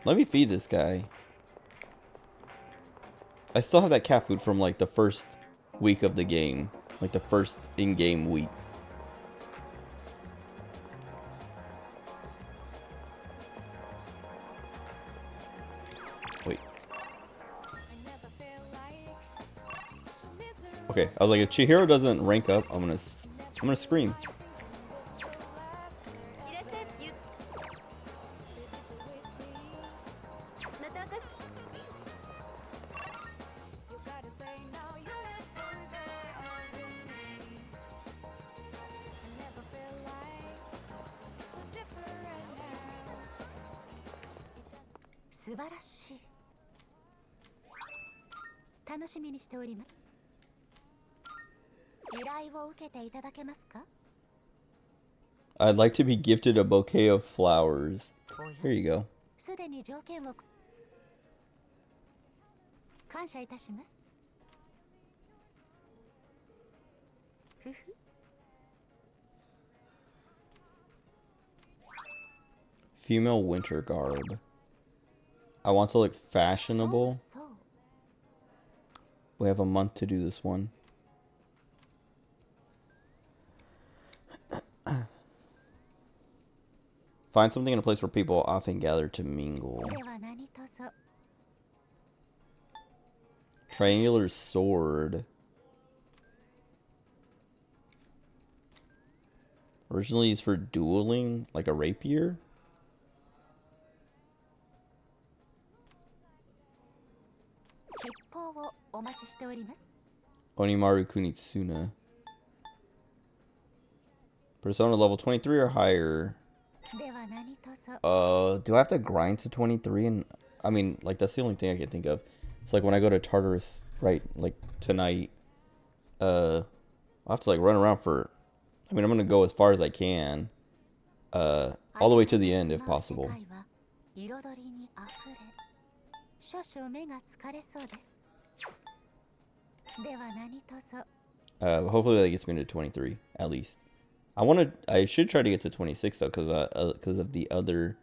Let me feed this guy. I still have that cat food from, like, the first week of the game. Like, the first in-game week. Wait. Okay, I was like, if Chihiro doesn't rank up, I'm gonna scream. 素晴らしい。楽しみにしております。依頼を受けていただけますか？ I'd like to be gifted a bouquet of flowers. Here you go. すでに条件を感謝いたします。ふふ。Female winter garb. I want to look fashionable. We have a month to do this one. Find something in a place where people often gather to mingle. Triangular sword. Originally used for dueling, like a rapier. Onimaru Kunitsuna. Persona level 23 or higher. Do I have to grind to 23? And I mean, like, that's the only thing I can think of. It's like when I go to Tartarus, right, like tonight, I'll have to like run around for, I mean, I'm gonna go as far as I can, all the way to the end if possible. Hopefully that gets me to 23 at least. I should try to get to 26 though, because of the other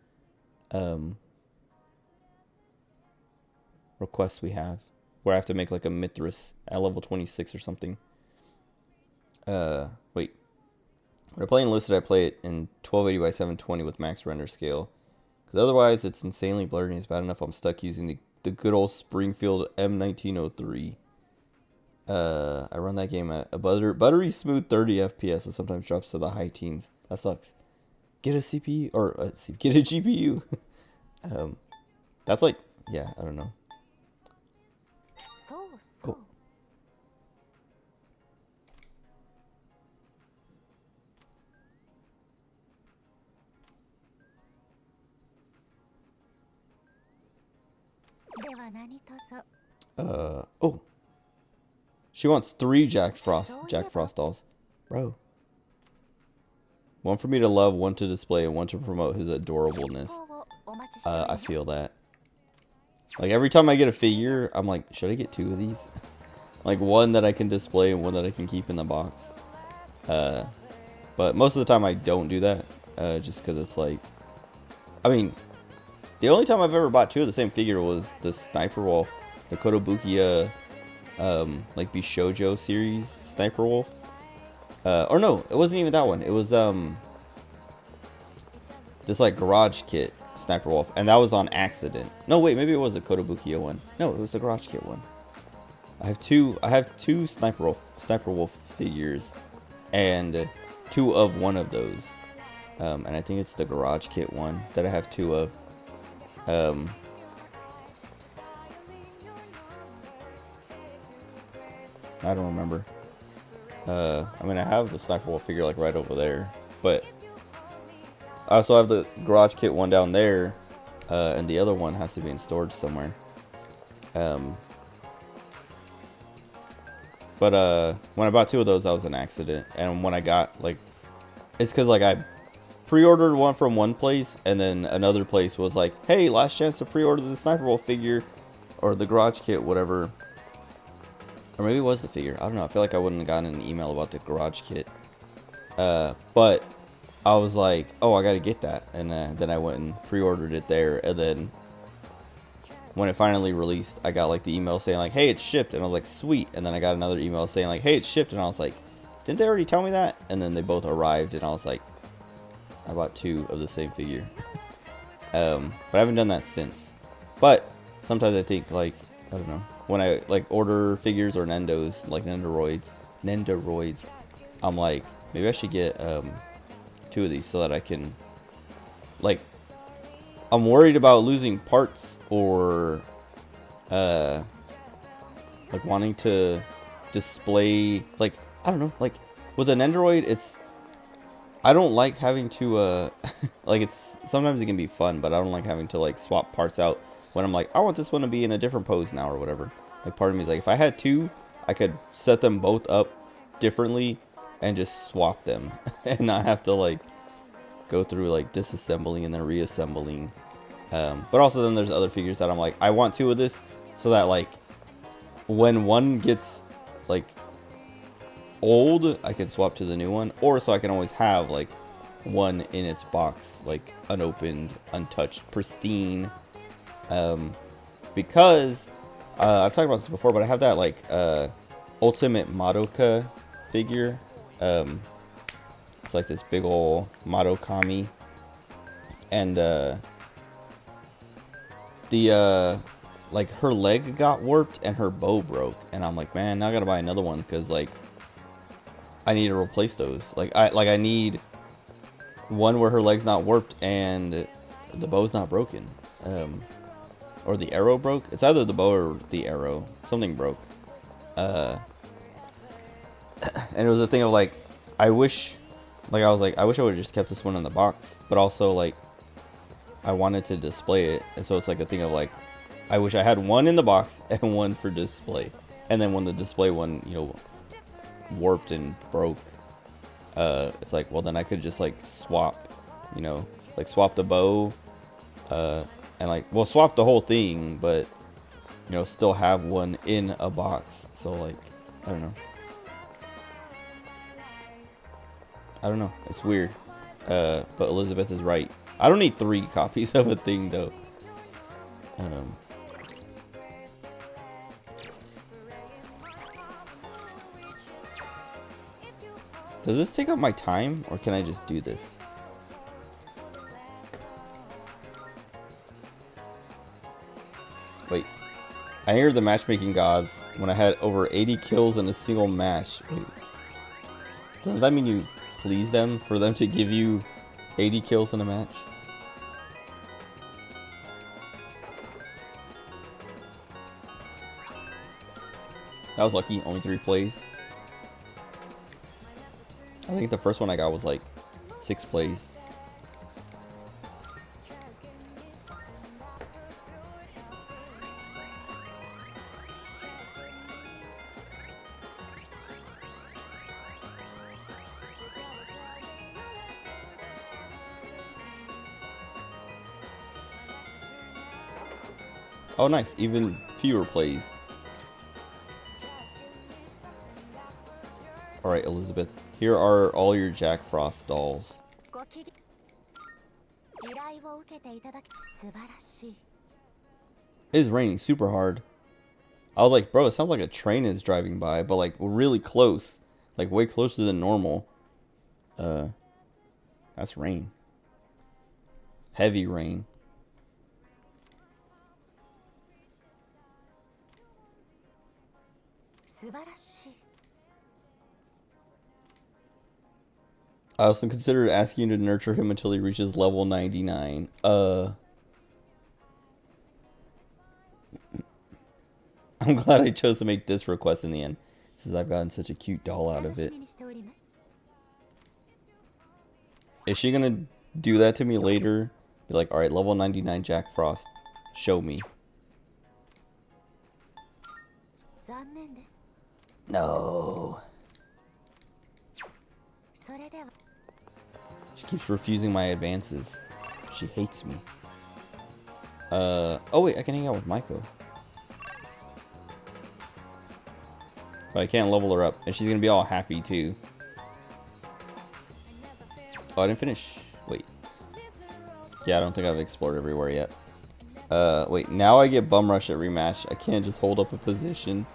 requests we have, where I have to make like a Mithras at level 26 or something. Wait. When I play Enlisted, I play it in 1280 by 720 with max render scale, because otherwise it's insanely blurry and it's bad enough I'm stuck using the good old Springfield M1903. I run that game at a buttery smooth 30 FPS and sometimes drops to the high teens. That sucks. Get a CPU or get a GPU. That's like, yeah, I don't know. Oh. Oh. She wants 3 Jack Frost dolls. Bro. One for me to love, one to display, and one to promote his adorableness. I feel that. Like, every time I get a figure, I'm like, should I get 2 of these? Like, one that I can display and one that I can keep in the box. But most of the time I don't do that. Just because it's like... I mean, the only time I've ever bought 2 of the same figure was the Sniper Wolf. The Kotobukiya... like Bishoujo series Sniper Wolf. Or no, it wasn't even that one. It was this like garage kit Sniper Wolf, and that was on accident. No, wait, maybe it was the Kotobukiya one. No, it was the garage kit one. I have two Sniper Wolf figures, and 2 of one of those. And I think it's the garage kit one that I have 2 of. I don't remember. I mean, I have the Sniper Wolf figure like right over there, but I also have the garage kit one down there, and the other one has to be in storage somewhere. But when I bought 2 of those, that was an accident, and when I got like, it's because like I pre-ordered one from one place, and then another place was like, hey, last chance to pre-order the Sniper Wolf figure, or the garage kit, whatever. Or maybe it was the figure. I don't know. I feel like I wouldn't have gotten an email about the garage kit. But I was like, oh, I got to get that. And then I went and pre-ordered it there. And then when it finally released, I got like the email saying like, hey, it's shipped. And I was like, sweet. And then I got another email saying like, hey, it's shipped. And I was like, didn't they already tell me that? And then they both arrived. And I was like, I bought 2 of the same figure. But I haven't done that since. But sometimes I think like, I don't know. When I like order figures or Nendos, like Nendoroids, I'm like, maybe I should get 2 of these so that I can, like, I'm worried about losing parts or like wanting to display, like, I don't know, like with an Nendoroid, it's, I don't like having to like, it's sometimes it can be fun, but I don't like having to like swap parts out when I'm like, I want this one to be in a different pose now or whatever. Like part of me is like, if I had two, I could set them both up differently and just swap them and not have to like go through like disassembling and then reassembling. But also then there's other figures that I'm like, I want two of this so that like when one gets like old, I can swap to the new one, or so I can always have like one in its box, like unopened, untouched, pristine. Because I've talked about this before, but I have that like Ultimate Madoka figure. It's like this big ol' Madokami, and like her leg got warped and her bow broke, and I'm like, man, now I gotta buy another one because like I need to replace those. Like I need one where her leg's not warped and the bow's not broken, or the arrow broke. It's either the bow or the arrow. Something broke. And it was a thing of like, I wish I would have just kept this one in the box, but also like I wanted to display it, and so it's like a thing of like, I wish I had one in the box and one for display, and then when the display one, you know, warped and broke, it's like, well then I could just like swap, you know, like swap the bow, and like, well, swap the whole thing, but you know, still have one in a box. So like, I don't know, it's weird. But Elizabeth is right, I don't need 3 copies of a thing though. Does this take up my time, or can I just do this? Wait, I hear the matchmaking gods when I had over 80 kills in a single match. Wait, doesn't that mean you please them for them to give you 80 kills in a match? That was lucky, only 3 plays. I think the first one I got was like 6 plays. Oh nice, even fewer plays. Alright, Elizabeth, here are all your Jack Frost dolls. It is raining super hard. I was like, bro, it sounds like a train is driving by, but like really close. Like way closer than normal. That's rain. Heavy rain. I also considered asking you to nurture him until he reaches level 99. I'm glad I chose to make this request in the end, since I've gotten such a cute doll out of it. Is she gonna do that to me later? Be like, alright, level 99 Jack Frost, show me. No. She keeps refusing my advances. She hates me. Oh wait, I can hang out with Maiko. But I can't level her up, and she's gonna be all happy too. Oh, I didn't finish. Wait. Yeah, I don't think I've explored everywhere yet. Wait, now I get bum rush at rematch. I can't just hold up a position.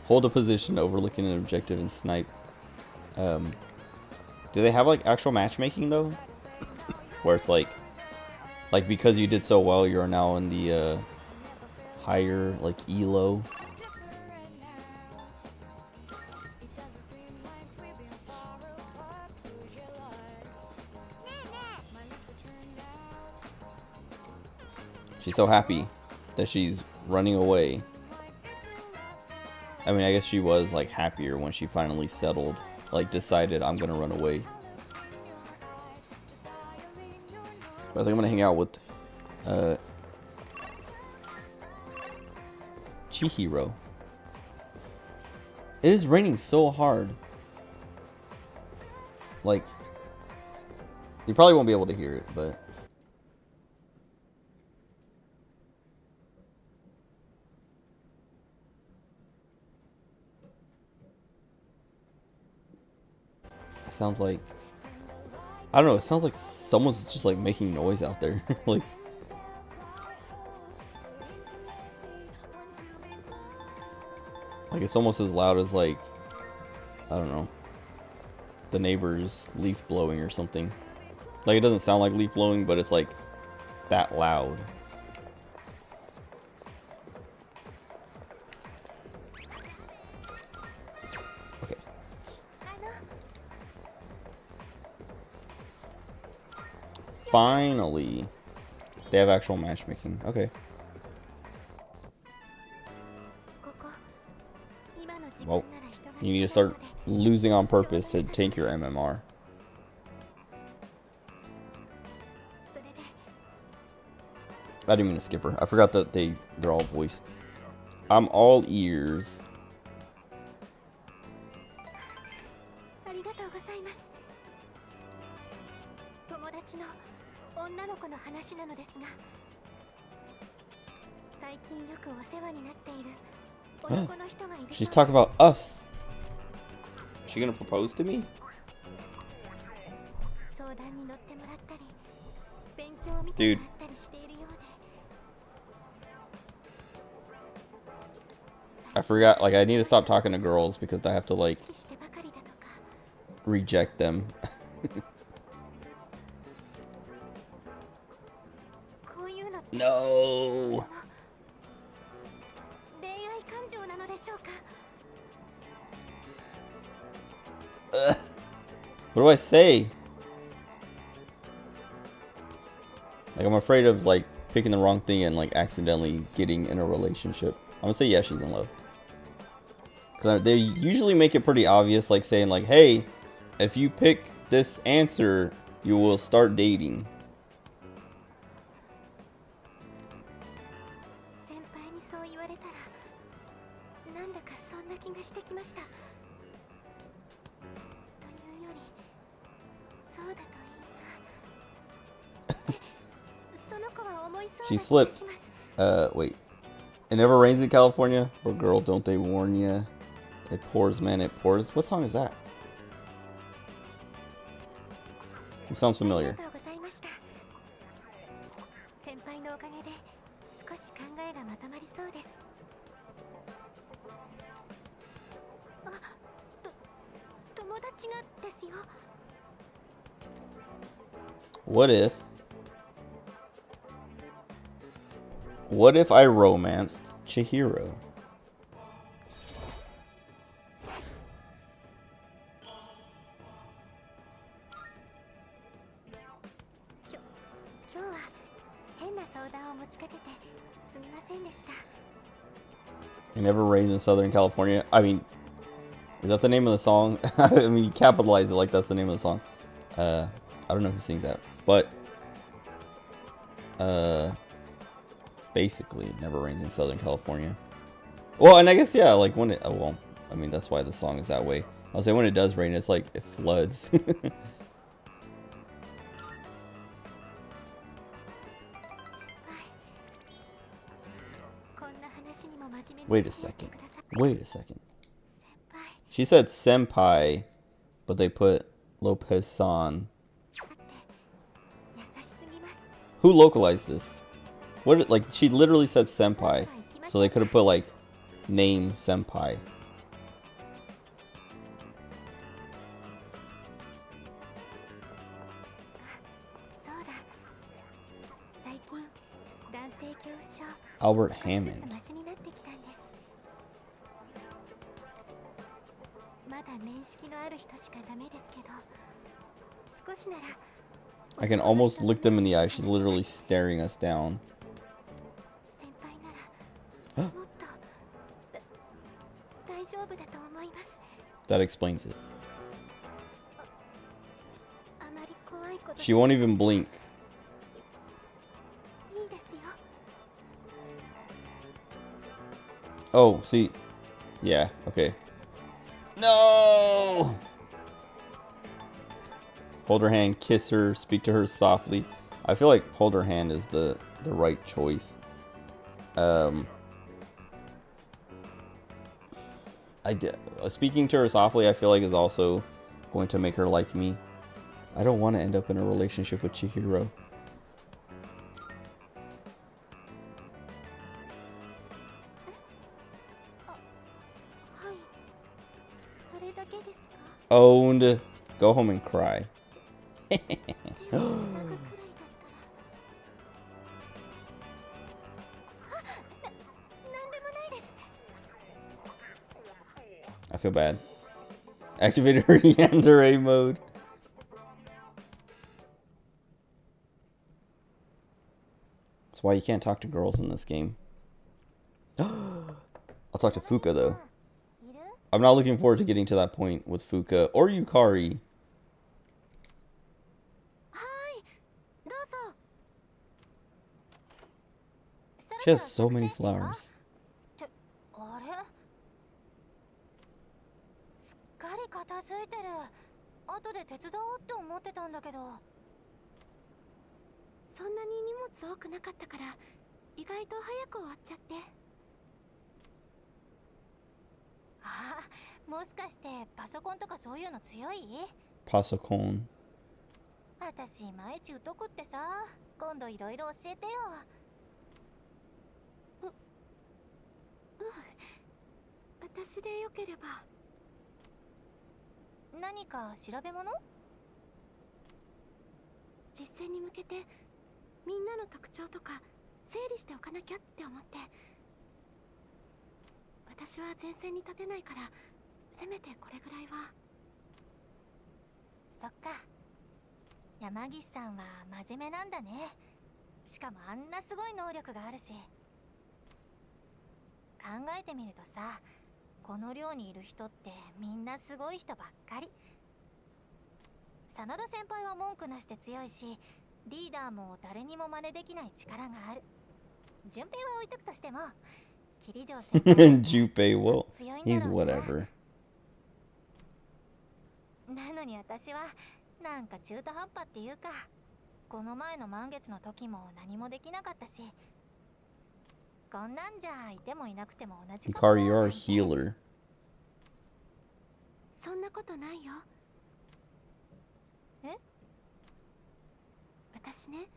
Hold a position, overlooking an objective, and snipe. Do they have like actual matchmaking though? Where it's like because you did so well, you're now in the higher like elo. She's so happy that she's running away. I mean, I guess she was like happier when she finally settled, like decided I'm gonna run away. I think I'm gonna hang out with Chihiro. It is raining so hard. Like, you probably won't be able to hear it, but it sounds like, I don't know, it sounds like someone's just like making noise out there. Like it's almost as loud as like, I don't know, the neighbor's leaf blowing or something. Like it doesn't sound like leaf blowing, but it's like that loud. Okay. Finally, they have actual matchmaking. Okay. Well, you need to start losing on purpose to take your MMR. I didn't mean to skip her. I forgot that they're all voiced. I'm all ears. She's talking about us. Is she gonna propose to me? Dude. I forgot, like I need to stop talking to girls because I have to like reject them. No. What do I say? Like I'm afraid of like picking the wrong thing and like accidentally getting in a relationship. I'm gonna say yeah, she's in love. Cause they usually make it pretty obvious, like saying like, hey, if you pick this answer, you will start dating. She slipped. Wait. It never rains in California, but girl, don't they warn ya? It pours, man, it pours. What song is that? It sounds familiar. What if I romanced Chihiro? It never rains in Southern California. I mean, is that the name of the song? I mean, you capitalize it like that's the name of the song. I don't know who sings that, but basically, it never rains in Southern California. Well, and I guess yeah, like when it. Oh well, I mean that's why the song is that way. I'll say when it does rain, it's like it floods. Wait a second. Wait a second. She said senpai, but they put Lopez-san. Who localized this? What, like, she literally said senpai, so they could have put like name senpai. Albert Hammond. I can almost look them in the eye. She's literally staring us down. That explains it. She won't even blink. Oh, see. Yeah, okay. No! Hold her hand, kiss her, speak to her softly. I feel like hold her hand is the right choice. Speaking to her softly, I feel like is also going to make her like me. I don't want to end up in a relationship with Chihiro. Owned. Go home and cry. I feel bad. Activated her yandere mode. That's why you can't talk to girls in this game. I'll talk to Fuka though. I'm not looking forward to getting to that point with Fuka or Yukari. She has so many flowers. 片付いてる。後で手伝おうって思ってたんだけど。そんなに荷物多くなかったから意外と早く終わっちゃって。あ、もしかしてパソコンとかそういうの強い？パソコン。私いまいち疎くってさ、今度いろいろ教えてよ。私でよければ。何か調べ物？実戦に向けてみんなの特徴とか整理しておかなきゃって思って。私は前線に立てないからせめてこれぐらいは。そっか、山岸さんは真面目なんだね。しかもあんなすごい能力があるし。考えてみるとさ、この寮にいる人ってみんなすごい人ばっかり。真田先輩は文句なしで強いし、リーダーも誰にも真似できない力がある。順平は置いとくとしても、桐城先輩Junpei, well, he's whatever. なのに私はなんか中途半端っていうか、この前の満月の時も何もできなかったし、こんなんじゃいてもいなくても同じかも。 Hikari, you're a healer. そんなことないよ。え？私ね、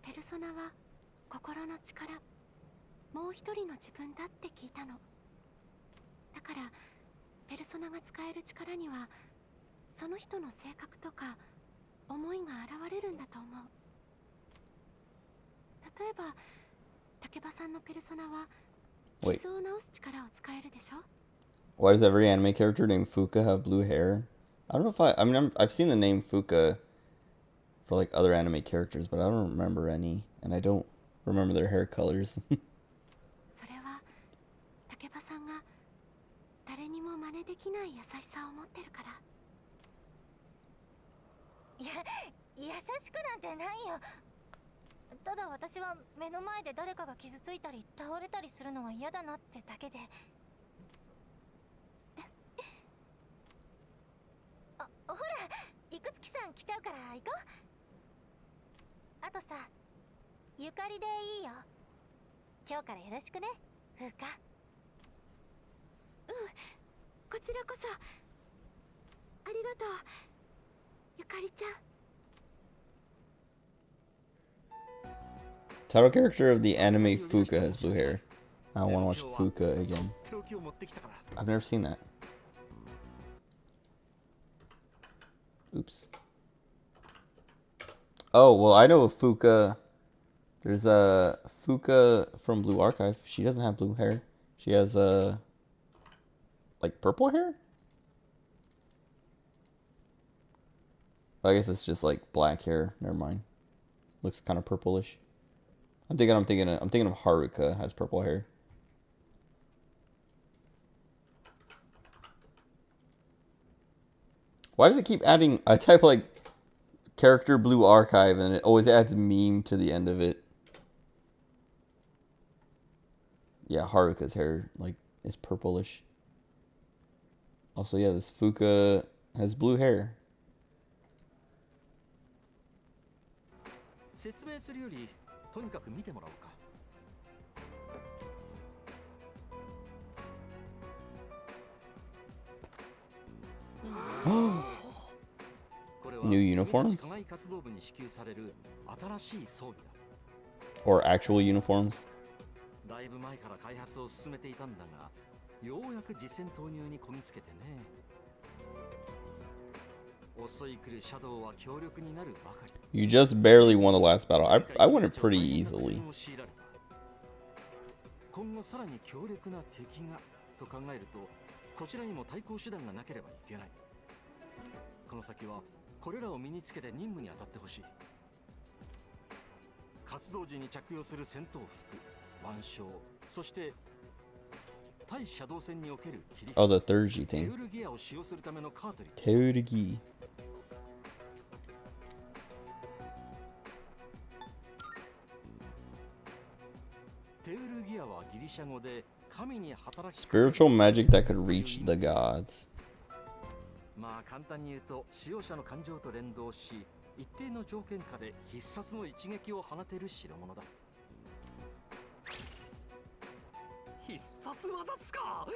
ペルソナは心の力、もう一人の自分だって聞いたの。だからペルソナが使える力にはその人の性格とか思いが現れるんだと思う。例えば竹場さんのペルソナは傷を治す力を使えるでしょ。 Why does every anime character named Fuka have blue hair? I don't know if I mean, I've seen the name Fuka for like other anime characters, but I don't remember any, and I don't remember their hair colors. それは竹場さんが誰にも真似できない優しさを持ってるから。いや、優しくなんてないよ。ただ私は目の前で誰かが傷ついたり倒れたりするのは嫌だなってだけで。あ、ほら、いくつきさん来ちゃうから行こう。あとさ、ゆかりでいいよ。今日からよろしくね、風花。うん、こちらこそ。ありがとう、ゆかりちゃん。Title character of the anime Fuka has blue hair. I want to watch Fuka again. I've never seen that. Oops. Oh, well, I know Fuka. There's a Fuka from Blue Archive. She doesn't have blue hair. She has like purple hair? I guess it's just like black hair. Never mind. Looks kind of purplish. I'm thinking of Haruka has purple hair. Why does it keep adding? I type like character Blue Archive and it always adds meme to the end of it. Yeah, Haruka's hair like is purplish. Also, yeah, this Fuka has blue hair. 説明するよりとにかく見てもらおうか。New uniforms? 課外活動部に支給される新しい装備だ。 Or actual uniforms? だいぶ前から開発を進めていたんだが、ようやく実戦投入にこぎつけてね。遅い来るシャドウは強力になるばかり。You just barely won the last battle. I won it pretty easily. 今後さらに強力な敵がと考えると、こちらにも対抗手段がなければいけない。この先はこれらを身につけて任務に当たってほしい。活動時に着用する戦闘服、腕章、そして対シャドウ戦における切り Oh, the Thurgy テ thing. ウルギアを使用するためのカートリッジ。 Teurgi. テウルギアはギリシャ語で神に働き Spiritual magic that could reach the gods. まあ簡単に言うと使用者の感情と連動し、一定の条件下で必殺の一撃を放てる代物だ。必殺技っすか。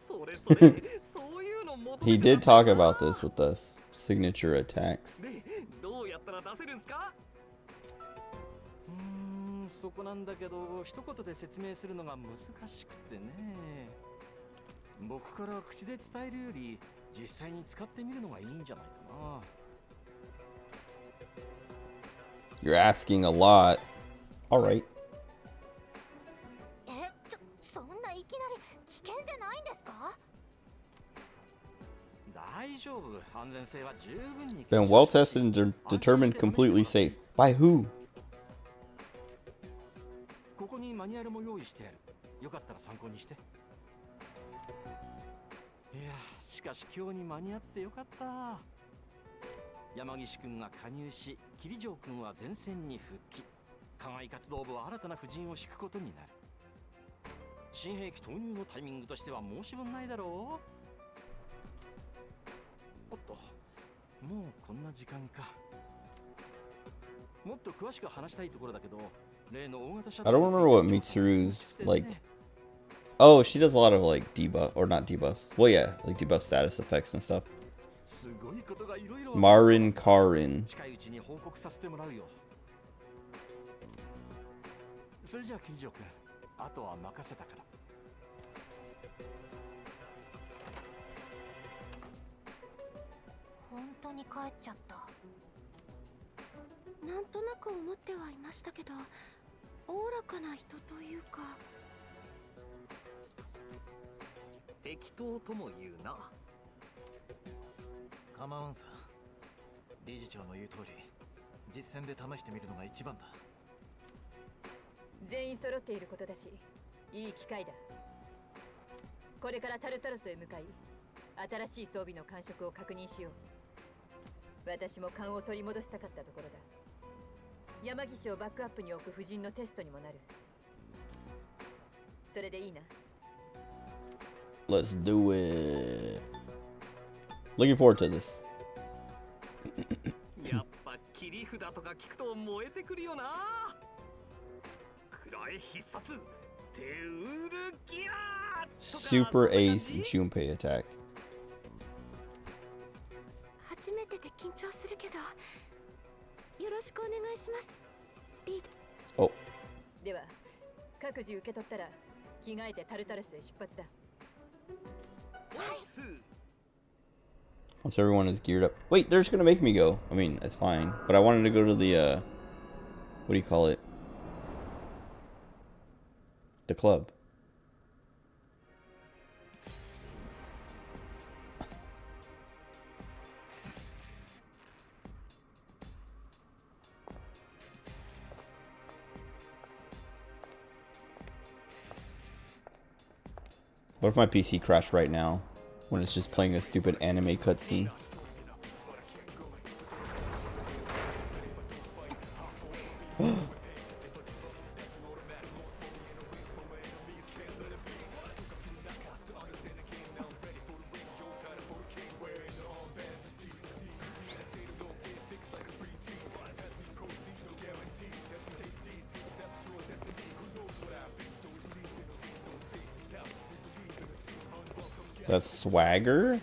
それそれ、そういうの求 He めて did talk about this with us. Signature attacks. で、どうやったら出せるんすか。そこなんだけど、一言で説明するのが難しくてね。僕から口で伝えるより実際に使ってみるのがいいんじゃないかな。 You're asking a lot. Alright. そんないきなり危険じゃないんですか？大丈夫、安全性は十分に Been well tested and determined completely safe. By who? ここにマニュアルも用意してある。よかったら参考にして。いや、しかし今日に間に合ってよかった。山岸君が加入し、桐城君は前線に復帰。課外活動部は新たな布陣を敷くことになる。新兵器投入のタイミングとしては申し分ないだろう。おっと、もうこんな時間か。もっと詳しく話したいところだけど、例の大型シャ I ドウ don't remember what Mitsuru's like. Oh, she does a lot of like debuff or not debuffs. Well, yeah, like debuff status effects and stuff. すごいことがいろいろ。 Marin Karin. 近いうちに報告させてもらうよ。それじゃあ桐城君、あとは任せたから。本当に帰っちゃった。なんとなく思ってはいましたけど、おおらかな人というか。適当とも言うな。構わんさ。理事長の言う通り、実戦で試してみるのが一番だ。全員揃っていることだし、いい機会だ。これからタルタロスへ向かい、新しい装備の感触を確認しよう。私も勘を取り戻したかったところだ。山岸をバックアップに置く布陣のテストにもなる。それでいいな。 Let's do it. Looking forward to this. やっぱ切り札とか聞くと燃えてくるよな。暗い必殺テウルギア。 Super Ace Junpei attack. 初めてで緊張するけど、よろしくお願いします。リード。 Oh. では、各自受け取ったら着替えてタルタルスへ出発だ。 Once everyone is geared up. Wait, they're just gonna make me go. I mean, that's fine. But I wanted to go to the, what do you call it? The club. What if my PC crashed right now when it's just playing a stupid anime cutscene? That's Swagger?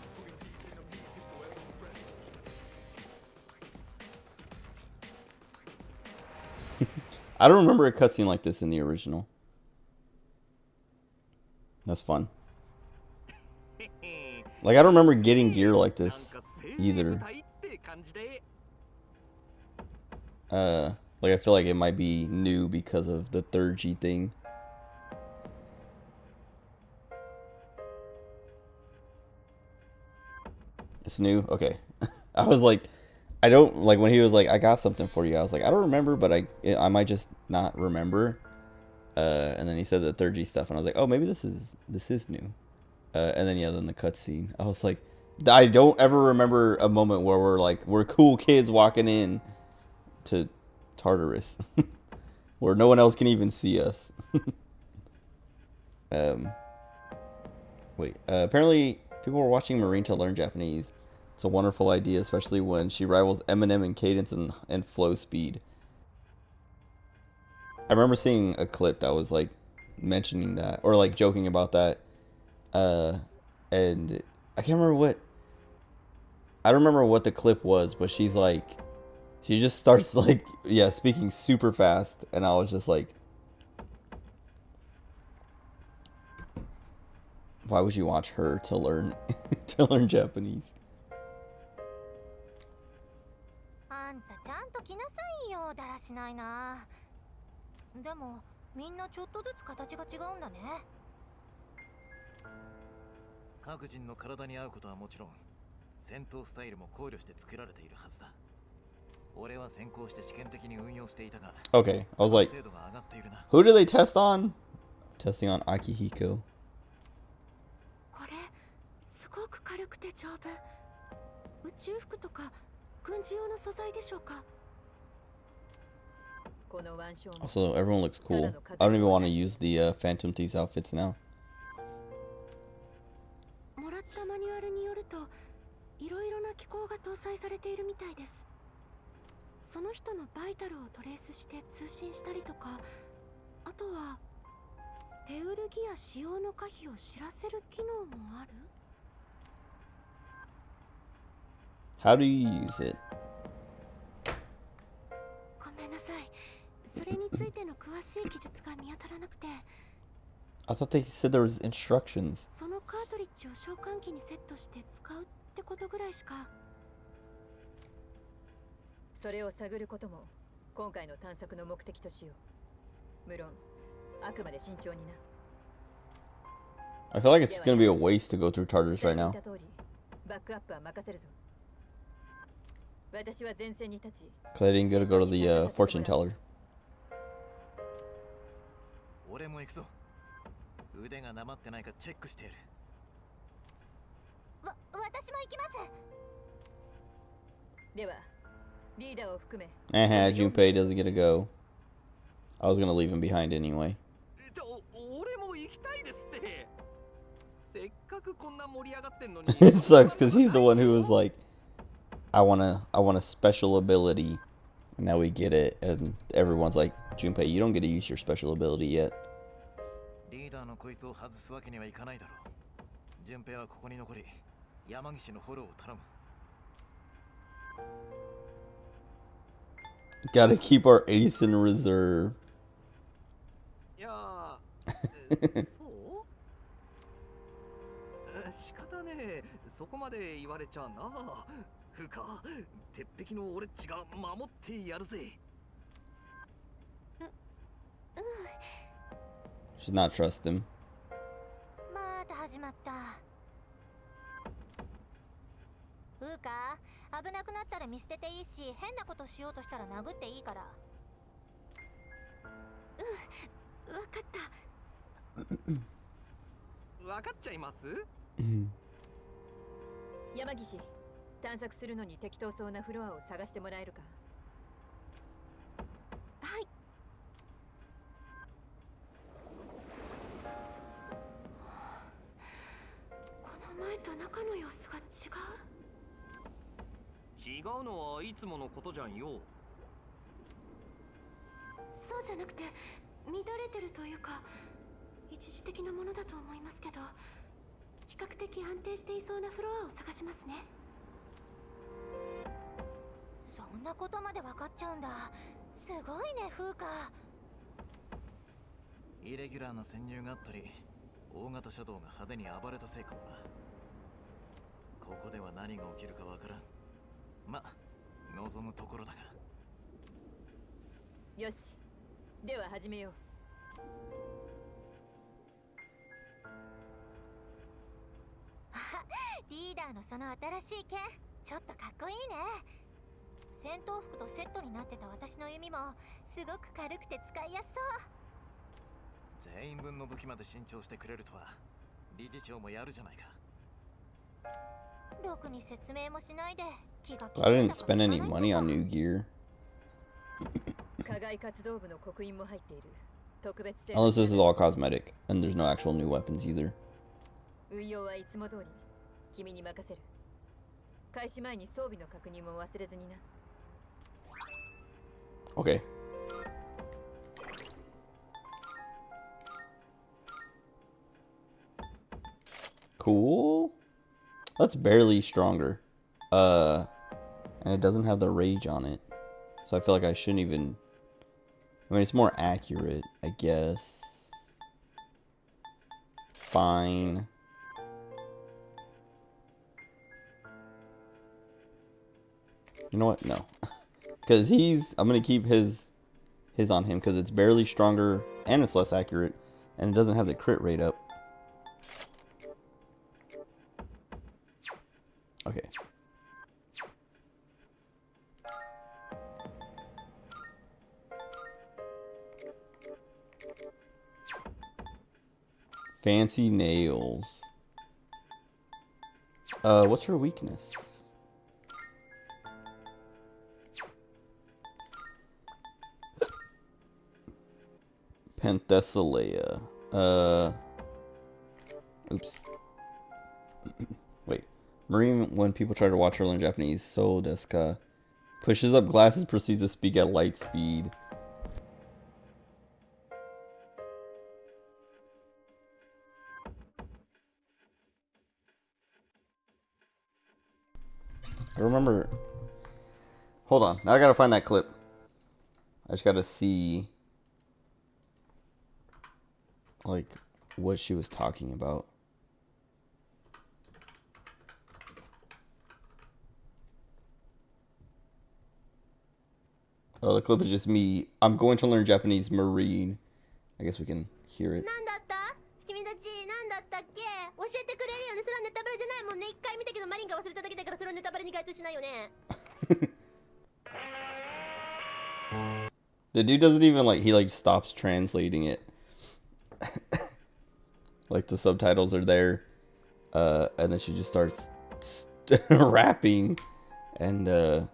I don't remember a cutscene like this in the original. That's fun. Like, I don't remember getting gear like this either. Like, I feel like it might be new because of the third G thing. It's new? Okay. I was like, I don't, like, when he was like, I got something for you, I was like, I don't remember, but I might just not remember. And then he said the third G stuff, and I was like, oh, maybe this is new. And then, yeah, then the cutscene. I was like, I don't ever remember a moment where we're cool kids walking in to Tartarus. Where no one else can even see us. Wait, apparently people were watching Marine to learn Japanese. It's a wonderful idea, especially when she rivals Eminem in cadence and flow speed. I remember seeing a clip that was like mentioning that, or like joking about that. And I can't remember what. I don't remember what the clip was, but she's like, she just starts like, yeah, speaking super fast, and I was just like, why would you watch her to learn to learn Japanese? あんたちゃんと来なさいよ、だらしないな。でもみんなちょっとずつ形が違うんだね。各人の体に合うことはもちろん、戦闘スタイルも考慮して作られているはずだ。俺は先行して試験的に運用していたが、Okay, I was like, 精度が上がっているな。who do they test on? Testing on Akihiko. これすごく軽くて丈夫。宇宙服とか軍事用の素材でしょうか。 Also, everyone looks cool. I don't even want to use the Phantom Thieves outfits now. もらったマニュアルによると、いろいろな機構が搭載されているみたいです。その人のバイタルをトレースして通信したりとか、あとはテウルギア使用の可否を知らせる機能もある。 How do you use it? ごめんなさい。それについての詳しい記述が見当たらなくて。 I thought they said there was instructions. そのカートリッジを召喚機にセットして使うってことぐらいしか。 それを探ることも今回の探索の目的としよう。無論あくまで慎重にな。 I feel like it's gonna be a waste to go through Tartarus right now. バックアップは任せるぞ。私は前線に立ち。 Cause I didn't get to go to the fortune teller. 俺も行くぞ。腕がなまってないかチェックしてやる。私も行きます。では。 Junpei doesn't get to go. I was gonna leave him behind anyway. It sucks because he's the one who was like, I want a special ability. And now we get it, and everyone's like, Junpei, you don't get to use your special ability yet. Gotta keep our ace in reserve. いやそう仕方ねえ、そこまで言われちゃな。ふか、鉄壁の俺っちが守ってやるぜ。Should not trust him. また始まった。うか、危なくなったら見捨てていいし、変なことしようとしたら殴っていいから。わかった。わかっちゃいます？山岸、探索するのに適当そうなフロアを探してもらえるか。はい。この前と中の様子が違う？ 違うのはいつものことじゃんよ。そうじゃなくて乱れてるというか一時的なものだと思いますけど、比較的安定していそうなフロアを探しますね。そんなことまで分かっちゃうんだ。すごいね、風花。イレギュラーな潜入があったり、大型シャドウが派手に暴れたせいかもな。ここでは何が起きるかわからん。ま、望むところだが。よし、では始めよう。リーダーのその新しい剣、ちょっとかっこいいね。戦闘服とセットになってた私の弓もすごく軽くて使いやすそう。全員分の武器まで新調してくれるとは、理事長もやるじゃないか。ろくに説明もしないで気が I didn't spend any money on new gear. 課外活動部の刻印も入っている。特別戦 Unless this is all cosmetic, and there's no actual new weapons either. 運用はいつも通り君に任せる。開始前に装備の確認も忘れずにな。Okay. Cool. That's barely stronger. And it doesn't have the rage on it. So I feel like I shouldn't even... I mean, it's more accurate, I guess. Fine. You know what? No. Because I'm going to keep his on him because it's barely stronger and it's less accurate. And it doesn't have the crit rate up. Okay. Fancy nails. What's her weakness? Penthesilea. Oops. Wait. Marine, when people try to watch her learn Japanese, so desu ka. Pushes up glasses, proceeds to speak at light speed. I remember... Hold on. Now I gotta find that clip. I just gotta see... like, what she was talking about. Oh, the clip is just me. I'm going to learn Japanese Marine. I guess we can hear it. The dude doesn't even like, he like stops translating it. Like the subtitles are there. And then she just starts rapping. And the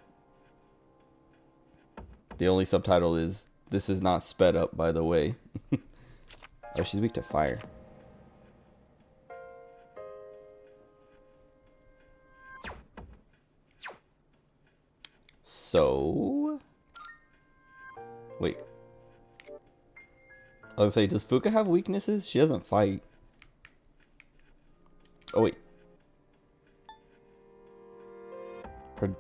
only subtitle is, "This is not sped up, by the way." Oh, she's weak to fire. So... wait. I was gonna say, does Fuka have weaknesses? She doesn't fight. Oh, wait.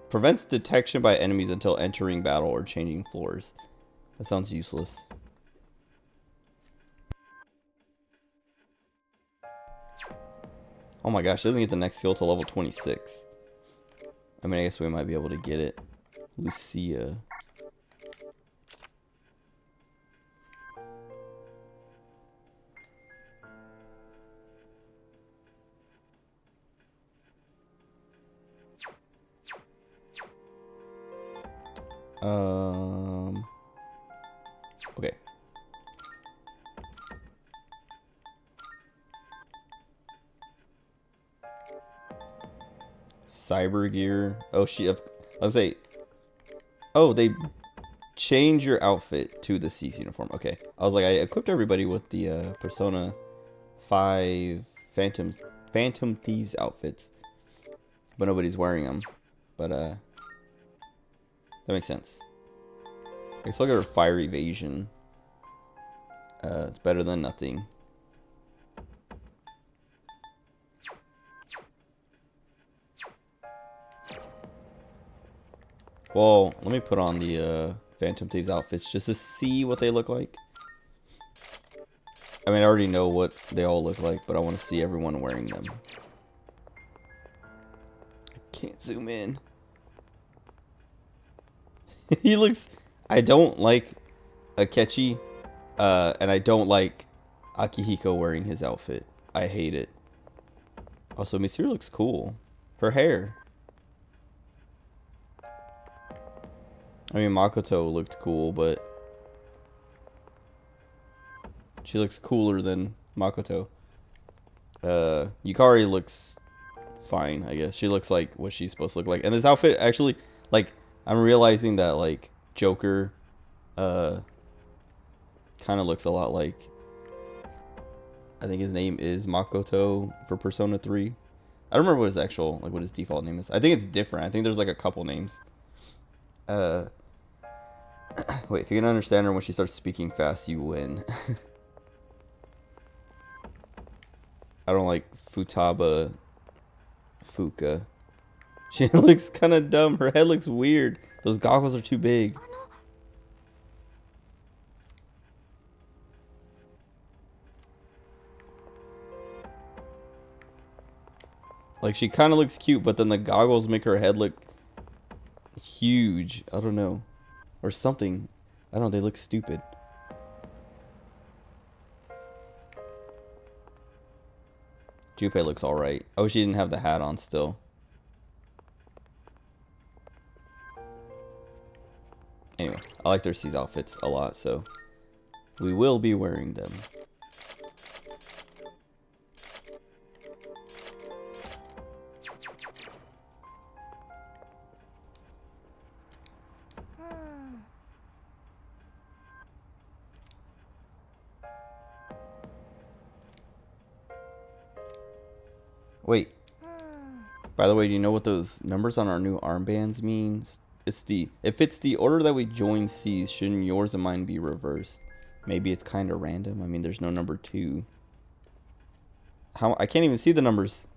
Prevents detection by enemies until entering battle or changing floors. That sounds useless. Oh my gosh, doesn't get the next skill till level 26. I mean, I guess we might be able to get it. Lucia. Okay. Cyber gear. Oh, let's say. Oh, they change your outfit to the Cease uniform. Okay. I was like, I equipped everybody with the Persona 5 Phantom Thieves outfits, but nobody's wearing them. But that makes sense. I guess I'll get her Fire Evasion. It's better than nothing. Well, let me put on the Phantom Thieves outfits just to see what they look like. I mean, I already know what they all look like, but I want to see everyone wearing them. I can't zoom in. He looks... I don't like Akechi, and I don't like Akihiko wearing his outfit. I hate it. Also, Mitsuru looks cool. Her hair. I mean, Makoto looked cool, but she looks cooler than Makoto. Yukari looks fine, I guess. She looks like what she's supposed to look like. And this outfit actually, like, I'm realizing that, like, Joker kind of looks a lot like, I think his name is Makoto for Persona 3. I don't remember what his actual, like, what his default name is. I think it's different. I think there's, like, a couple names. Wait, if you can understand her when she starts speaking fast, you win. I don't like Futaba Fuka. She looks kind of dumb. Her head looks weird. Those goggles are too big. Like, she kind of looks cute, but then the goggles make her head look huge. I don't know. Or something. I don't know, they look stupid. Junpei looks alright. Oh, she didn't have the hat on still. Anyway, I like Thirsty's outfits a lot, so we will be wearing them. Wait. By the way, do you know what those numbers on our new armbands mean? If it's the order that we join C's, shouldn't yours and mine be reversed? Maybe it's kind of random. I mean, there's no number 2. I can't even see the numbers.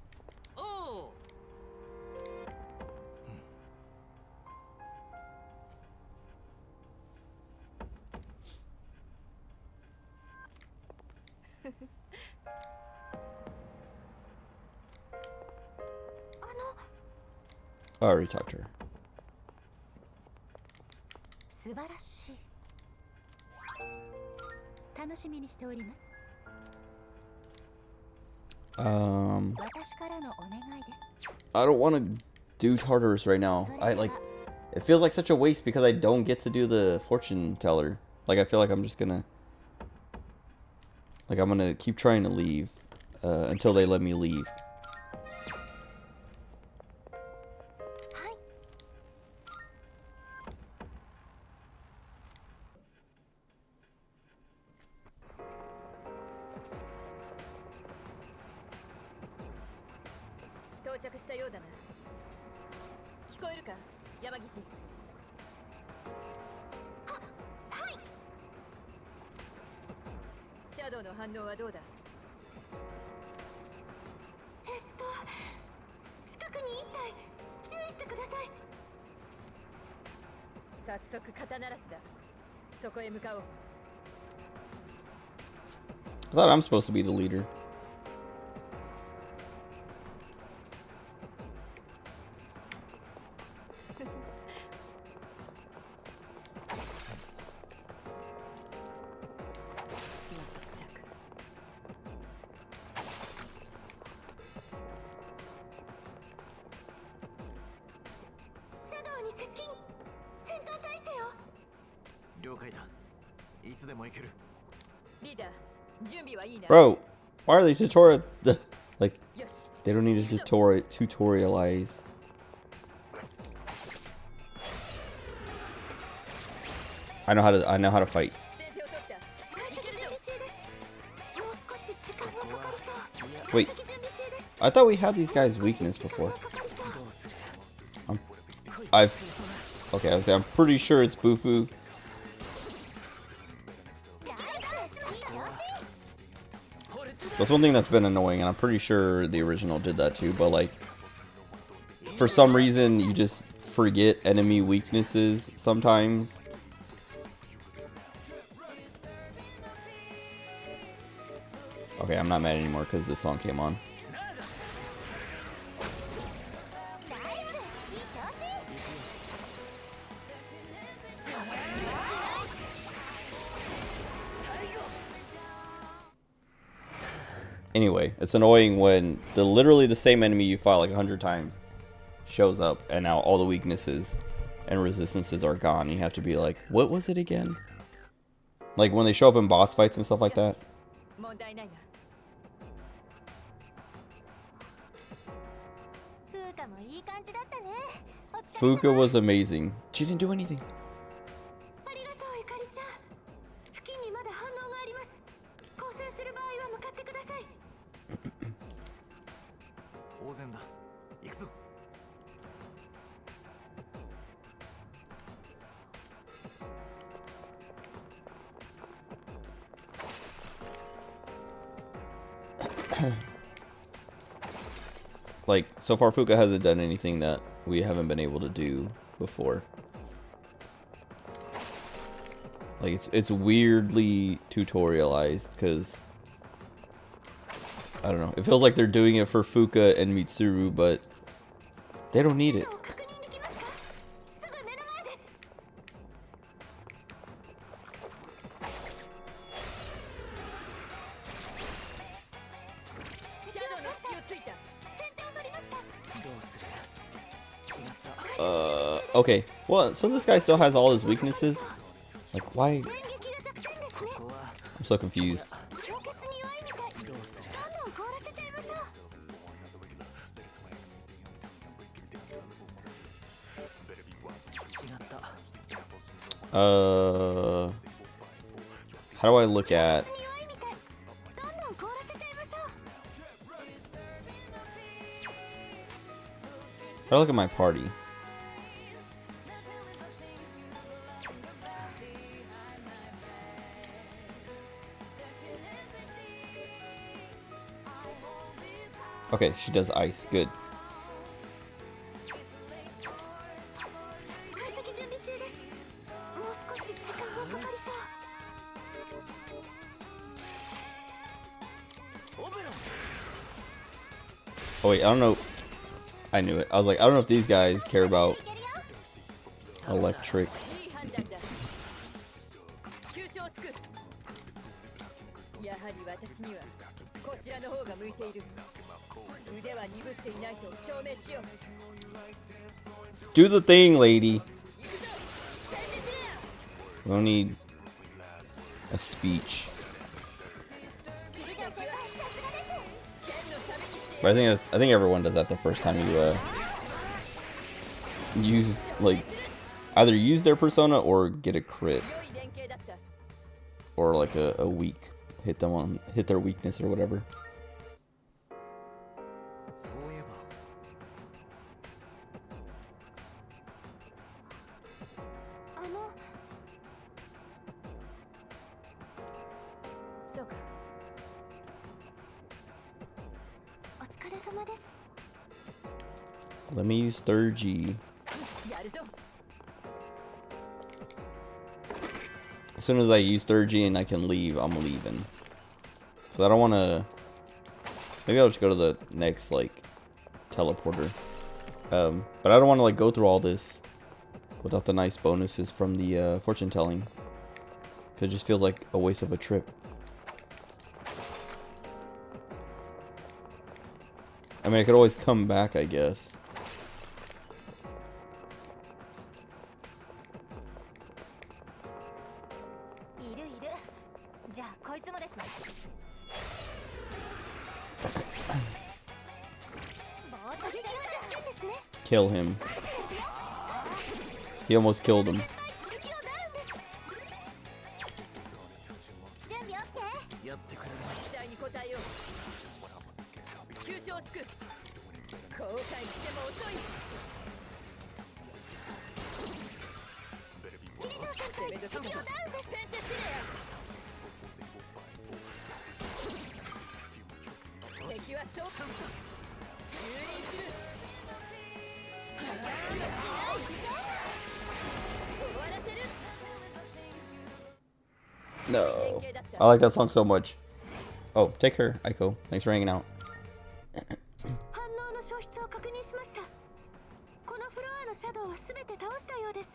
I already talked to her. I don't want to do Tartarus right now. It feels like such a waste because I don't get to do the fortune teller. Like, I feel like I'm just gonna, like, I'm gonna keep trying to leave until they let me leave. I thought I'm supposed to be the leader. Bro, why are they tutorial? Like, they don't need to tutorialize. I know how to fight. Wait, I thought we had these guys' weakness before. Okay, I'm pretty sure it's Bufu. That's one thing that's been annoying, and I'm pretty sure the original did that too, but like, for some reason, you just forget enemy weaknesses sometimes. Okay, I'm not mad anymore because this song came on. Anyway, it's annoying when literally the same enemy you fought like 100 times shows up and now all the weaknesses and resistances are gone. You have to be like, what was it again? Like when they show up in boss fights and stuff like that. Fuka was amazing. She didn't do anything. 当然だ。行くぞ。Like, so far Fuka hasn't done anything that we haven't been able to do before. Like, it's weirdly tutorialized, because I don't know. It feels like they're doing it for Fuka and Mitsuru, but they don't need it. Okay. Well, so this guy still has all his weaknesses? Like, why? I'm so confused. How do I look at? How do I look at my party? Okay, she does ice. Good. Oh wait, I don't know. I knew it. I was like, I don't know if these guys care about electric. Do the thing, lady. We don't need a speech. But I think everyone does that the first time you use, like, either use their persona or get a crit, or like a weak, hit their weakness or whatever. Let me use third G. As soon as I use third G and I can leave, I'm leaving. So I don't want to. Maybe I'll just go to the next, like, teleporter. But I don't want to, like, go through all this without the nice bonuses from the fortune telling. Cause it just feels like a waste of a trip. I mean, I could always come back, I guess. Kill him. He almost killed him. No. I like that song so much. Oh, take her, Aiko. Thanks for hanging out. 反応の消失を確認しました。このフロアのシャドウはすべて倒したようです。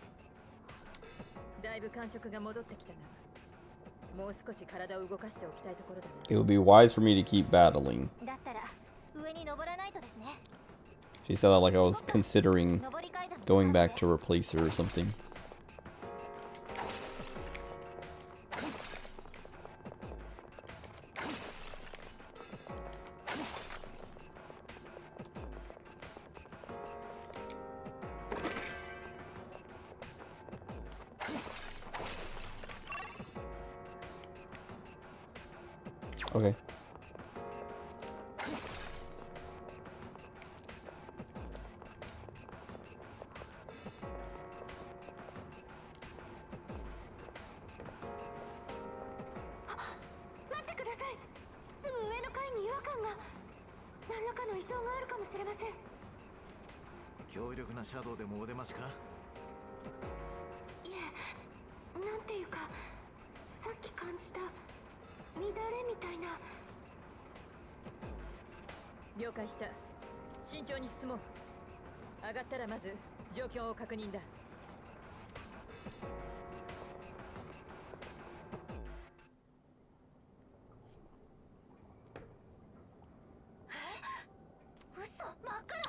だいぶ感触が戻ってきたが、もう少し体を動かしておきたいところだね。It would be wise for me to keep battling. だったら上に登らないとですね。 She said that like I was considering going back to replace her or something. Okay.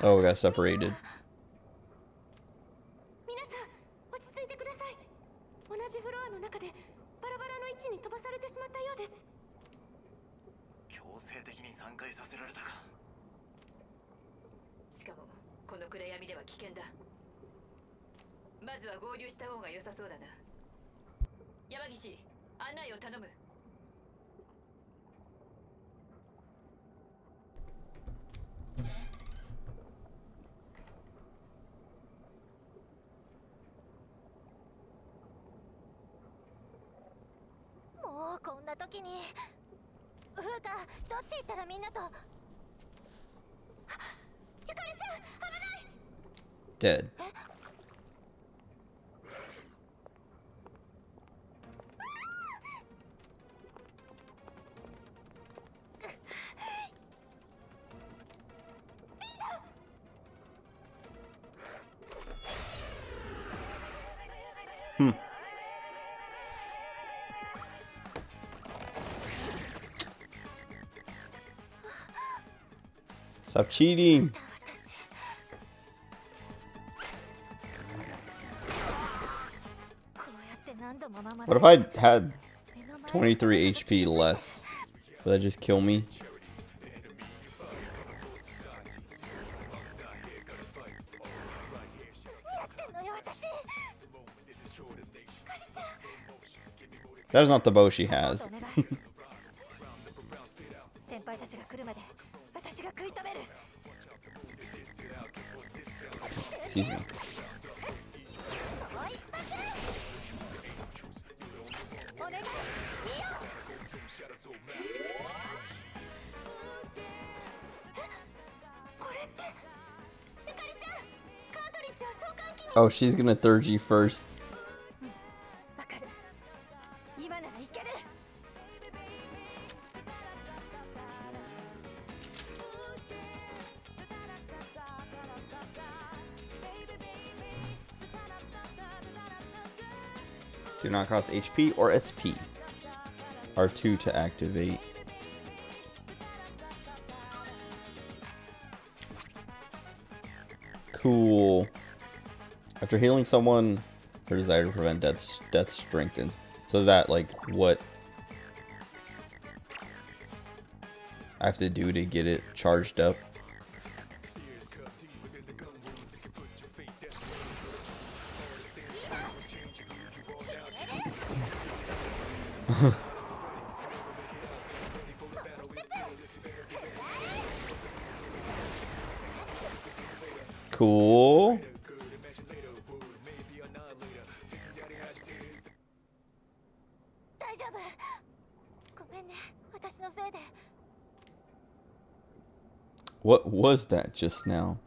Oh, we got separated. 皆さん、落ち着いてください。同じフロアの中でバラバラの位置に飛ばされてしまったようです。強制的に3回させられたか。しかもこの暗闇では危険だ。まずは合流した方が良さそうだな。山岸、案内を頼む。もうこんな時にふうか、どっち行ったらみんなと。ゆかりちゃん、危ない。 Dead. Stop cheating. What if I had 23 HP less? Would that just kill me? That is not the bow she has. Excuse me. Oh, she's gonna third G first. Do not cost HP or SP. R2 to activate. Cool. After healing someone, her desire to prevent death strengthens. So is that like what I have to do to get it charged up? Cool. What was that just now?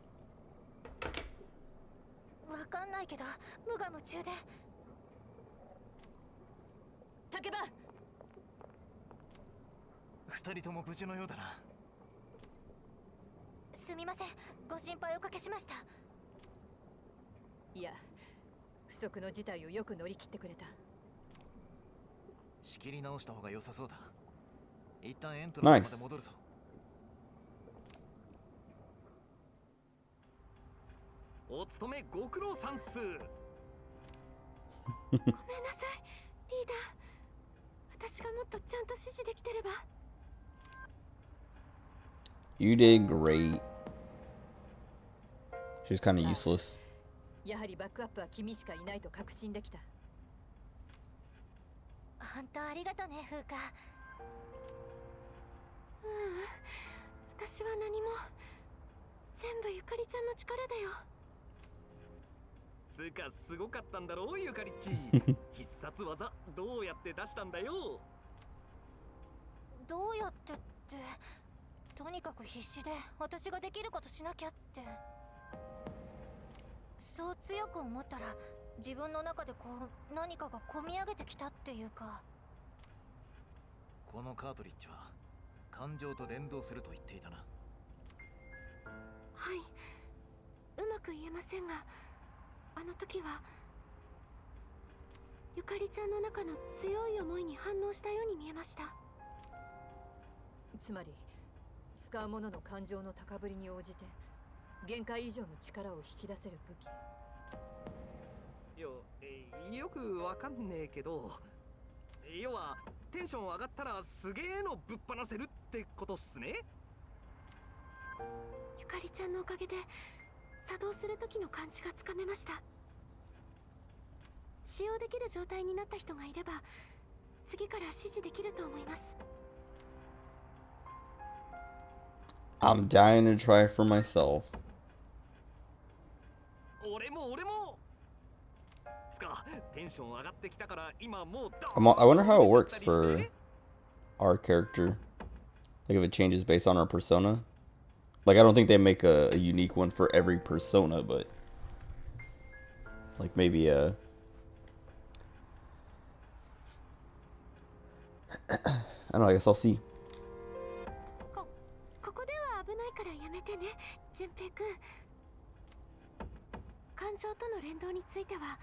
無事のようだな。すみません、ご心配おかけしました。いや、不測の事態をよく乗り切ってくれた。仕切り直した方が良さそうだ。一旦エントランスまで戻るぞ。お勤めご苦労さんす。ごめんなさい、リーダー。私がもっとちゃんと指示できてれば。You did great. She's kind of useless. やはりバックアップは君しかいないと確信できた。本当ありがとね、風花。私は何も。全部ゆかりちゃんの力だよ。つうかすごかったんだろう、ゆかりっち。必殺技どうやって出したんだよ。どうやってって、とにかく必死で私ができることしなきゃって。そう強く思ったら自分の中でこう何かがこみ上げてきたっていうか。このカートリッジは感情と連動すると言っていたな。はい、うまく言えませんが、あの時はゆかりちゃんの中の強い思いに反応したように見えました。つまり使うものの感情の高ぶりに応じて限界以上の力を引き出せる武器。よくわかんねえけど、要はテンション上がったらすげえのぶっ放せるってことっすね。ゆかりちゃんのおかげで作動する時の感じがつかめました。使用できる状態になった人がいれば次から指示できると思います。I'm dying to try for myself. 俺もつかテンション上がってきたから今もう I wonder how it works for our character. Like if it changes based on our persona. Like I don't think they make a unique one for every persona, but like maybe I don't know, I guess I'll see. ここでは危ないからやめてね、純平くん。感情との連動については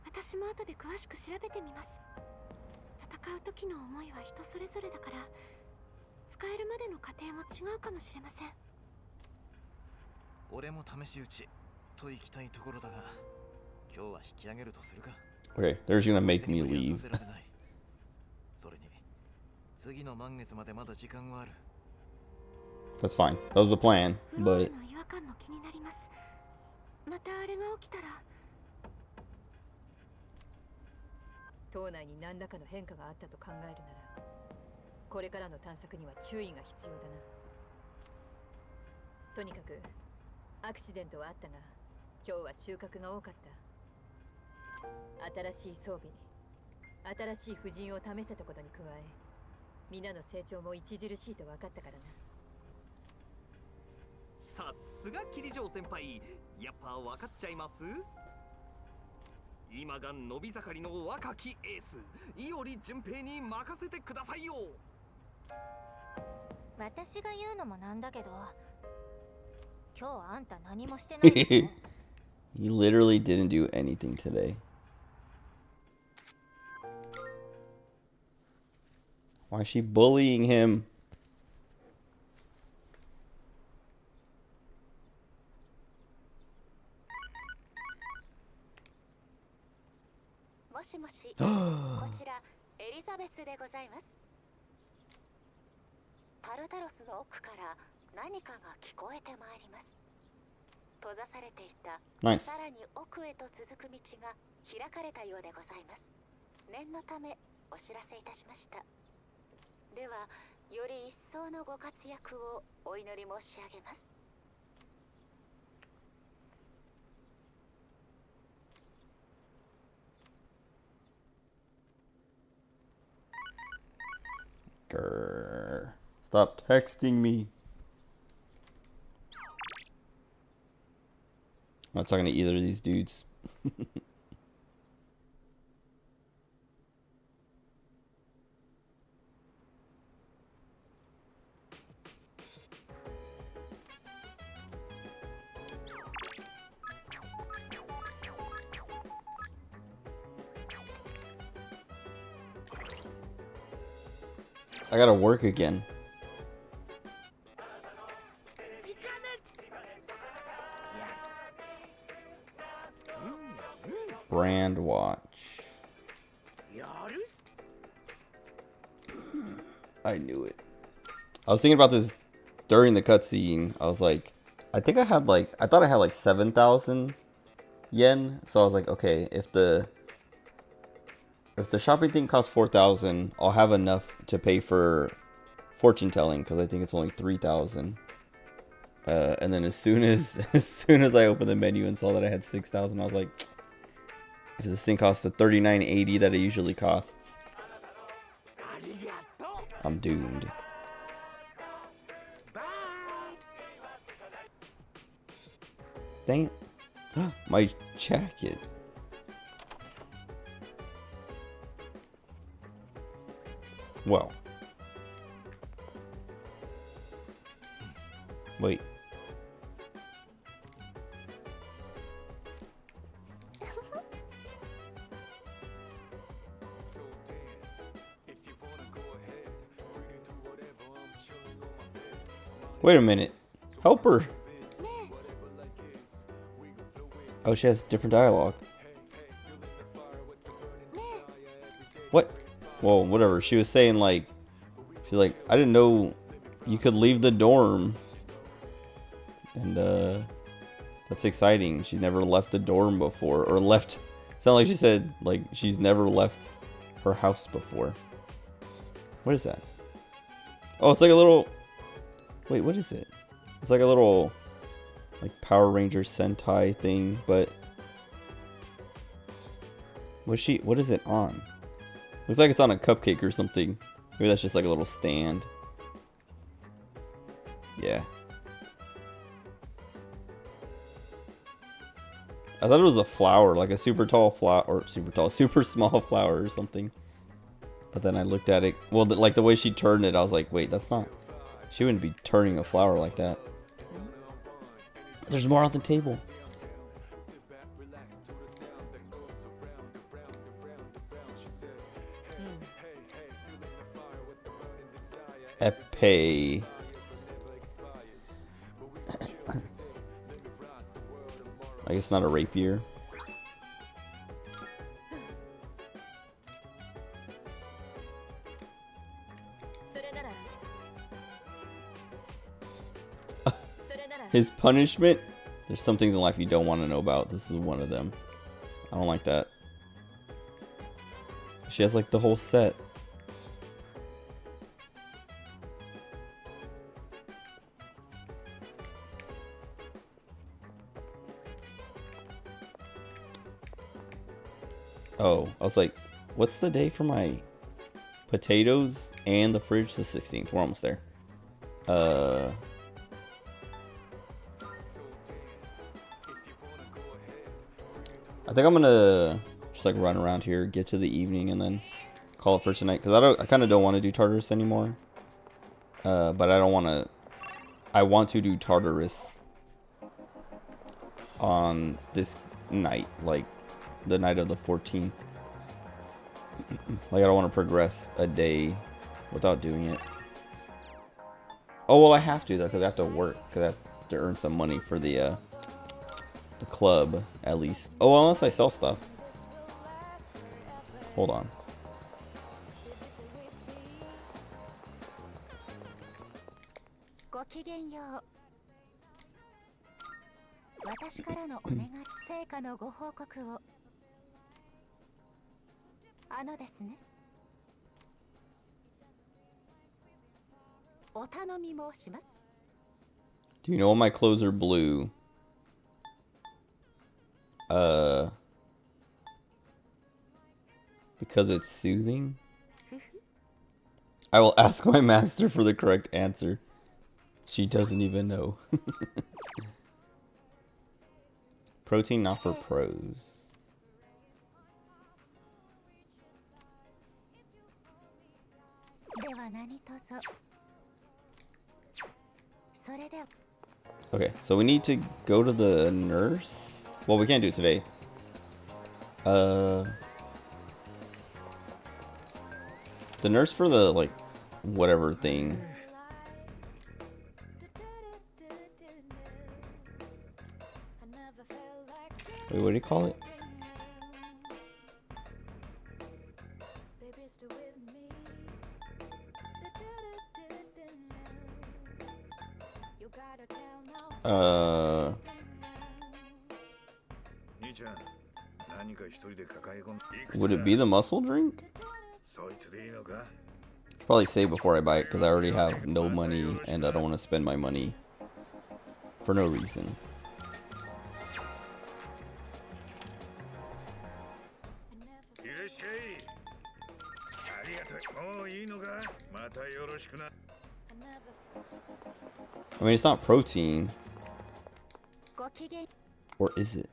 私も後で詳しく調べてみます。戦う時の思いは人それぞれだから、使えるまでの過程も違うかもしれません。俺も試し撃ちと行きたいところだが、今日は引き上げるとするか。Okay, they're just gonna make me leave. それに次の満月までまだ時間はある。That's fine. That was the plan, but の違和感も気になります。またあれが起きたら。島内に何らかの変化があったと考えるなら、これからの探索には注意が必要だな。とにかくアクシデントはあったが、今日は収穫が多かった。新しい装備、新しい婦人を試せたことに加え、皆の成長も著しいと分かったからな。さすが桐城先輩、やっぱ分かっちゃいます？今が伸び盛りの若きエース、伊織純平に任せてくださいよ。私が言うのもなんだけど、今日あんた何もしてないでしょ。he literally didn't do anything today. Why is she bullying him? もしもし、こちらエリザベスでございます。タルタロスの奥から何かが聞こえてまいります。閉ざされていた、さらに奥へと続く道が開かれたようでございます。念のためお知らせいたしました。では、より一層のご活躍をお祈り申し上げます。Grr. Stop texting me. I'm not talking to either of these dudes. 「I gotta work again. Brand watch. I knew it. I was thinking about this during the cutscene. I was like, I thought I had like 7,000 yen. So I was like, okay, if the shopping thing costs 4,000, I'll have enough to pay for fortune telling because I think it's only 3,000. And then as soon as I opened the menu and saw that I had 6,000, I was like, if this thing costs the 39.80 that it usually costs, I'm doomed. Dang it. My jacket. Well. Wait. Wait a minute. Help her. Oh, she has different dialogue. What? Well, whatever. She was saying like, she's like, I didn't know you could leave the dorm. And that's exciting. She never left the dorm before, or left. It's not like she said like she's never left her house before. What is that? Oh, it's like a little. Wait, what is it? It's like a little, like Power Ranger Sentai thing, but what is it on? Looks like it's on a cupcake or something. Maybe that's just like a little stand. Yeah. I thought it was a flower, like a super tall flower, or super small flower or something. But then I looked at it, well, like the way she turned it, I was like, wait, that's not. She wouldn't be turning a flower like that. There's more on the table. Epee. I guess not a rapier. His punishment? There's some things in life you don't want to know about. This is one of them. I don't like that. She has like the whole set. Oh, I was like, what's the day for my potatoes and the fridge? The 16th. We're almost there. I think I'm gonna just like run around here, get to the evening, and then call it for tonight. Cause I kind of don't want to do Tartarus anymore. But I don't want to. I want to do Tartarus on this night, like the night of the 14th. Like I don't want to progress a day without doing it. Oh well, I have to though, cause I have to work, cause I have to earn some money for the club at least. Oh, unless I sell stuff. Hold on. Do you know why my clothes are blue? Because it's soothing? I will ask my master for the correct answer. She doesn't even know. Protein not for pros. Okay, so we need to go to the nurse. Well, we can't do it today. The nurse for the, like, whatever thing. Wait, what do you call it? Would it be the muscle drink? Probably save before I buy it because I already have no money and I don't want to spend my money for no reason. I mean, it's not protein. Or is it?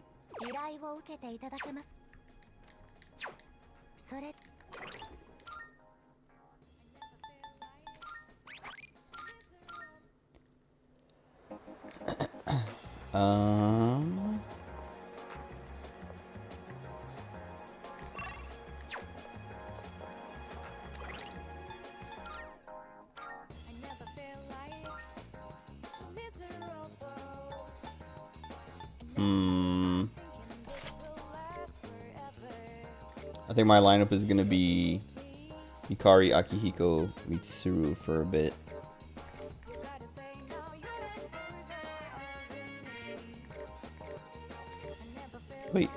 I think my lineup is gonna be Hikari, Akihiko, Mitsuru for a bit. Wait.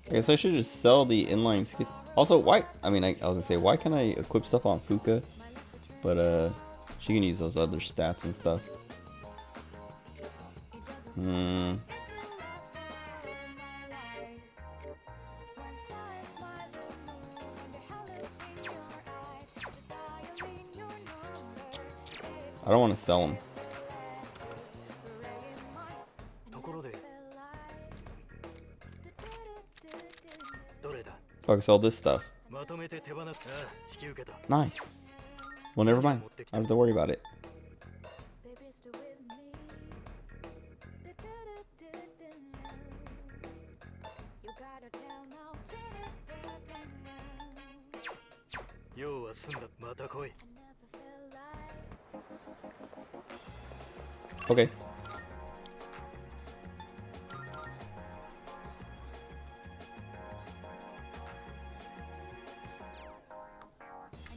I guess I should just sell the inline skits. Also, why? I mean, I was gonna say, why can I equip stuff on Fuka? But, she can use those other stats and stuff. I don't want to sell them. Fuck, sell this stuff. Nice. Well, never mind. I don't have to worry about it. Okay.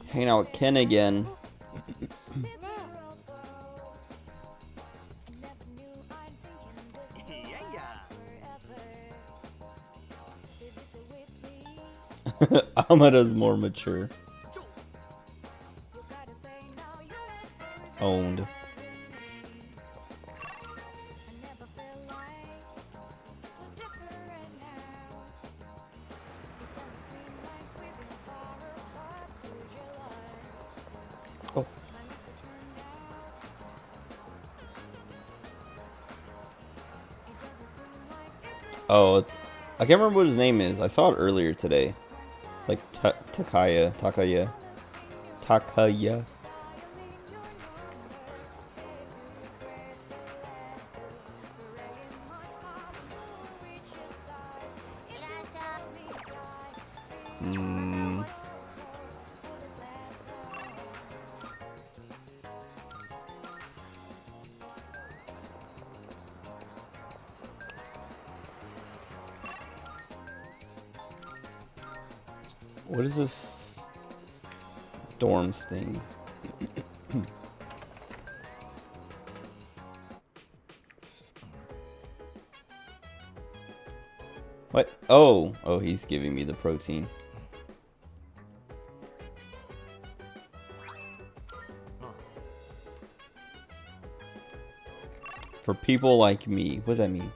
Hanging out with Ken again. Amada's more mature. Owned. Oh, it's, I can't remember what his name is. I saw it earlier today. It's like Takaya. What is this dorms thing? What? Oh, he's giving me the protein. For people like me. What does that mean?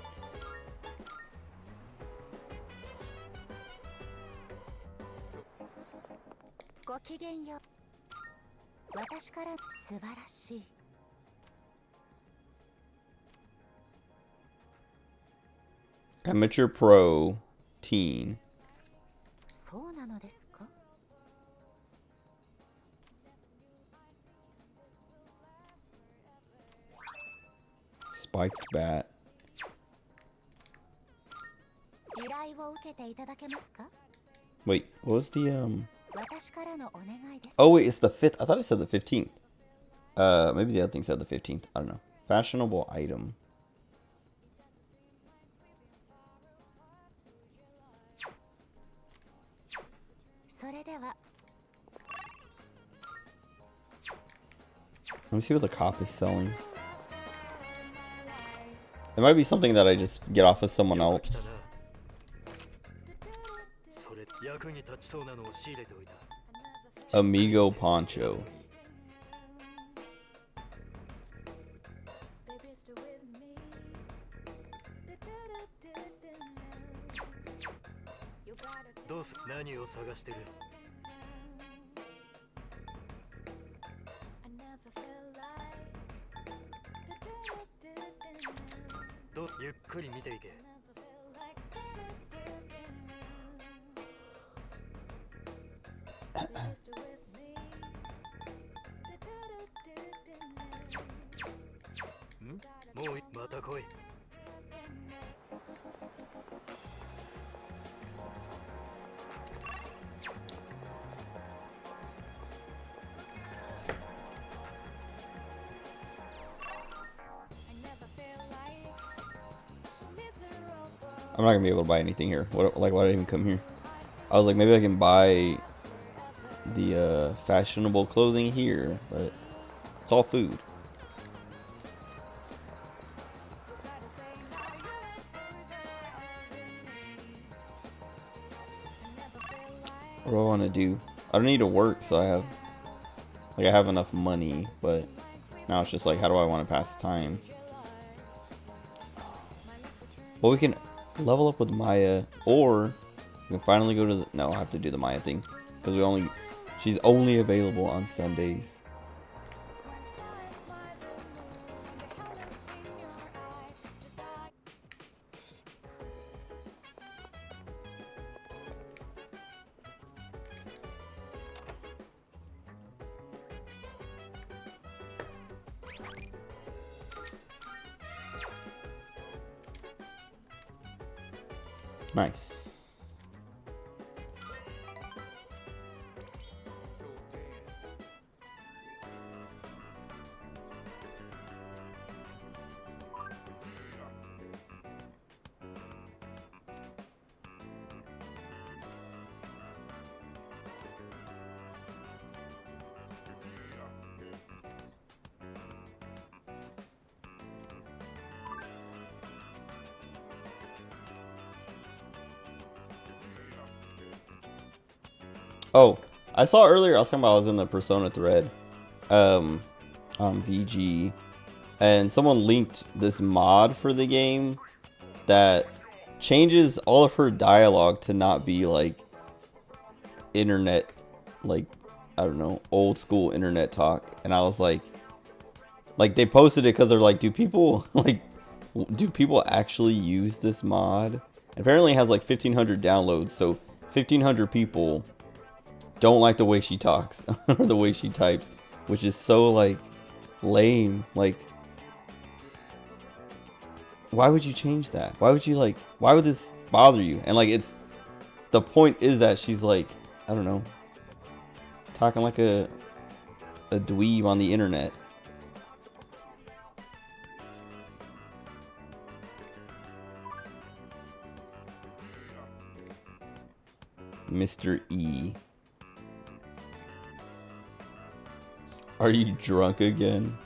Amateur pro teen. Spiked bat. Wait, what was the Oh wait, it's the 5th. I thought it said the 15th. Maybe the other thing said the 15th. I don't know. Fashionable item. Let me see what the cop is selling. It might be something that I just get off of someone else. Amigo poncho. I'm not gonna be able to buy anything here. What? Like, why did I even come here? I was like, maybe I can buy the fashionable clothing here, but it's all food. What do I want to do? I don't need to work, so I have enough money, but now it's just like, how do I want to pass time? Well, we can level up with Maya, or we can finally go to the... No, I have to do the Maya thing, because she's only available on Sundays. Nice. Oh, I saw earlier, I was talking about I was in the Persona thread on VG, and someone linked this mod for the game that changes all of her dialogue to not be like internet, like, I don't know, old school internet talk. And I was like they posted it because they're like, do people actually use this mod? And apparently it has like 1,500 downloads, so 1,500 people don't like the way she talks or the way she types, which is so like lame. Like, why would you change that? Why would this bother you? And like, the point is that she's like, I don't know, talking like a dweeb on the internet. Mr. E. Are you drunk again?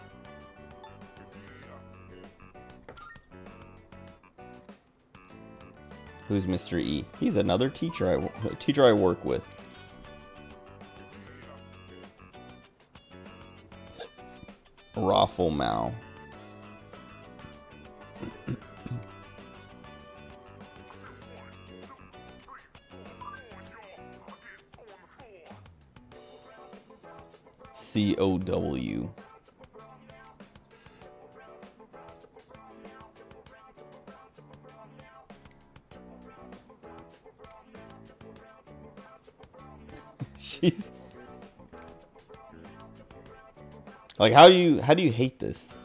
Who's Mr. E? He's another teacher I work with. Raffle Mao. COW. She's like, how do you hate this?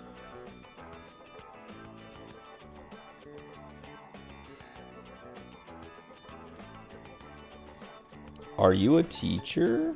Are you a teacher?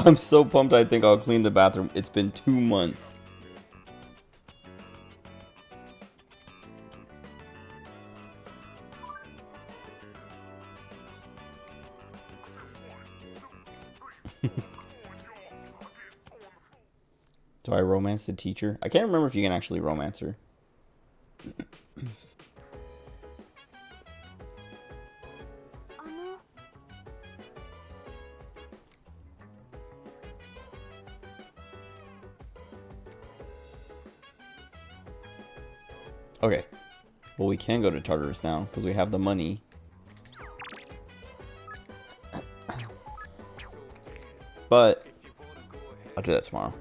I'm so pumped I think I'll clean the bathroom. It's been 2 months. Do I romance the teacher? I can't remember if you can actually romance her. Okay. Well, we can go to Tartarus now because we have the money. But I'll do that tomorrow.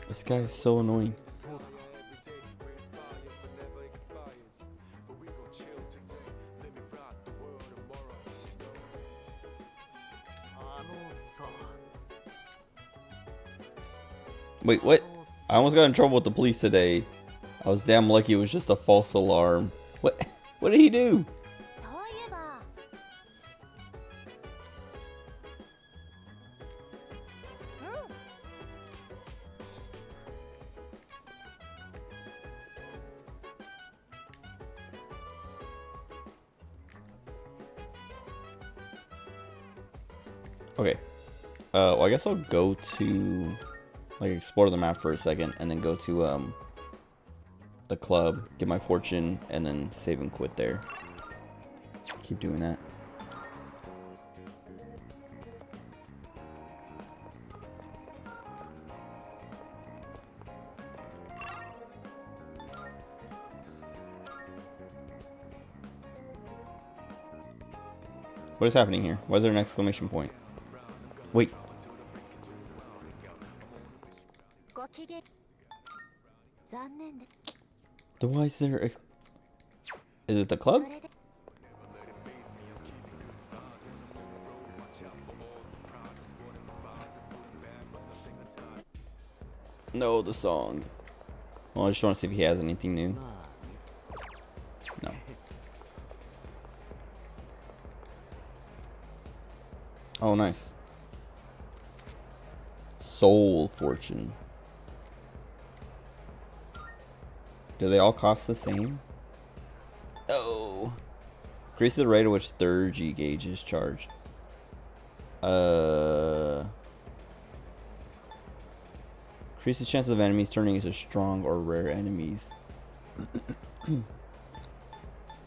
This guy is so annoying. Wait, what? I almost got in trouble with the police today. I was damn lucky it was just a false alarm. What? What did he do? Okay. Well, I guess I'll go to, like, explore the map for a second, and then go to the club, get my fortune, and then save and quit there. Keep doing that. What is happening here? Why is there an exclamation point? Wait. Why is there? Is it the club? No, the song. Well, I just want to see if he has anything new. No. Oh, nice. Soul Fortune. Do they all cost the same? Oh. Increase the rate at which third G gauge is charged. Increase the chance of enemies turning into strong or rare enemies.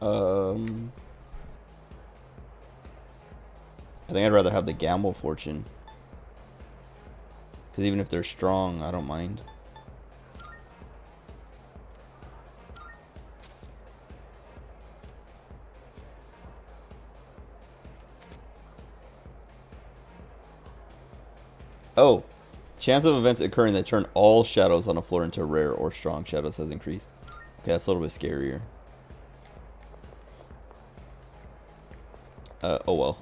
I think I'd rather have the Gamble Fortune. Because even if they're strong, I don't mind. Oh, chance of events occurring that turn all shadows on a floor into rare or strong shadows has increased. Okay, that's a little bit scarier. Oh well.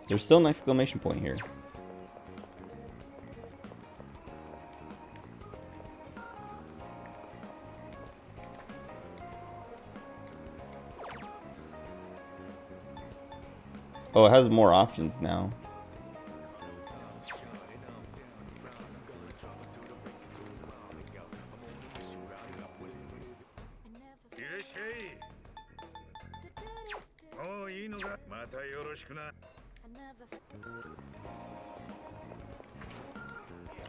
There's still an exclamation point here. Oh, it has more options now.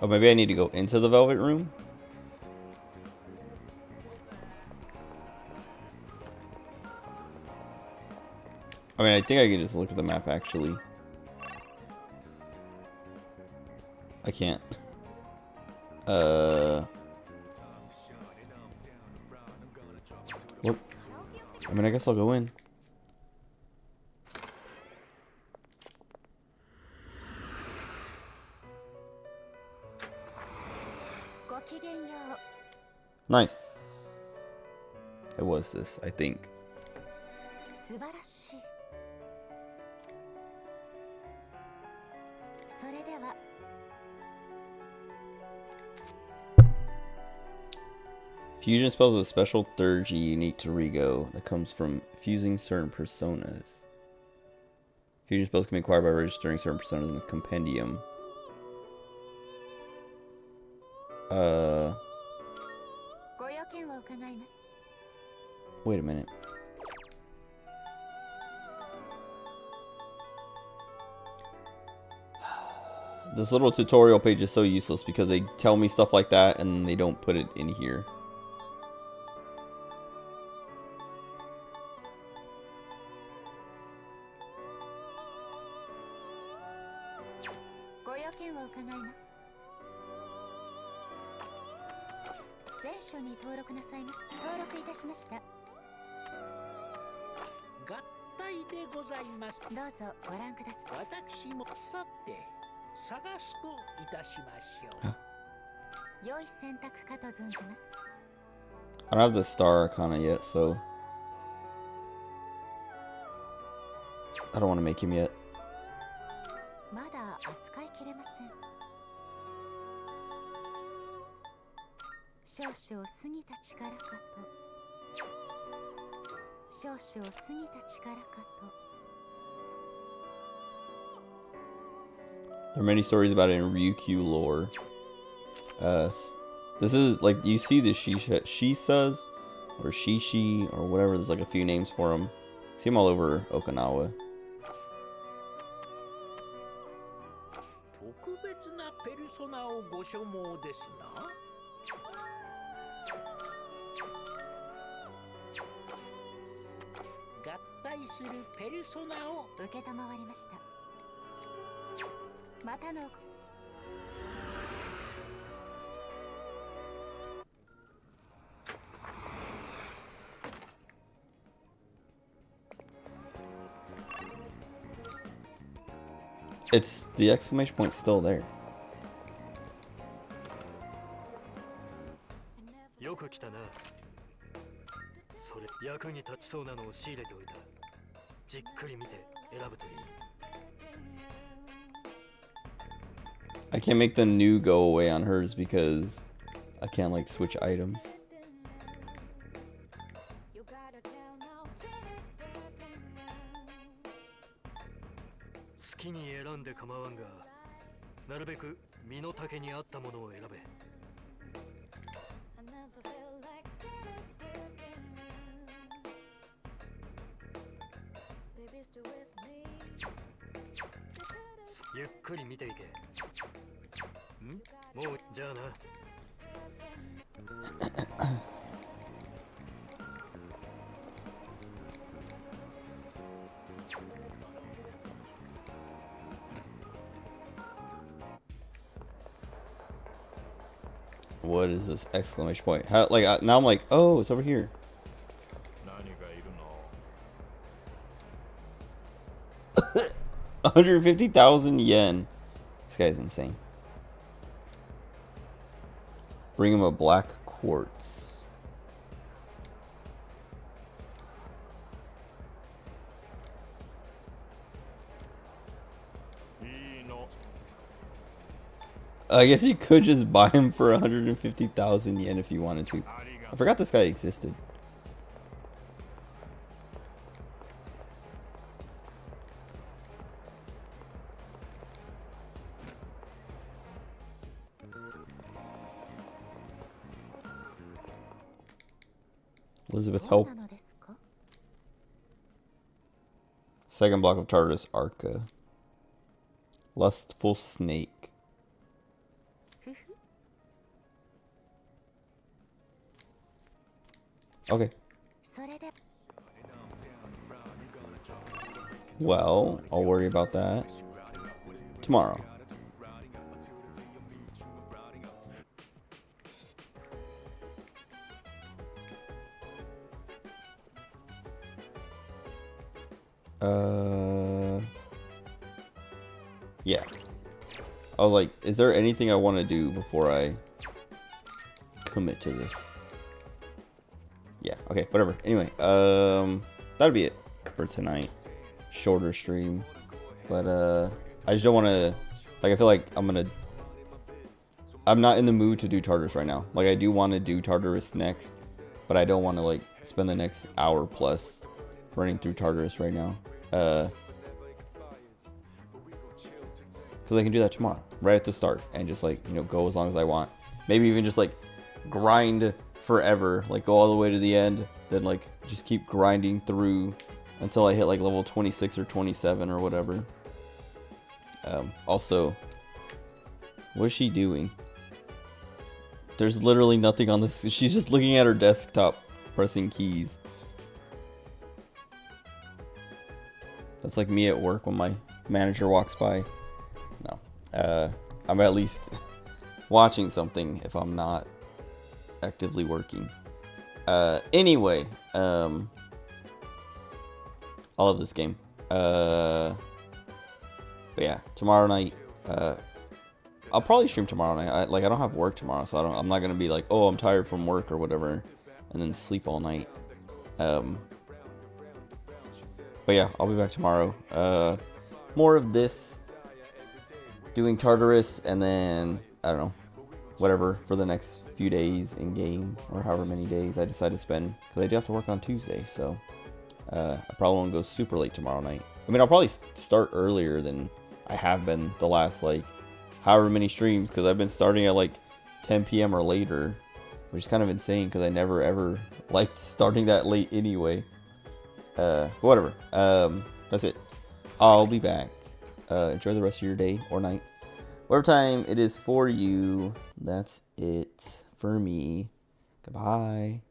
Oh, maybe I need to go into the Velvet Room? I mean, I think I can just look at the map, actually. I can't. What? I mean, I guess I'll go in. Nice. It was this, I think. Fusion spells a special theurgy unique to Rigo that comes from fusing certain personas. Fusion spells can be acquired by registering certain personas in the compendium. Wait a minute. This little tutorial page is so useless because they tell me stuff like that and they don't put it in here. I don't have the Star Arcana yet, so I don't want to make him yet. There are many stories about it in Ryukyu lore. This is like, you see the Shisas or Shishi or whatever. There's like a few names for them. See them all over Okinawa. It's the exclamation point's still there. I can't make the new go away on hers because I can't like switch items. What is this exclamation point? How, like, now I'm like, oh, it's over here. 150,000 yen. This guy's insane. Bring him a black quartz. I guess you could just buy him for 150,000 yen if you wanted to. I forgot this guy existed. Elizabeth, help. Second block of Tartarus Arca. Lustful Snake. Okay. Well, I'll worry about that tomorrow. Yeah. I was like, is there anything I want to do before I commit to this? Yeah, okay, whatever. Anyway, that'll be it for tonight. Shorter stream. But I just don't want to, like, I feel like I'm not in the mood to do Tartarus right now. Like, I do want to do Tartarus next, but I don't want to, like, spend the next hour plus running through Tartarus right now. Because I can do that tomorrow, right at the start, and just, like, you know, go as long as I want. Maybe even just, like, grind forever, like, go all the way to the end, then, like, just keep grinding through until I hit, like, level 26 or 27 or whatever. Also, what is she doing? There's literally nothing on this. She's just looking at her desktop, pressing keys. That's like me at work when my manager walks by. No. I'm at least watching something if I'm not actively working. Anyway, I love this game. But yeah, tomorrow night, I'll probably stream tomorrow night. I don't have work tomorrow, so I'm not gonna be like, oh, I'm tired from work or whatever, and then sleep all night. But yeah, I'll be back tomorrow. More of this, doing Tartarus, and then I don't know, whatever for the next few days in game, or however many days I decide to spend, because I do have to work on Tuesday, so I probably won't go super late tomorrow night. I mean, I'll probably start earlier than I have been the last, like, however many streams, because I've been starting at like 10 p.m. or later, which is kind of insane because I never ever liked starting that late anyway. Whatever. That's it. I'll be back. Enjoy the rest of your day or night, whatever time it is for you. That's it for me. Goodbye.